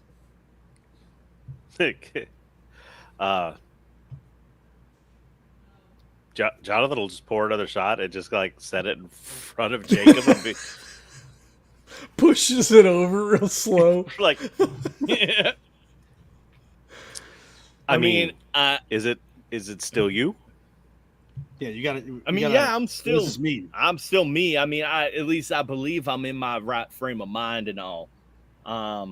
Jonathan will just pour another shot and just like set it in front of Jacob and be
Pushes it over real slow.
like,
Yeah.
I mean,
is
is it still you?
Yeah, you got to.
I'm
What
still
does this mean?
I'm still me. I mean, at least I believe I'm in my right frame of mind and all. I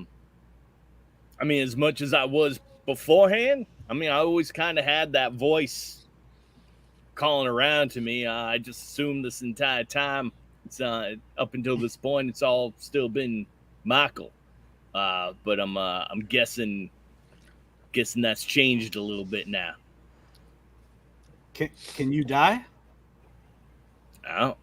mean, as much as I was beforehand, I mean, I always kind of had that voice calling around to me. I just assumed this entire time, it's up until this point, it's all still been Michael. But I'm guessing that's changed a little bit now.
Can you die?
I don't.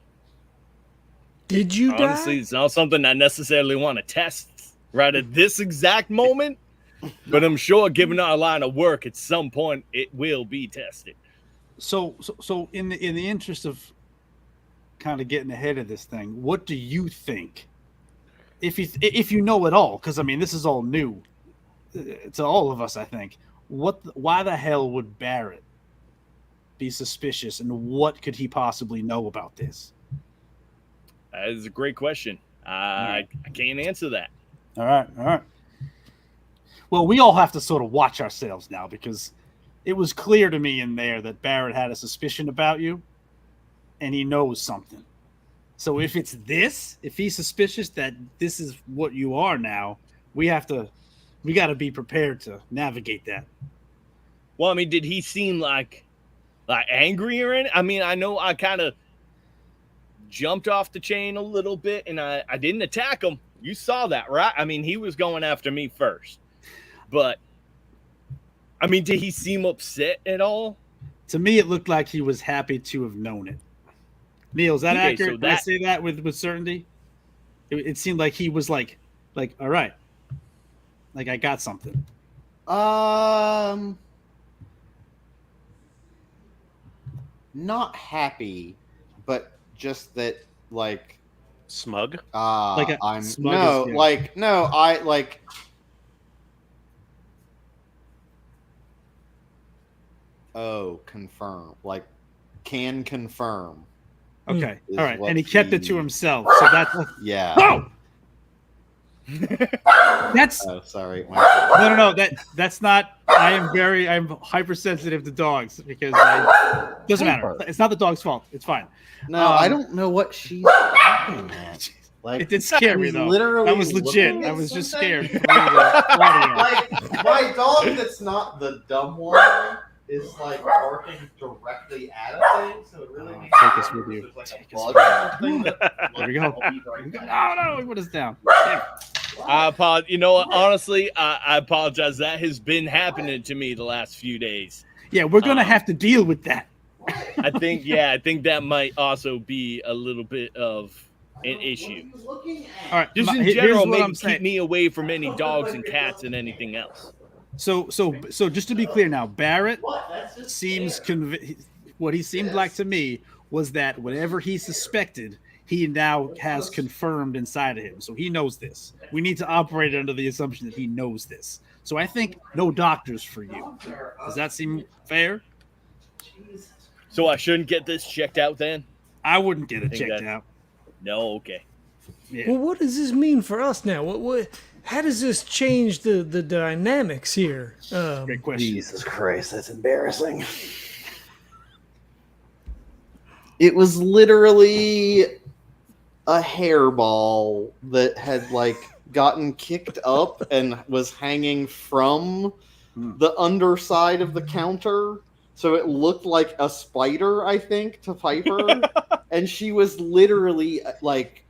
Did you
Honestly,
die?
it's not something I necessarily want to test right at this exact moment, but I'm sure given our line of work, at some point it will be tested.
So in the interest of kind of getting ahead of this thing, what do you think? If you know it all, because I mean this is all new to all of us, I think. Why the hell would Barrett be suspicious, and what could he possibly know about this?
That is a great question. I can't answer that.
All right. Well, we all have to sort of watch ourselves now, because it was clear to me in there that Barrett had a suspicion about you, and he knows something. So if he's suspicious that this is what you are now, we got to be prepared to navigate that.
Well, I mean, did he seem like angry or anything? I mean, I know I kind of jumped off the chain a little bit, and I didn't attack him. You saw that, right? I mean, he was going after me first. But, I mean, did he seem upset at all?
To me, it looked like he was happy to have known it. Neil, is that
Okay,
accurate?
so
Did I say that with certainty? It seemed like he was like, all right, like I got something.
Not happy, but just that like
Smug?
Like a
I'm
smug
no
as- yeah.
like no I like confirm, like can confirm.
Okay,
Is
all right,
what
and he kept it to
he-
himself. So that's
Yeah.
oh, that's
Oh, sorry.
no. That's not. I'm hypersensitive to dogs because doesn't matter. It's not the dog's fault. It's fine.
No, I don't know what she's looking at. Like
It did scare me
she's
though.
literally
That was legit.
looking
I
at
was just
something.
scared. For the audio.
Like my dog that's not the dumb one is like barking directly at a thing, so it really makes
Take
me
us with
wonder
you.
if it's
Take
like
us
a bug or something that
Here we go.
right
No, he put us down. Damn.
I apologize. You know what? Honestly, I apologize. That has been happening to me the last few days.
Yeah, we're gonna have to deal with that.
I think that might also be a little bit of an issue.
All right,
Just in
here's
general,
what
maybe
I'm
keep
saying.
me away from any dogs and cats and anything else.
So just to be clear now, Barrett seems what he seemed like to me was that whatever he suspected, he now has confirmed inside of him. So he knows this. We need to operate under the assumption that he knows this. So I think no doctors for you. Does that seem fair?
So I shouldn't get this checked out then?
I wouldn't get it
Think
checked
that-
out.
No, okay.
Yeah.
Well, what does this mean for us now? How does this change the dynamics here?
Great question.
Jesus Christ, that's embarrassing. It was literally a hairball that had like gotten kicked up and was hanging from the underside of the counter. So it looked like a spider, I think, to Piper. And she was literally like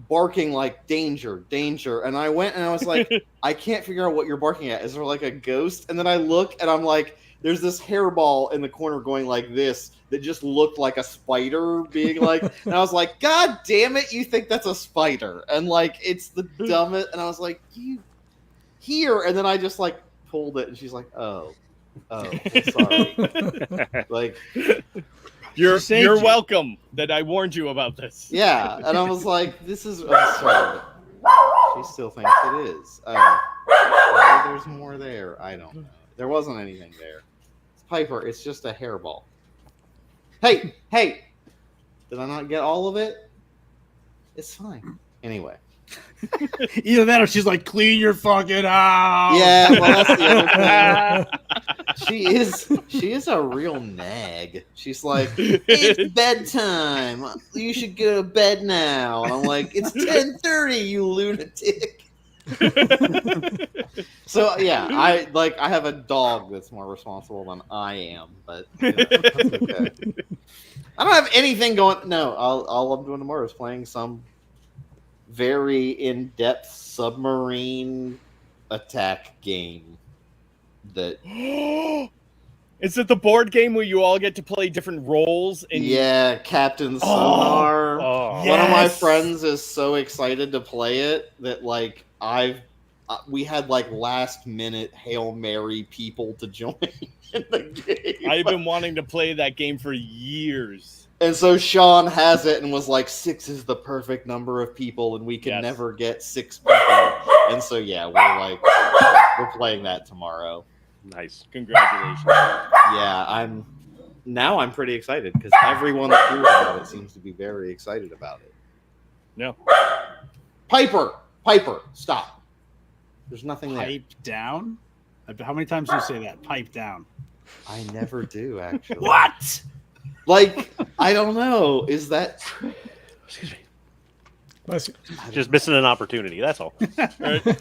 barking like danger, danger. And I went and I was like, I can't figure out what you're barking at. Is there like a ghost? And then I look and I'm like, there's this hairball in the corner going like this that just looked like a spider being like, and I was like, God damn it, you think that's a spider? And like, it's the dumbest. And I was like, you here? And then I just like pulled it and she's like, oh, sorry. Like,
You're
saved you.
welcome that I warned you about this.
yeah. And I was like, this is, I'm sorry. She still thinks it is. Maybe there's more there. I don't know. There wasn't anything there. Piper, it's just a hairball. Hey! Did I not get all of it? It's fine. Anyway.
Either that or she's like, clean your fucking house.
Yeah, well, that's the other thing. She is a real nag. She's like, it's bedtime. You should go to bed now. And I'm like, it's 10:30, you lunatic. So yeah, I have a dog that's more responsible than I am, but that's okay. I don't have anything going. No, all I'm doing tomorrow is playing some very in-depth submarine attack game. That
Is it the board game where you all get to play different roles? And
yeah, Captain Sonar. One of my friends is so excited to play it that like we had like last minute Hail Mary people to join in the game.
I've been wanting to play that game for years.
And so Sean has it and was like, 6 is the perfect number of people and we can
Yes.
never get 6 people. And so yeah, we're playing that tomorrow.
Nice.
Congratulations.
Yeah, I'm pretty excited because everyone that hears about it seems to be very excited about it.
No.
Piper, stop. There's nothing there.
Pipe down? How many times do you say that? Pipe down.
I never do, actually.
What?
Like, I don't know. Is that...
Excuse me.
Bless you.
Just missing an opportunity. That's all.
Right?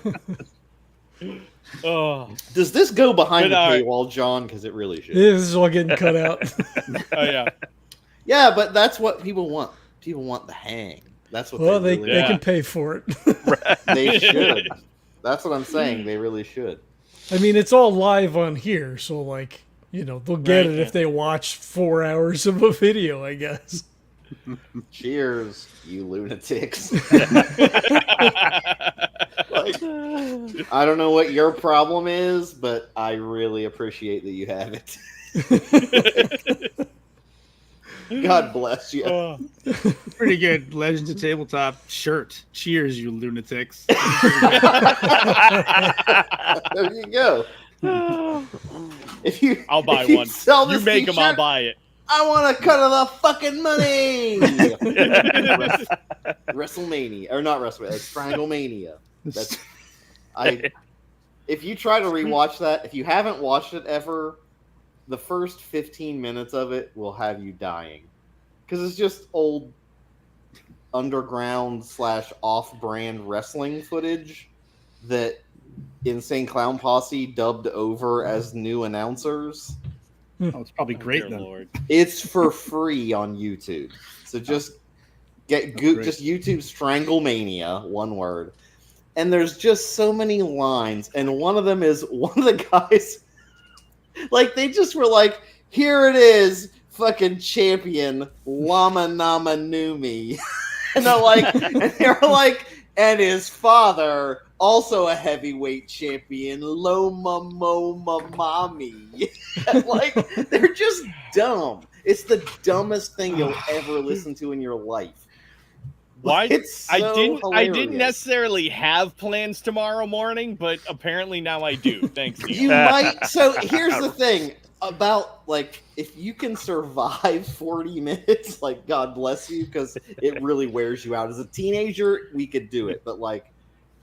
Oh,
Does this go behind the
Good art.
paywall, John? Because it really should.
This is all getting cut out.
yeah.
Yeah, but that's what people want. People want the hang. That's what
Well,
they
they
really
can pay for it.
They should. That's what I'm saying. They really should.
I mean, it's all live on here, so like, they'll get
Right,
it if they watch 4 hours of a video, I guess.
Cheers, you lunatics. Like, I don't know what your problem is, but I really appreciate that you have it. God bless you.
Oh.
Pretty good. Legends of Tabletop shirt. Cheers, you lunatics.
There you go. If you,
I'll buy
if you
one.
Sell
You
this
make them, I'll
t-shirt,
buy it.
I want a cut of the fucking money. WrestleMania, or not WrestleMania, Stranglemania. That's If you try to rewatch that, if you haven't watched it ever, the first 15 minutes of it will have you dying because it's just old underground / off-brand wrestling footage that Insane Clown Posse dubbed over as new announcers.
Oh, it's probably great
Dear
then.
Lord.
It's for free on YouTube. So just just YouTube Stranglemania, one word. And there's just so many lines. And one of them is one of the guys, like, they just were like, here it is, fucking champion, Lama Nama Numi. And they're like, and his father, also a heavyweight champion, Loma Moma Mommy. Like, they're just dumb. It's the dumbest thing you'll ever listen to in your life.
Why?
It's so
I didn't
hilarious.
necessarily have plans tomorrow morning, but apparently now I do. Thanks, Neil.
You might. So here's the thing about, like, if you can survive 40 minutes, like, God bless you, because it really wears you out. As a teenager, we could do it, but like,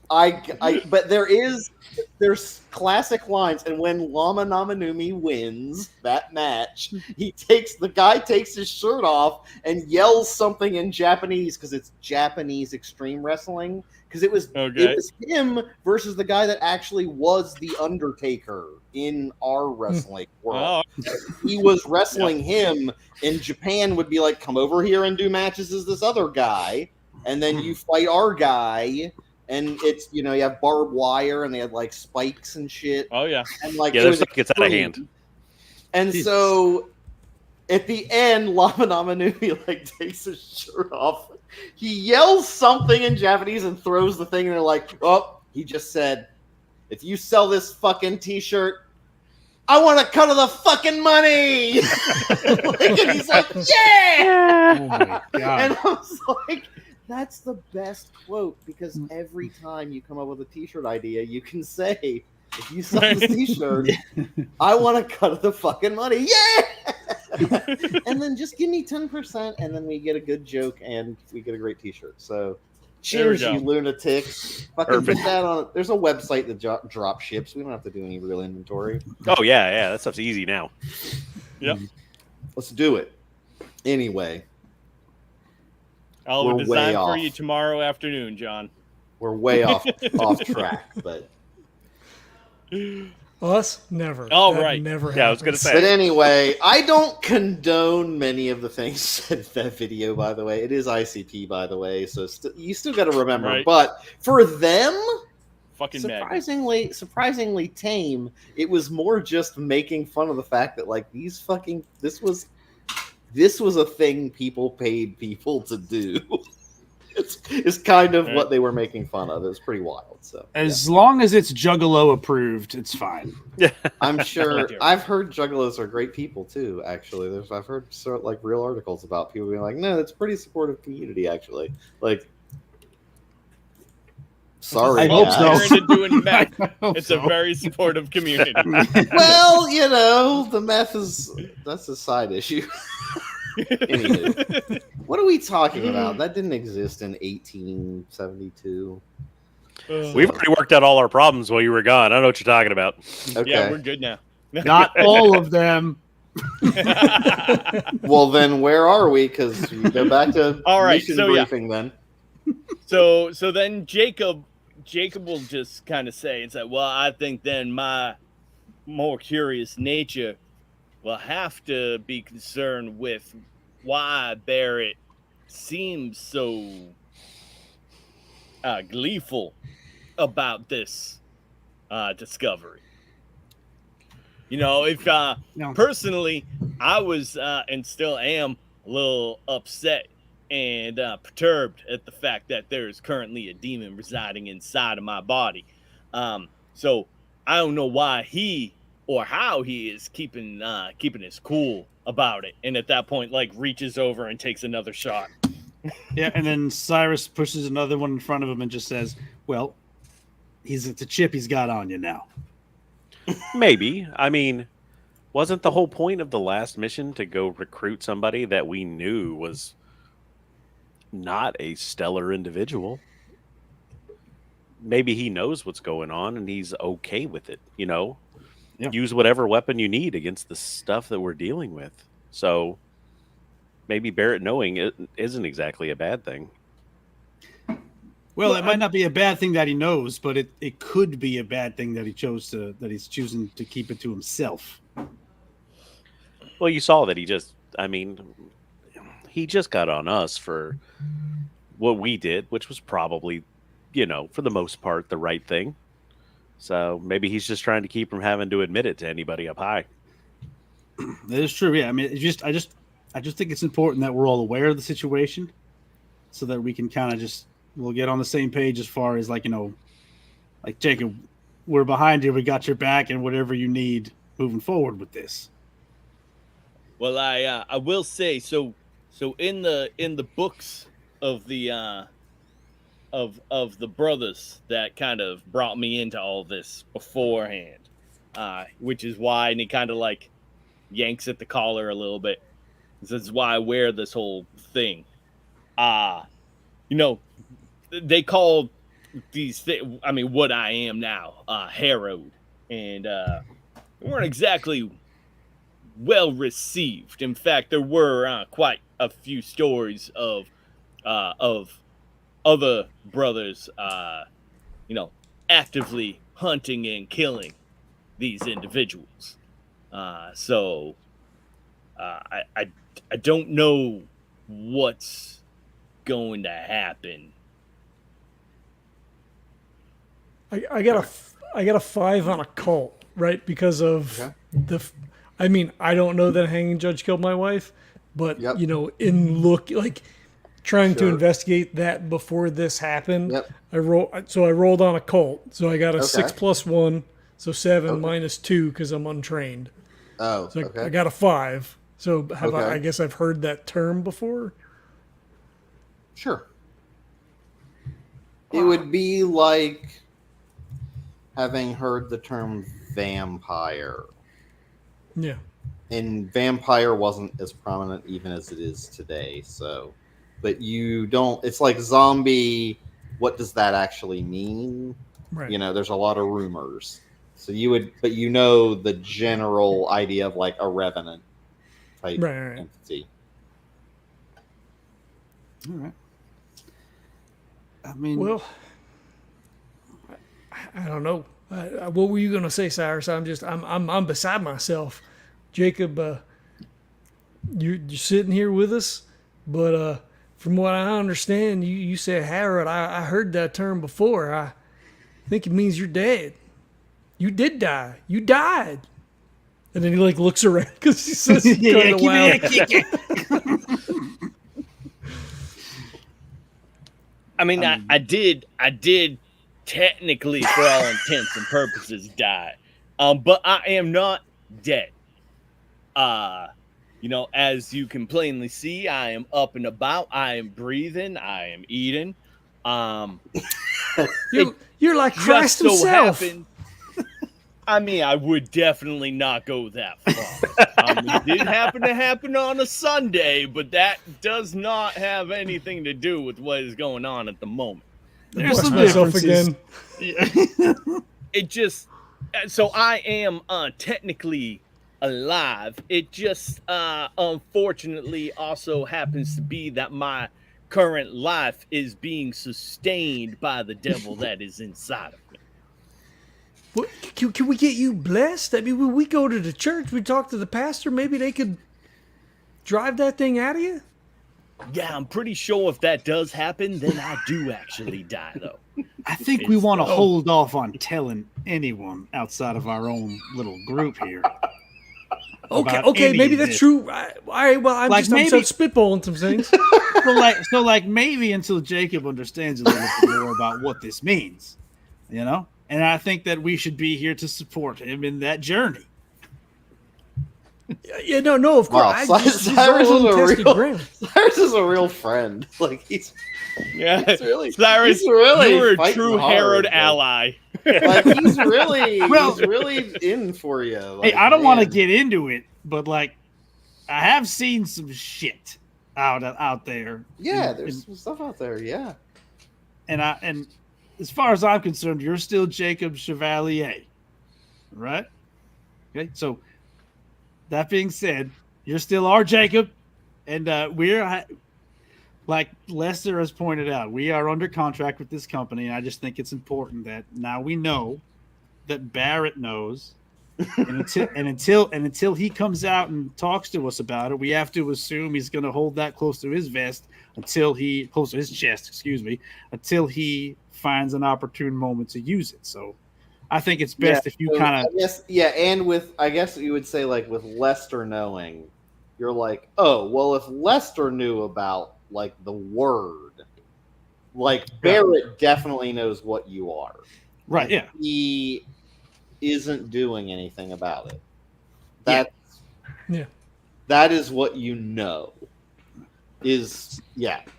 but there's classic lines, and when Lama Namanumi wins that match, the guy takes his shirt off and yells something in Japanese, because it's Japanese extreme wrestling, because it was him versus the guy that actually was the Undertaker in our wrestling world. He was wrestling him, and Japan would be like, come over here and do matches as this other guy, and then you fight our guy. And it's, you have barbed wire, and they had like spikes and shit.
Oh yeah,
and like
that stuff gets out of hand.
And so at the end, Lama Namanumi like takes his shirt off. He yells something in Japanese and throws the thing, and they're like, "Oh, he just said, if you sell this fucking T-shirt, I want a cut of the fucking money." And he's like, "Yeah!"
Oh my God.
And I was like, that's the best quote, because every time you come up with a T-shirt idea, you can say, if you sell this T-shirt, I want a cut of the fucking money. Yeah! And then just give me 10%, and then we get a good joke, and we get a great T-shirt. So, cheers, you lunatics. Fucking put that on. There's a website that drop ships. We don't have to do any real inventory.
Oh, yeah. That stuff's easy now.
Yep.
Let's do it. Anyway.
I'll have a
We're way
design for
off.
you tomorrow afternoon, John.
We're way off track, but...
Us? Never.
Oh,
That
right.
Never
Yeah, I was going to
happens.
say.
But anyway, I don't condone many of the things said in that video, by the way. It is ICP, by the way, so you still got to remember.
Right.
But for them,
Fucking mad.
surprisingly tame. It was more just making fun of the fact that, like, this was a thing people paid people to do. It's kind of what they were making fun of. It was pretty wild. So
As long as it's Juggalo approved, it's fine.
I'm sure. I've heard juggalos are great people too. Actually, I've heard like real articles about people being like, no, it's a pretty supportive community. Actually, like, sorry,
I hope so.
Aaron and doing meth.
hope
It's
so.
a very supportive community.
Well, the meth that's a side issue. Anywho, what are we talking about? That didn't exist in 1872.
We've already worked out all our problems while you were gone. I don't know what you're talking about.
Okay.
Yeah, we're good now.
Not all of them.
Well, then where are we? Because we go back to
All right,
mission
so yeah.
briefing then.
So then Jacob will just kind of say, it's like, well, I think then my more curious nature will have to be concerned with why Barrett seems so gleeful about this discovery. If personally, I was and still am a little upset and perturbed at the fact that there is currently a demon residing inside of my body. So I don't know why he or how he is keeping his cool about it. And at that point, like, reaches over and takes another shot.
Yeah, and then Cyrus pushes another one in front of him and just says, well, it's a chip he's got on you now.
Maybe. I mean, wasn't the whole point of the last mission to go recruit somebody that we knew was not a stellar individual? Maybe he knows what's going on and he's okay with it, Yeah. Use whatever weapon you need against the stuff that we're dealing with. So maybe Barrett knowing it isn't exactly a bad thing.
Well, it might not be a bad thing that he knows, but it could be a bad thing that he's choosing to keep it to himself.
Well, you saw that he just got on us for what we did, which was probably, for the most part, the right thing. So maybe he's just trying to keep from having to admit it to anybody up high.
That is true. Yeah, I mean, I just think it's important that we're all aware of the situation, so that we can kind of just we'll get on the same page as far as like Jacob, we're behind you. We got your back, and whatever you need moving forward with this.
Well, I will say so in the books of the of the brothers that kind of brought me into all this beforehand, which is why, and he kind of like yanks at the collar a little bit. This is why I wear this whole thing. They call these things, I mean, what I am now, harrowed, and we weren't exactly well received. In fact, there were quite a few stories of other brothers, actively hunting and killing these individuals. So I don't know what's going to happen.
I got a 5 on a cult, right? Because of I mean, I don't know that a hanging judge killed my wife, but trying to investigate that before this happened.
Yep.
I rolled on a cult, so I got a 6 + 1, so 7 minus 2 because I'm untrained.
Oh,
So
okay.
I got a 5. So
Okay.
I guess I've heard that term before.
Sure. It would be like having heard the term vampire.
Yeah.
And vampire wasn't as prominent even as it is today. So, but you don't, it's like zombie. What does that actually mean?
Right.
There's a lot of rumors. So but the general idea of like a revenant type
Right.
entity.
All right. I mean,
Well, I don't know. What were you gonna say, Cyrus? I'm beside myself. Jacob, you're sitting here with us, but from what I understand, you said Harold. I heard that term before. I think it means you're dead. You did die. You died. And then he looks around because he says he's kind of wild.
I mean, I did technically, for all intents and purposes, die. But I am not dead. As you can plainly see, I am up and about. I am breathing. I am eating.
You're like Christ himself.
I mean, I would definitely not go that far. It did happen to happen on a Sunday, but that does not have anything to do with what is going on at the moment.
there's some
Myself
differences.
again.
It just, so I am technically alive. It just unfortunately also happens to be that my current life is being sustained by the devil that is inside of me.
What, can we get you blessed? I mean, when we go to the church, we talk to the pastor. Maybe they could drive that thing out of you.
Yeah, I'm pretty sure if that does happen, then I do actually die, though.
I think we want to hold off on telling anyone outside of our own little group here.
Okay, maybe that's true. All right, well, I'm spitballing some things.
so maybe until Jacob understands a little bit more about what this means, And I think that we should be here to support him in that journey.
Yeah, no, of course.
Wow, Cyrus
Cyrus
is a real friend. Cyrus,
Cyrus,
you
were a true Herod ally.
He's really in for you.
Hey, I don't want to get into it, but I have seen some shit out there.
Yeah, there's some stuff out there. Yeah,
and as far as I'm concerned, you're still Jacob Chevalier, right? Okay, so that being said, you're still our Jacob, and we're, like Lester has pointed out, we are under contract with this company, and I just think it's important that now we know that Barrett knows, and until he comes out and talks to us about it, we have to assume he's going to hold that close to his chest, until he finds an opportune moment to use it. So I think it's best if you kind of
and I guess you would say with Lester knowing, you're like, oh well, if Lester knew about the word, Like Barrett definitely knows what you are.
Right. Yeah.
He isn't doing anything about it.
Yeah.
That is what you know.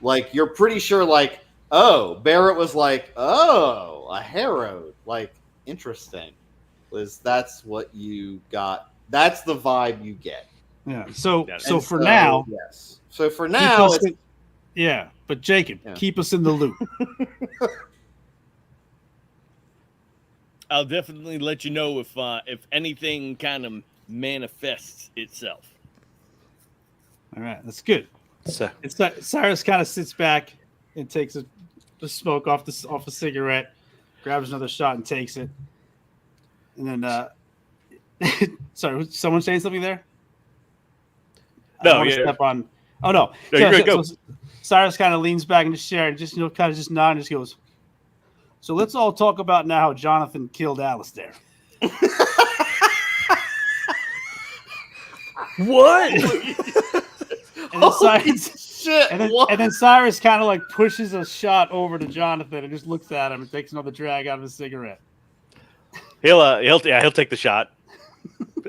Like you're pretty sure. Like, oh, Barrett was like, oh, a Harrowed. Like, interesting. That's what you got. That's the vibe you get.
Yeah. So
And
for now,
yes. So for
keep
now,
us yeah. But Jacob, keep us in the loop.
I'll definitely let you know if anything kind of manifests itself.
All right, that's good.
So,
Cyrus kind of sits back and takes the smoke off a cigarette, grabs another shot and takes it, and then sorry, was someone saying something there? I don't
no,
wanna
yeah.
step on. Oh no,
No, you're good, go.
So Cyrus kind of leans back in his chair and just kind of just nod and just goes. So let's all talk about now how Johnathan killed Alistair.
What?
And then Cyrus,
shit.
and then Cyrus kind of like pushes a shot over to Johnathan and just looks at him and takes another drag out of his cigarette.
he'll take the shot.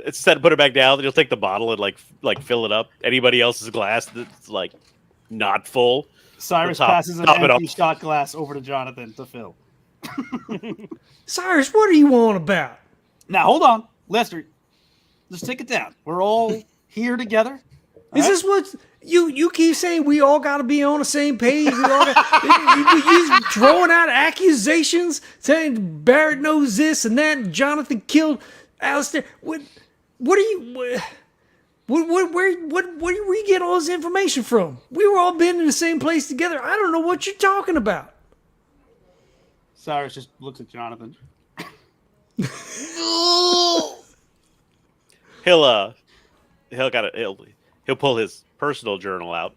Instead of put it back down, he'll take the bottle and like fill it up. Anybody else's glass that's like not full.
Cyrus
Top-
passes an
top it
empty
off.
shot glass over to Johnathan to fill.
Cyrus, what are you on about?
Now hold on, Lester. Let's take it down. We're all here together.
Is this what you keep saying? We all got to be on the same page. We all you throwing out accusations, saying Barrett knows this and that, and Johnathan killed Alistair. What are you? Where we get all this information from? We were all been in the same place together. I don't know what you're talking about.
Cyrus just looks at Johnathan.
He'll pull his personal journal out.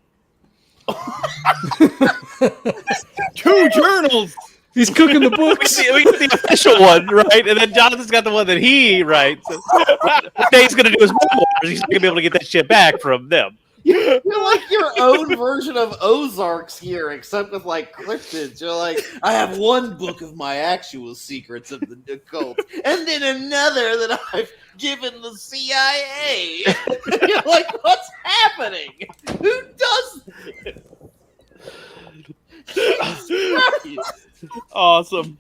2 journals.
He's cooking the
We
books.
get the official one, right? And then Jonathan's got the one that he writes. What he's going to do his memoirs. He's not going to be able to get that shit back from them.
You're like your own version of Ozarks here, except with like cryptids. You're like, I have one book of my actual secrets of the occult, and then another that I've given the CIA. You're like, what's happening? Who does this?
Awesome.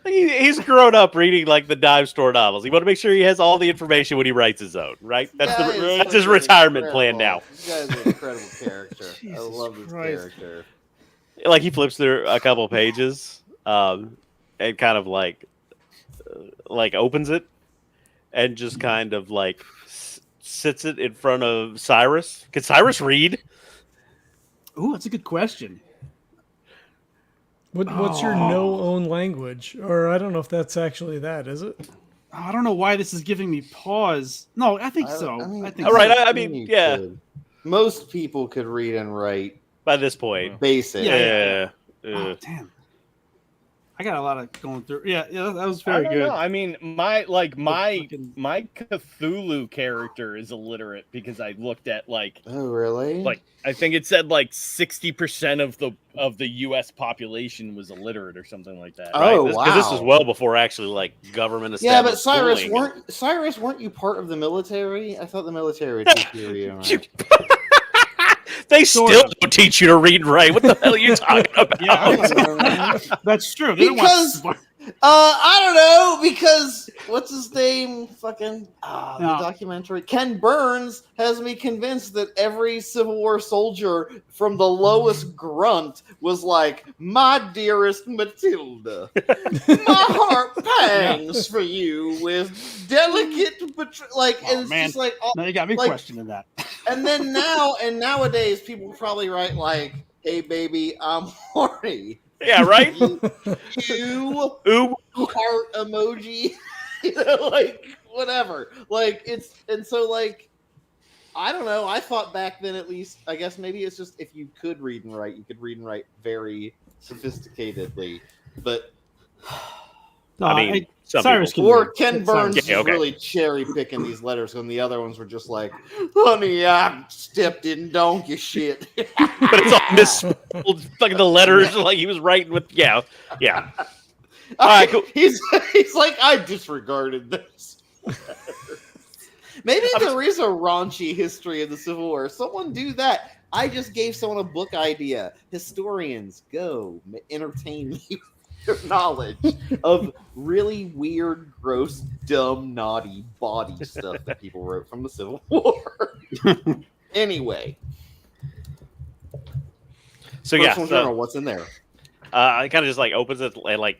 He's grown up reading like the dime store novels. You want to make sure he has all the information when he writes his own, right? That's his retirement plan now.
This guy's an incredible character. I
Jesus
love this
Christ.
character.
Like he flips through a couple pages, and kind of like opens it, and just kind of like sits it in front of Cyrus. Can Cyrus read?
Ooh, that's a good question.
What's your no-own language? Or I don't know if that's actually that, is it?
I don't know why this is giving me pause. No, I think so. I think
All right,
so.
I mean,
You
yeah.
could. Most people could read and write
By this point,
basic.
Yeah.
yeah.
Oh, damn. I got a lot of going through. Yeah, that was
I
very
don't
good.
know. I mean, my
fucking-
Cthulhu character is illiterate because I looked at like
Oh, really?
I think it said like 60% of the U.S. population was illiterate or something like that.
Oh,
Because this
wow.
was well before actually like government
Yeah, but
established
Cyrus, weren't you part of the military? I thought the military would teach you to read and write.
They
Sort
still
of.
don't teach you to read and write. What the hell are you talking about?
Yeah, that's true. They don't want
Because
smart-
I don't know, because what's his name? Fucking the
No.
documentary. Ken Burns has me convinced that every Civil War soldier from the lowest grunt was like, "My dearest Matilda, my heart pangs for you with delicate and it's
man.
just like
Now you got me
like-
questioning that.
and then nowadays people probably write like, "Hey baby, I'm horny."
Yeah, right?
You
Ooh.
heart emoji, you know, like whatever. Like it's and so like I don't know. I thought back then at least. I guess maybe it's just if you could read and write, you could read and write very sophisticatedly. But
No,
I mean, some
Cyrus
people.
can
Or Ken Burns
Yeah,
is
okay.
really cherry picking these letters, and the other ones were just like, "Honey, I stepped in donkey shit."
But it's all misspelled. Like the letters, like he was writing with. Yeah. All right, cool.
He's like, I disregarded this. Maybe there is a raunchy history of the Civil War. Someone do that. I just gave someone a book idea. Historians, go entertain me with your knowledge of really weird, gross, dumb, naughty, body stuff that people wrote from the Civil War. Anyway,
So
personal
yeah,
journal. What's in there?
I kind of just like opens it and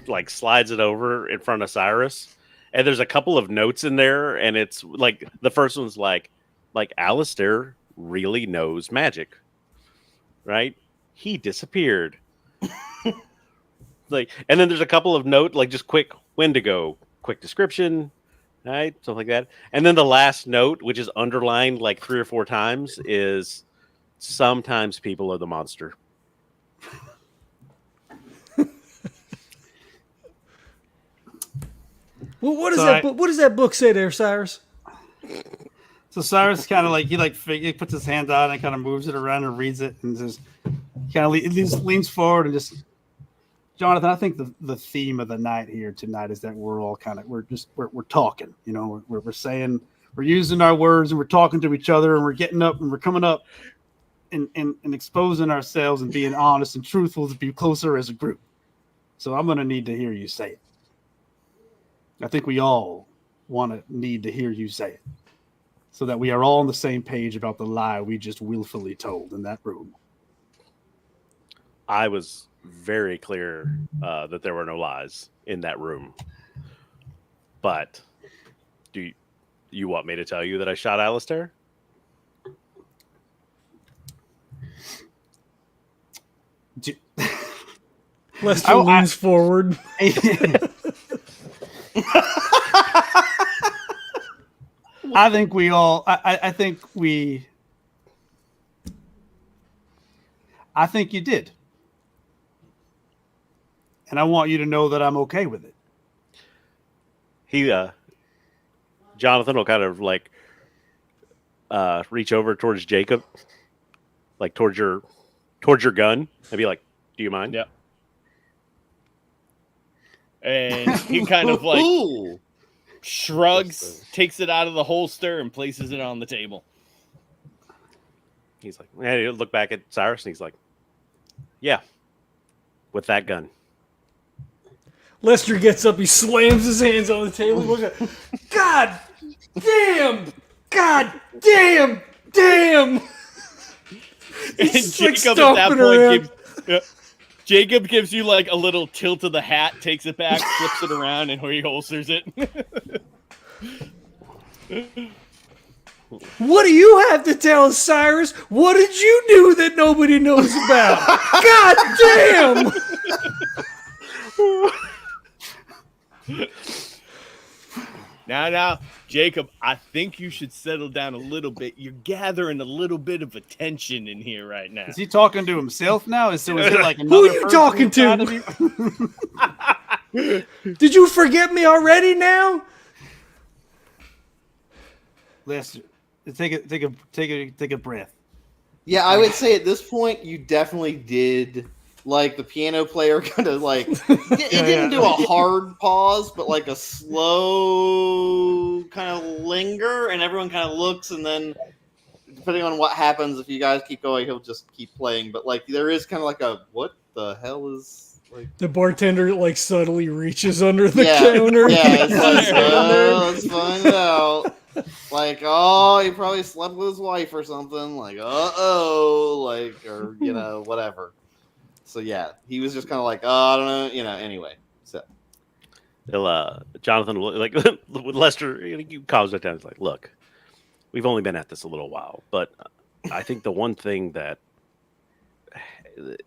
like slides it over in front of Cyrus, and there's a couple of notes in there, and it's like the first one's like Alistair really knows magic, right? He disappeared. Like, and then there's a couple of note like just quick Wendigo, quick description, right? Something like that. And then the last note, which is underlined like 3 or 4 times, is sometimes people are the monster.
Well, what
So
does that book say there, Cyrus?
So Cyrus kind of like he puts his hand out and kind of moves it around and reads it and just kind of leans forward and just, Johnathan, I think the theme of the night here tonight is that we're all kind of we're talking, you know, we're saying, we're using our words and we're talking to each other and we're getting up and we're coming up and exposing ourselves and being honest and truthful to be closer as a group. So I'm gonna need to hear you say it. I think we all need to hear you say it, so that we are all on the same page about the lie we just willfully told in that room.
I was very clear that there were no lies in that room. But do you want me to tell you that I shot Alistair?
Lester leans forward.
I think we all. I think you did, and I want you to know that I'm okay with it.
Johnathan will kind of like reach over towards Jacob, like towards your gun, and be like, "Do you mind?"
Yeah. And he kind of like
Ooh.
shrugs, takes it out of the holster, and places it on the table.
He's like, and he'll look back at Cyrus, and he's like, "Yeah, with that gun."
Lester gets up, he slams his hands on the table, looks at, God damn! God damn! Damn!
And
He's like
Jacob at that
stomping
point
around.
Jacob gives you like a little tilt of the hat, takes it back, flips it around, and he holsters it.
What do you have to tell us, Cyrus? What did you do that nobody knows about? God damn!
Now, Jacob, I think you should settle down a little bit. You're gathering a little bit of attention in here right now.
Is he talking to himself now? Is it like another
Who are you
person
talking
inside
to?
of you?
Did you forget me already now?
Lester, take a breath.
Yeah, I would say at this point you definitely did. Like the piano player kind of like it didn't do a hard pause, but like a slow kind of linger, and everyone kind of looks, and then depending on what happens, if you guys keep going, he'll just keep playing. But like there is kind of like a what the hell is like
The bartender like subtly reaches under the counter.
Yeah, it's like let's find out. Like, oh, he probably slept with his wife or something. Like, like, or you know, whatever. So yeah, he was just kind of like, oh, I don't know, you know. Anyway, so
Johnathan will like with Lester, he calms it down. He's like, "Look, we've only been at this a little while, but I think the one thing that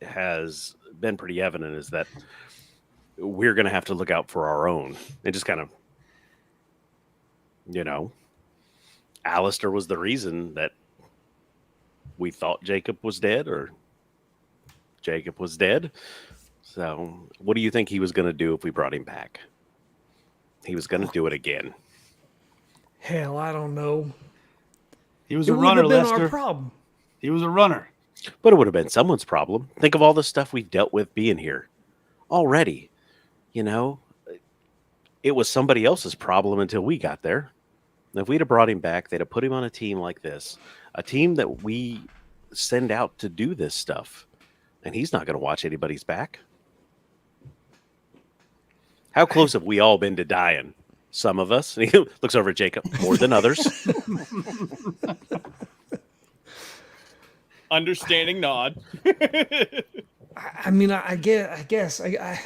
has been pretty evident is that we're going to have to look out for our own." And just kind of, you know, Alistair was the reason that we thought Jacob was dead, or Jacob was dead. So, what do you think he was going to do if we brought him back? He was going to do it again.
Hell, I don't know.
He was
It
a
wouldn't
runner,
have been
Lester.
our problem.
He was a runner.
But it would have been someone's problem. Think of all the stuff we dealt with being here already. You know, it was somebody else's problem until we got there. If we'd have brought him back, they'd have put him on a team like this, a team that we send out to do this stuff. And he's not going to watch anybody's back. How close have we all been to dying? Some of us. And he looks over at Jacob more than others.
Understanding nod.
I mean, I guess.
I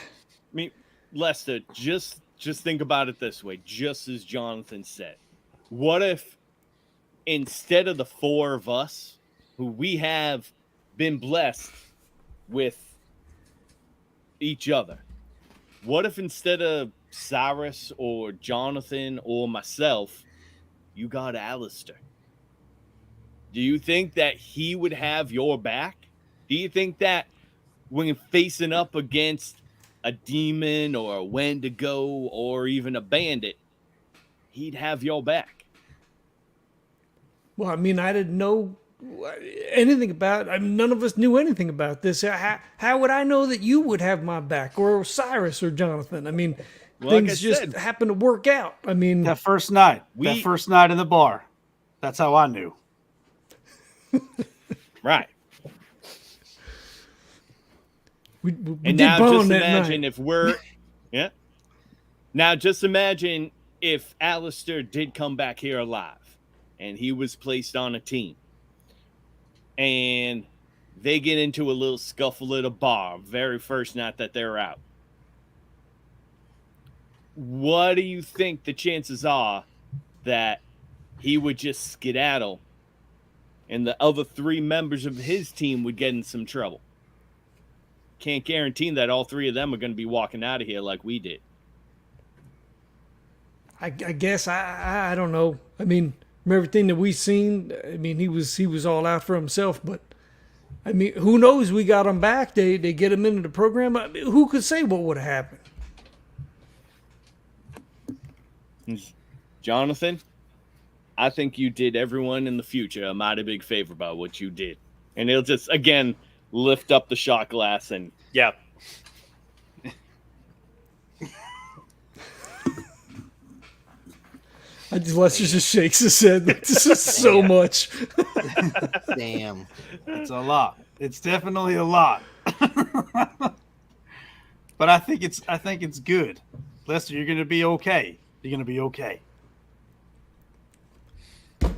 mean, Lester, just think about it this way, just as Johnathan said. What if instead of the four of us, who we have been blessed with each other, what if instead of Cyrus or Johnathan or myself, you got Alistair? Do you think that he would have your back? Do you think that when facing up against a demon or a Wendigo or even a bandit, he'd have your back?
Well, I mean, I didn't know anything about. I mean, none of us knew anything about this. How would I know that you would have my back, or Cyrus, or Johnathan? I mean, things just happen to work out. I mean,
that first night in the bar, that's how I knew.
Right.
We
and now just imagine if we're Now just imagine if Alistair did come back here alive and he was placed on a team and they get into a little scuffle at a bar very first night that they're out. What do you think the chances are that he would just skedaddle and the other three members of his team would get in some trouble? Can't guarantee that all three of them are going to be walking out of here like we did.
I guess I don't know. I mean, from everything that we've seen, I mean, he was all out for himself. But I mean, who knows? We got him back. They get him into the program. I mean, who could say what would have happened?
Johnathan, I think you did everyone in the future a mighty big favor by what you did. And he'll just, again, lift up the shot glass and, yeah.
Lester just shakes his head. This is so much.
Damn.
It's a lot. It's definitely a lot. But I think it's good. Lester, you're gonna be okay. You're gonna be okay.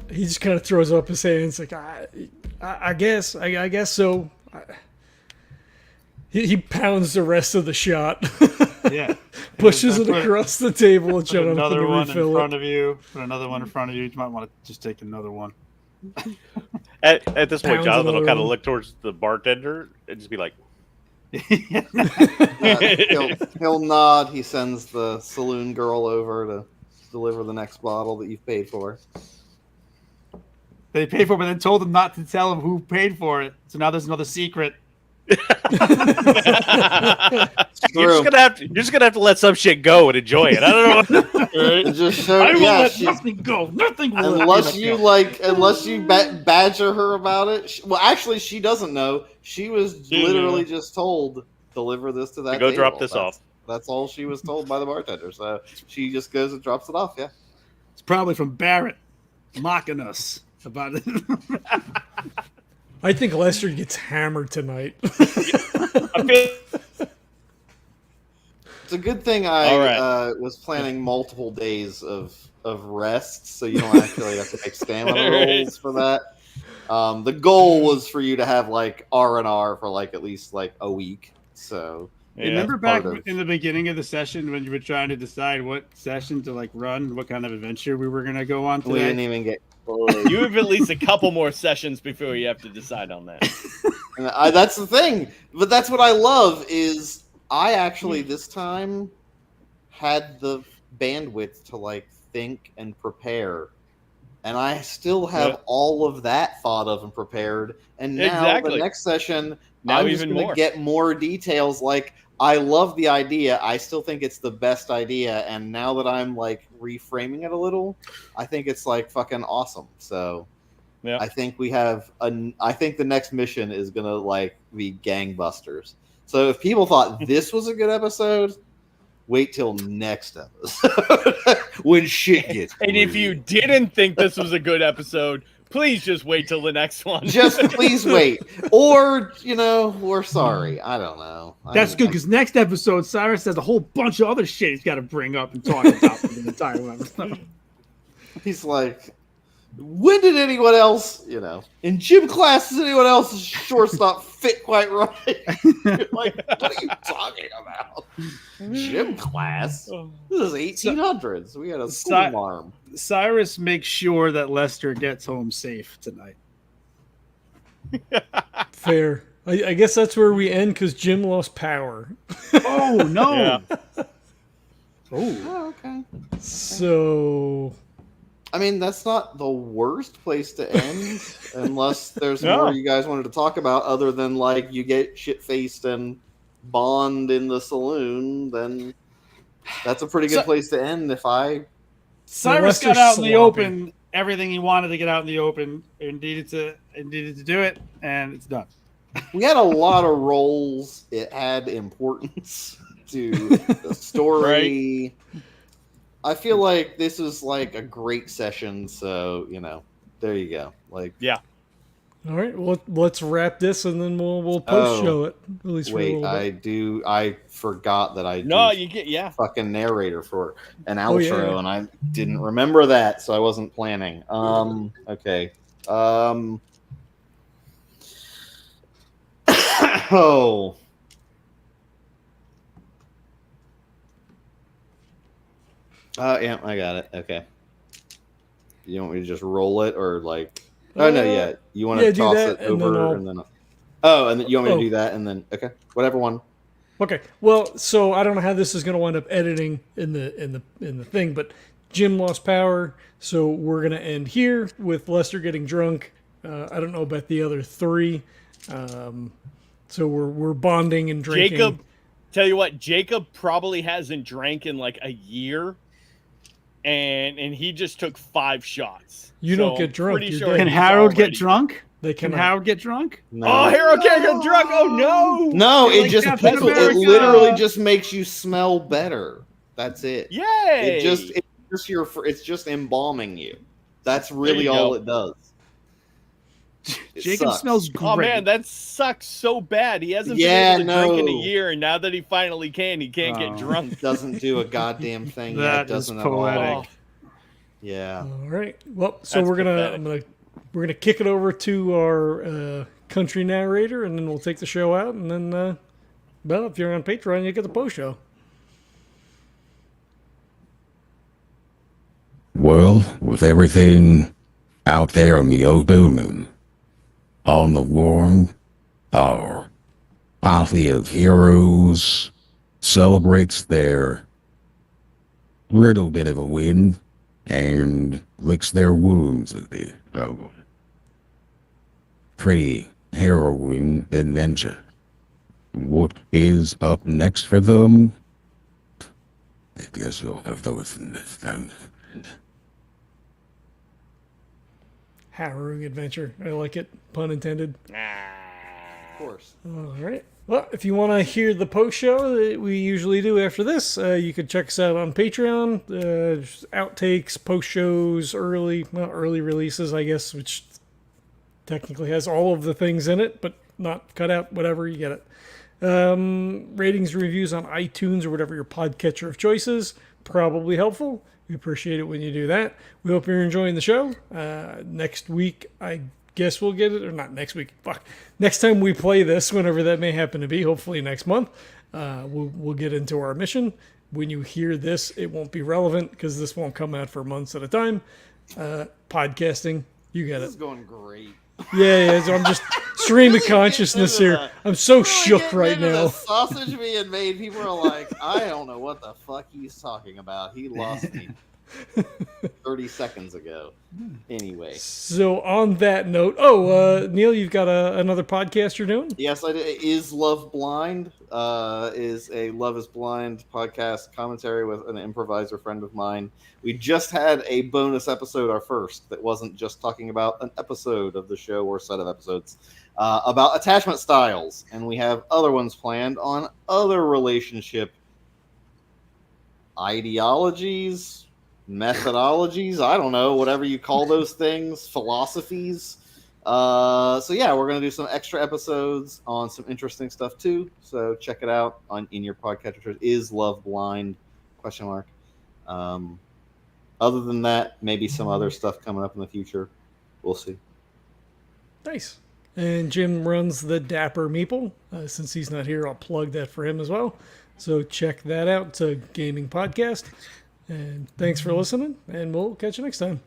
He just kind of throws up his hands like, I guess so. He pounds the rest of the shot.
Yeah.
Pushes it across the table and
Put another one in
refill
front of you. Put another one in front of you. You might want to just take another one.
At this point,
Pounds
Jonathan will
another
kind of
one.
look towards the bartender and just be like,
He'll nod. He sends the saloon girl over to deliver the next bottle that you've paid for.
They paid for it, but then told them not to tell them who paid for it. So now there's another secret.
You're just gonna have to let some shit go and enjoy it. I don't know.
It just shows,
I will
yeah,
let
she's,
nothing go. Nothing will
unless you badger her about it. Well, actually, she doesn't know. She was literally just told, deliver this to that.
Go
table.
drop this off.
That's all she was told by the bartender. So she just goes and drops it off. Yeah.
It's probably from Barrett mocking us about it.
I think Lester gets hammered tonight.
It's a good thing I was planning multiple days of rest, so you don't actually have to make stamina rolls for that. The goal was for you to have like R&R for like at least like a week. So
Remember back in the beginning of the session when you were trying to decide what session to like run, what kind of adventure we were going to go on today?
we didn't even get.
You have at least a couple more sessions before you have to decide on that.
And that's the thing, but that's what I love is I actually this time had the bandwidth to like think and prepare, and I still have all of that thought of and prepared. And now the next session,
now
I'm just
even
going to
more.
get more details. Like I love the idea. I still think it's the best idea. And now that I'm like reframing it a little, I think it's like fucking awesome. So
Yeah.
I think we have I think the next mission is gonna like be gangbusters. So if people thought this was a good episode, wait till next episode when shit gets.
And if you didn't think this was a good episode, please just wait till the next one.
just please wait, or we're sorry. I don't know.
That's good because next episode, Cyrus has a whole bunch of other shit he's got to bring up and talk about for the entire episode.
He's like, when did anyone else, in gym class, does anyone else's shortstop fit quite right? Like, what are you talking about? Gym class? This is 1800s. We had a school alarm.
Cyrus makes sure that Lester gets home safe tonight.
Fair. I guess that's where we end because Jim lost power.
Oh, no.
Yeah.
Oh, okay.
So,
I mean, that's not the worst place to end, unless there's more you guys wanted to talk about other than, like, you get shit-faced and bond in the saloon, then that's a pretty good place to end if I...
Cyrus got out in the open everything he wanted to get out in the open and needed to do it, and it's done.
We had a lot of roles. It had importance to the story. Right. I feel like this is like a great session, so there you go. Like,
yeah.
All right, well, let's wrap this and then we'll post show it. At least
wait,
for a little bit.
I forgot that I fucking narrator for an outro, and I didn't remember that, so I wasn't planning. Okay. Oh. Yeah, I got it. Okay. You want me to just roll it or like? Oh no, yeah. You want to toss it over and then? Oh, and then you want me to do that and then? Okay, whatever one.
Okay. Well, so I don't know how this is going to wind up editing in the thing, but Jim lost power, so we're going to end here with Lester getting drunk. I don't know about the other three. So we're bonding and drinking.
Jacob, tell you what, Jacob probably hasn't drank in like a year, and he just took 5 shots.
You don't get drunk.
Sure
can Harold get drunk? Can
cannot.
Harold get drunk?
No.
Oh, Harold can't get drunk. Oh no!
No, it
like
just
Captain America.
it literally just makes you smell better. That's it.
Yay!
It's just embalming you. That's really all it does.
Jacob smells great.
Oh man, that sucks so bad. He hasn't been able to drink in a year, and now that he finally can, he can't get drunk.
Doesn't do a goddamn thing.
That
doesn't
is poetic.
Yeah.
All right. Well, so we're gonna kick it over to our country narrator, and then we'll take the show out, and then well, if you're on Patreon, you get the post show.
Well, with everything out there in the open, on the warm, our party of heroes celebrates their little bit of a win and licks their wounds at the pretty harrowing adventure. What is up next for them? I guess we'll have to listen this time.
Harrowing adventure. I like it. Pun intended.
Of course.
All right. Well, if you want to hear the post show that we usually do after this, you can check us out on Patreon. Outtakes, post shows, early releases, I guess, which technically has all of the things in it, but not cut out. Whatever, you get it. Ratings, reviews on iTunes or whatever your podcatcher of choice is, probably helpful. We appreciate it when you do that. We hope you're enjoying the show. Next week, I guess we'll get it, or not next week. Fuck. Next time we play this, whenever that may happen to be, hopefully next month, we'll get into our mission. When you hear this, it won't be relevant because this won't come out for months at a time. Podcasting, you get it.
This is going great.
Yeah. So I'm just stream of consciousness here. I'm so shook right now.
The sausage being made, people are like, I don't know what the fuck he's talking about. He lost me. 30 seconds ago. Anyway.
So on that note, Neil, you've got another podcast you're doing?
Yes, I did. Is Love Blind? Is a Love is Blind podcast commentary with an improviser friend of mine. We just had a bonus episode, our first, that wasn't just talking about an episode of the show or set of episodes, about attachment styles. And we have other ones planned on other relationship ideologies, methodologies, I don't know, whatever you call those things, philosophies. So yeah, we're gonna do some extra episodes on some interesting stuff too. So check it out in your podcatcher. Is Love Blind? ? Other than that, maybe some other stuff coming up in the future. We'll see.
Nice. And Jim runs the Dapper Meeple. Since he's not here, I'll plug that for him as well. So check that out. It's a gaming podcast. And thanks for listening, and we'll catch you next time.